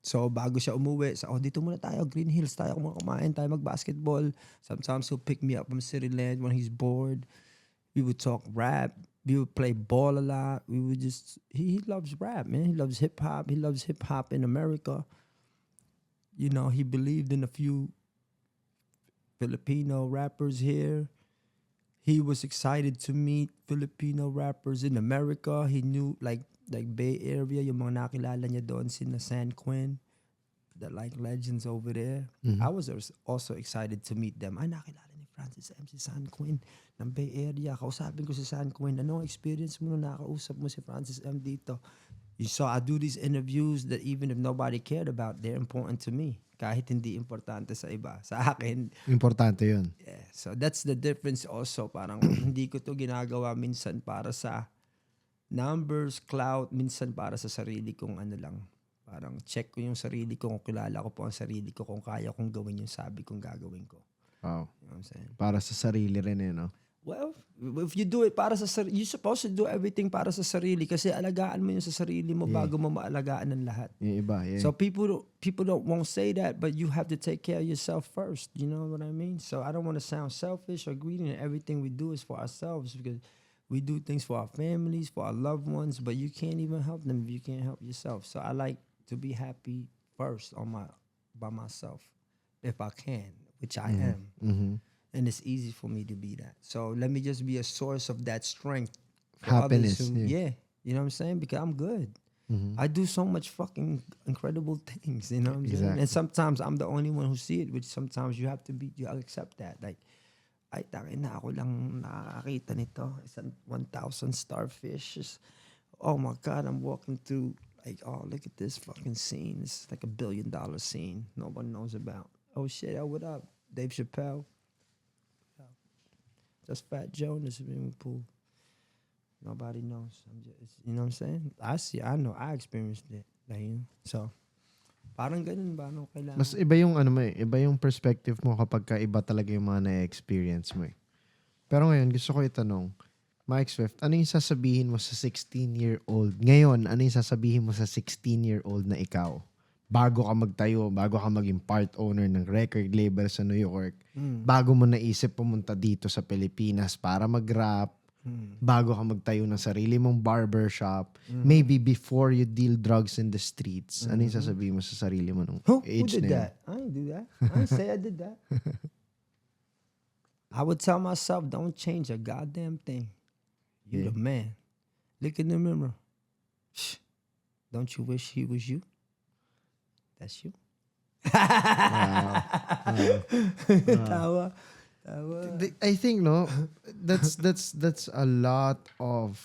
so bago siya umuwi, dito muna tayo, Green Hills, tayo kumain, tayo mag-basketball. Sometimes he'll pick me up from Cityland when he's bored. We would talk rap. We would play ball a lot. We would just, he loves rap, man. He loves hip-hop. He loves hip-hop in America. You know, he believed in a few Filipino rappers here. He was excited to meet Filipino rappers in America. He knew, like Bay Area, yung mga nakilala niya doon, sina San Quinn, the like legends over there. I was also excited to meet them. Ay, nakilala ni Francis M. si San Quinn ng Bay Area. Kausapin ko si San Quinn. Anong experience mo na nakausap mo si Francis M. dito? So I do these interviews that even if nobody cared about, they're important to me. Kahit hindi importante sa iba. Sa akin, Importante yun. yeah. So that's the difference also. Parang hindi ko to ginagawa minsan para sa numbers, clout, minsan para sa sarili kong ano lang. Parang check ko yung sarili ko, kung kilala ko po ang sarili ko, kung kaya kong gawin yung sabi kong gagawin ko. Wow. You know what I'm saying? Para sa sarili rin no? Well, if you do it para sa sarili, you're supposed to do everything para sa sarili kasi alagaan mo yung sa sarili mo bago mo maalagaan ng lahat. Yung iba, yeah. So people won't say that, but you have to take care of yourself first. You know what I mean? So I don't want to sound selfish or greedy, and everything we do is for ourselves because we do things for our families, for our loved ones, but you can't even help them if you can't help yourself. So I like to be happy first by myself if I can, which I am. Mm-hmm. And it's easy for me to be that. So let me just be a source of that strength. For Happiness. others who, yeah. You know what I'm saying? Because I'm good. I do so much fucking incredible things. You know what I'm saying? Exactly. And sometimes I'm the only one who see it, which sometimes you accept that. Like, ay, tangin na ako lang nakakakita nito. It's 1,000 starfish. Oh my God, I'm walking through, like, oh, look at this fucking scene. It's like $1 billion scene no one knows about. Oh shit, what up? Dave Chappelle. That's Fat Joe in the swimming pool. Nobody knows. You know what I'm saying? I know. I experienced it. Like, you know? So, parang ganun ba? Ano kailangan? Mas iba yung iba yung perspective mo kapag iba talaga yung mga na-experience mo eh. Pero ngayon, gusto ko itanong, Mike Swift, ano yung sasabihin mo sa 16-year-old? Ngayon, ano yung sasabihin mo sa 16-year-old na ikaw? Bago ka magtayo, bago ka maging part owner ng record label sa New York, bago mo naisip pumunta dito sa Pilipinas para mag-rap, bago ka magtayo ng sarili mong barbershop, maybe before you deal drugs in the streets, ano yung sasabihin mo sa sarili mo nung age Who did na yun? that? I didn't do that. I didn't say I did that. I would tell myself, don't change a goddamn thing. You the man. Look in the mirror. Shh. Don't you wish he was you? That's you. Tawa. I think that's a lot of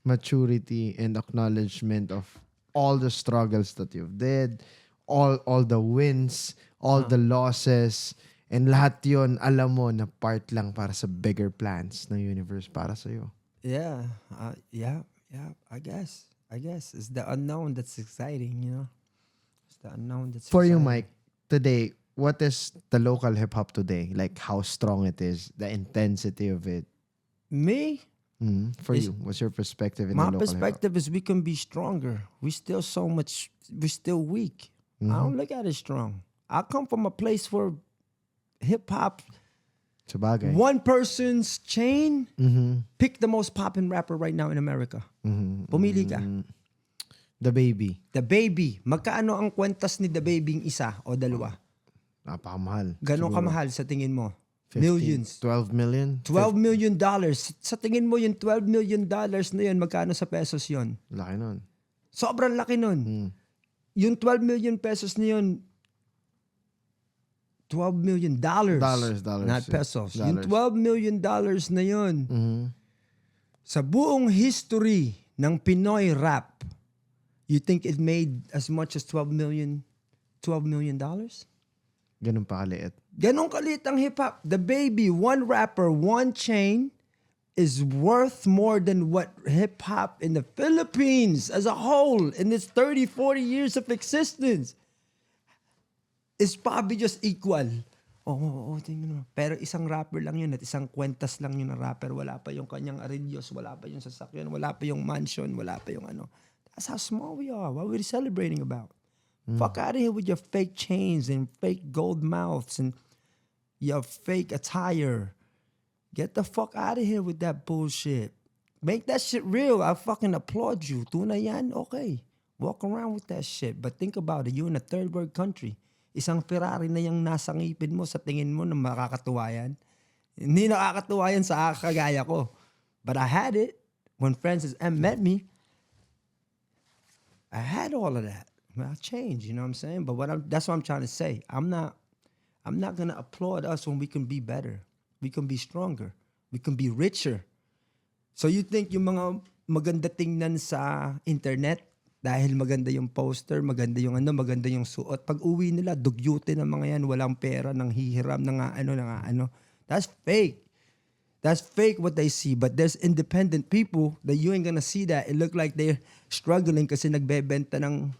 maturity and acknowledgement of all the struggles that you've did, all the wins, all the losses, and lahat yon alam mo na part lang para sa bigger plans ng universe para sa iyo. Yeah. I guess it's the unknown that's exciting, you know. It's the unknown that's For you, exciting. Mike, today, what is the local hip-hop today? Like how strong it is, the intensity of it. Me? For you, what's your perspective in My the local perspective is we can be stronger. We're still weak. I don't look at it strong. I come from a place where hip-hop, hip-hop? Sabagay. one person's chain, pick the most popping rapper right now in America. Pumili ka. The Baby. The Baby. Magkaano ang kwentas ni The Baby isa o dalawa? Napakamahal. Ganon Siguro kamahal sa tingin mo? 15, Millions. 12 million? $12 million. Sa tingin mo yung $12 million na yun, magkano sa pesos yun? Laki nun. Sobrang laki nun. Yung 12 million pesos na yun, $12 million. Dollars. Not pesos. Dollars. Yung $12 million na yun, sa buong history ng Pinoy rap, You think it made as much as $12 million? Ganun pa kaliit. Ganon kalit ang hip-hop. The Baby, one rapper, one chain, is worth more than what hip-hop in the Philippines as a whole in its 30, 40 years of existence is probably just equal. Tingnan mo. Pero isang rapper lang yun at isang kwentas lang yun na rapper. Wala pa yung kanyang arillos, wala pa yung sasakyan, wala pa yung mansion, wala pa yung ano. That's how small we are. What are we celebrating about? Fuck out of here with your fake chains and fake gold mouths and your fake attire. Get the fuck out of here with that bullshit. Make that shit real. I fucking applaud you. Tunay yan, okay. Walk around with that shit. But think about it. You're in a third world country. Isang Ferrari na yung nasa ngipin mo, sa tingin mo na makakatuwa yan. Hindi nakakatuwa yan sa kagaya ko. But I had it. When Francis M met me, I had all of that. I changed, you know what I'm saying? But that's what I'm trying to say. I'm not gonna applaud us when we can be better. We can be stronger. We can be richer. So you think yung mga maganda tingnan sa internet dahil maganda yung poster, maganda yung maganda yung suot. Pag uwi nila, dugyute ng mga yan, walang pera, nang hihiram, nang ano. That's fake. That's fake what they see. But there's independent people that you ain't gonna see that. It look like they're struggling kasi nagbebenta ng...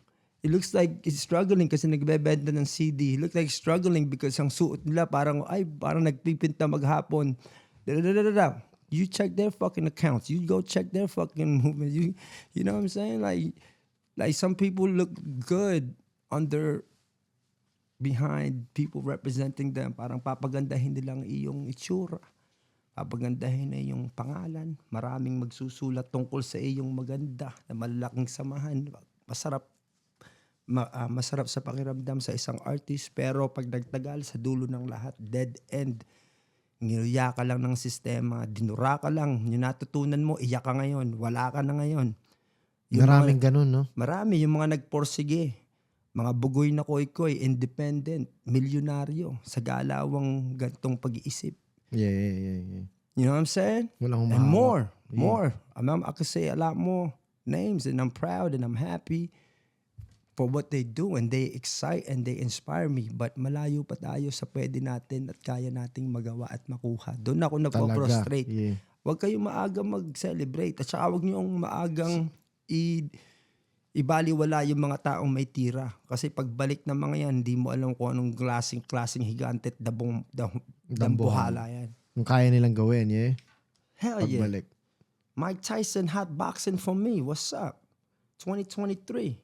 It looks like he's struggling kasi nagbebenta ng CD. It looks like struggling because ang suot nila parang nagpipinta maghapon. You check their fucking accounts. You go check their fucking movements. You know what I'm saying? Like some people look good behind people representing them. Parang papagandahin nilang iyong itsura. Papagandahin na iyong pangalan. Maraming magsusulat tungkol sa iyong maganda na malaking samahan. Masarap sa pakiramdam sa isang artist, pero pag nagtagal sa dulo ng lahat, dead end. Niluya ka lang ng sistema, dinura ka lang, yung natutunan mo, iyak ka ngayon, wala ka na ngayon. Maraming ganun, no? Marami, yung mga nagporsige, mga bugoy na koy-koy, independent, milyonaryo, sa galawang gantong pag-iisip. Yeah. You know what I'm saying? Walang and humahawak. more. I could say a lot more names, and I'm proud and I'm happy for what they do, and they excite and they inspire me. But malayo pa tayo sa pwede natin at kaya nating magawa at makuha. Doon ako nagpo-prostrate. Yeah. Huwag kayong maaga mag-celebrate. At saka huwag niyong maagang ibaliwala yung mga taong may tira. Kasi pagbalik ng mga yan, hindi mo alam kung anong klaseng higante at dambuhala yan. Kung kaya nilang gawin, yeah? Hell Pagbalik. yeah. Mike Tyson hotboxing for me. What's up? 2023.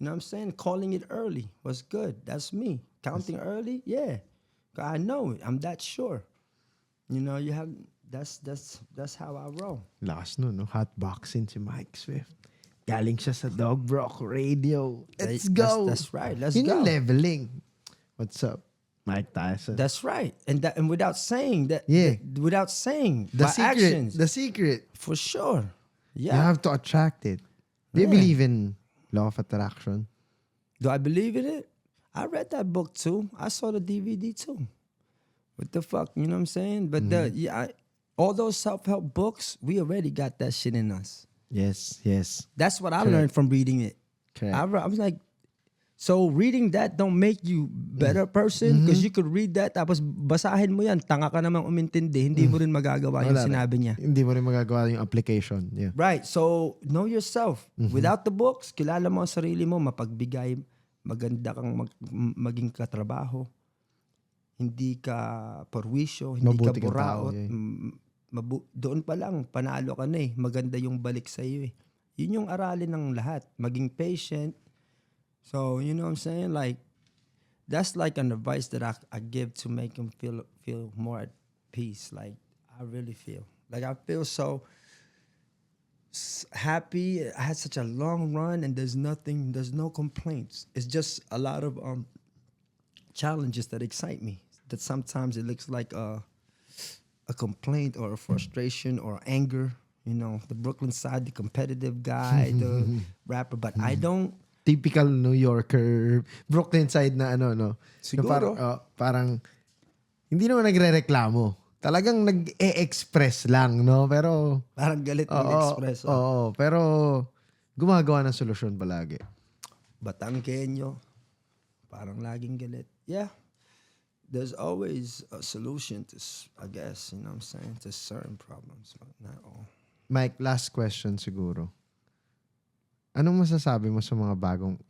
You know what I'm saying? Calling it early was good. That's me. Counting early, yeah. I know it. I'm that sure. You know, you have that's how I roll. Last no? Hotboxing si Mike Swift. Galing siya sa DOUGBROCK Radio. Let's go. That's right. Let's Yun go. yung leveling. What's up? Mike Tyson. That's right. And without saying that, Yeah. without saying the by secret. actions, The secret. for sure. You Yeah. have to attract it. Do you Yeah. believe in law of attraction? Do I believe in it? I read that book too. I saw the DVD too. What the fuck? You know what I'm saying? But all those self-help books, we already got that shit in us. Yes. That's what I Correct. learned from reading it. Correct. I was like, so reading that don't make you better person because you could read that tapos basahin mo yan, tanga ka namang umintindi, hindi mo rin magagawa yung Wala sinabi niya. Hindi mo rin magagawa yung application. Yeah. Right, so know yourself. Without the books, kilala mo ang sarili mo, mapagbigay, maganda kang maging katrabaho, hindi ka perwisyo, hindi Mabuti ka kang tao, buraot. yeah. Doon pa lang, panalo ka na eh. Maganda yung balik sa iyo eh. Yun yung aralin ng lahat. Maging patient. So, you know what I'm saying? Like, that's like an advice that I give to make him feel more at peace. Like, I really feel. Like, I feel so happy. I had such a long run and there's no complaints. It's just a lot of challenges that excite me. That sometimes it looks like a complaint or a frustration or anger. You know, the Brooklyn side, the competitive guy, the rapper. But I don't. Typical New Yorker, Brooklyn side na ano, no? Siguro. Parang, hindi naman nagre-reklamo. Talagang nag-e-express lang, no? Pero, Parang galit mag-express. Oo, pero gumagawa ng solusyon palagi. Batanggenyo, parang laging galit. Yeah. There's always a solution to, I guess, you know what I'm saying, to certain problems, but not all. Mike, last question siguro. Anong masasabi mo sa mga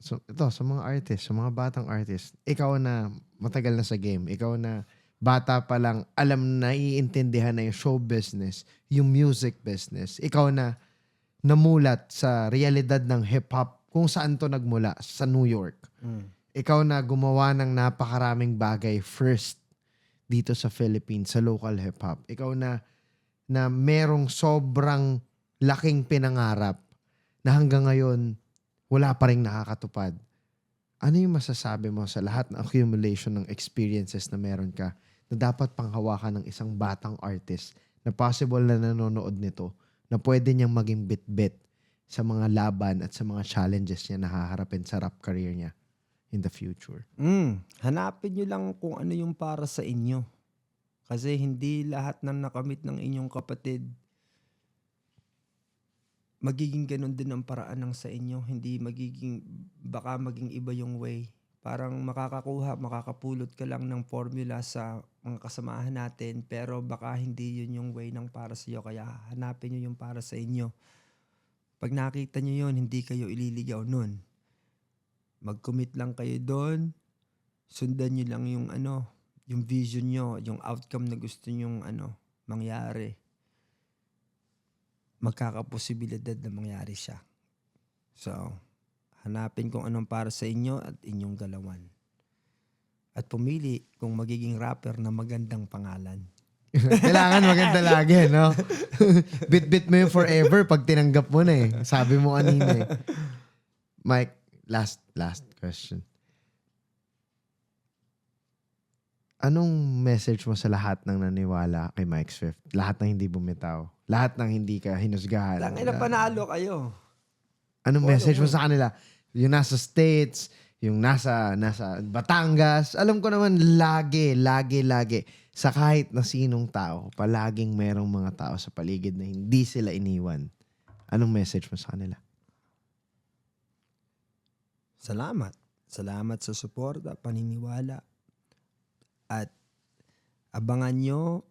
sa mga artist, sa mga batang artist? Ikaw na matagal na sa game, ikaw na bata pa lang, alam na iintindihan na yung show business, yung music business. Ikaw na namulat sa realidad ng hip-hop, kung saan to nagmula, sa New York. Ikaw na gumawa ng napakaraming bagay first dito sa Philippines, sa local hip-hop. Ikaw na merong sobrang laking pinangarap na hanggang ngayon wala pa rin nakakatupad. Ano yung masasabi mo sa lahat ng accumulation ng experiences na meron ka na dapat panghawakan ng isang batang artist na possible na nanonood nito na pwede niyang maging bit-bit sa mga laban at sa mga challenges niya na haharapin sa rap career niya in the future? Hanapin nyo lang kung ano yung para sa inyo. Kasi hindi lahat ng nakamit ng inyong kapatid magiging ganun din ang paraan ng sa inyo. Hindi baka maging iba yung way. Parang makakapulot ka lang ng formula sa mga kasamahan natin, pero baka hindi yun yung way ng para sa iyo. Kaya hanapin nyo yung para sa inyo. Pag nakita nyo yun, hindi kayo ililigaw nun. Mag-commit lang kayo doon. Sundan nyo lang yung yung vision nyo, yung outcome na gusto nyong mangyari. Magkakaposibilidad na mangyari siya. So, hanapin kung anong para sa inyo at inyong galawan. At pumili kung magiging rapper na magandang pangalan. Kailangan maganda lagi, no? Bit-bit mo yung forever pag tinanggap mo na eh. Sabi mo kanina eh. Mike, last question. Anong message mo sa lahat ng naniwala kay Mike Swift? Lahat ng hindi bumitaw. Lahat ng hindi ka hinusgahan. Tangina, panalo kayo. Anong message mo sa kanila? Yung nasa States, yung nasa Batangas. Alam ko naman lagi. Sa kahit na sinong tao, palaging merong mga tao sa paligid na hindi sila iniwan. Anong message mo sa kanila? Salamat. Salamat sa suporta, paniniwala. At abangan nyo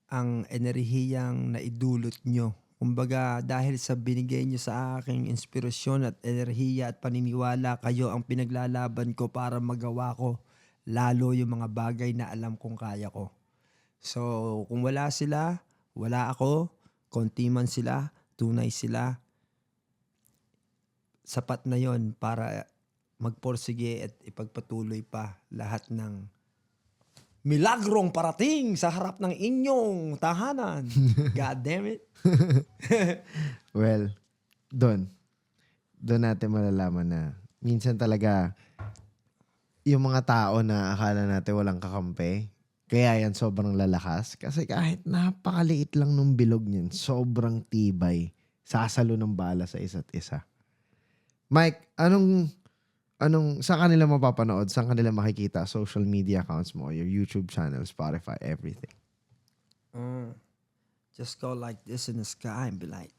ang enerhiyang naidulot nyo. Kumbaga, dahil sa binigay nyo sa aking inspirasyon at enerhiya at paniniwala, kayo ang pinaglalaban ko para magawa ko lalo yung mga bagay na alam kong kaya ko. So, kung wala sila, wala ako. Konti man sila, tunay sila. Sapat na yon para magporsige at ipagpatuloy pa lahat ng milagrong parating sa harap ng inyong tahanan. God damn it. Well, doon natin malalaman na minsan talaga yung mga tao na akala natin walang kakampi, kaya yan sobrang lalakas. Kasi kahit napakaliit lang nung bilog niyan, sobrang tibay. Sasalo ng bala sa isa't isa. Mike, saan kanila mapapanood? Saan kanila makikita? Social media accounts mo, your YouTube channel, Spotify, everything. Just go like this in the sky and be like,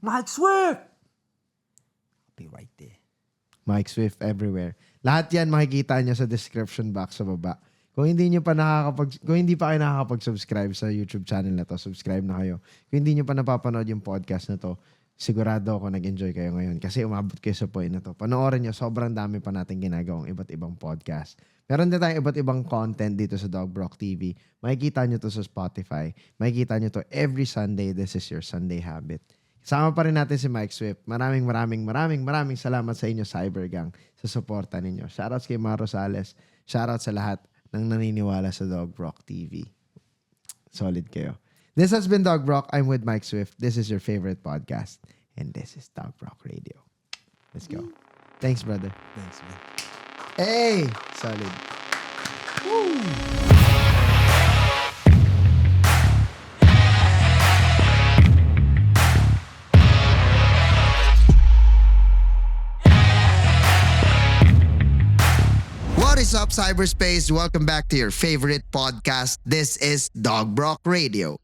Mike Swift! I'll be right there. Mike Swift everywhere. Lahat yan makikita nyo sa description box sa baba. Kung hindi pa kayo nakakapag-subscribe sa YouTube channel na to, subscribe na kayo. Kung hindi nyo pa napapanood yung podcast na to, sigurado ako nag-enjoy kayo ngayon kasi umabot kayo sa point na to. Panoorin nyo, sobrang dami pa natin ginagawang iba't ibang podcast. Meron din tayong iba't ibang content dito sa DOUGBROCK TV. Makikita nyo to sa Spotify. Makikita nyo to every Sunday. This is your Sunday habit. Kasama pa rin natin si Mike Swift. Maraming salamat sa inyo, Cybergang, sa suporta ninyo. Shoutouts kay Rosales. Shoutouts sa lahat ng naniniwala sa DOUGBROCK TV. Solid kayo. This has been DOUGBROCK. I'm with Mike Swift. This is your favorite podcast. And this is DOUGBROCK Radio. Let's go. Thanks, brother. Thanks, man. Hey! Solid. Woo! What is up, cyberspace? Welcome back to your favorite podcast. This is DOUGBROCK Radio.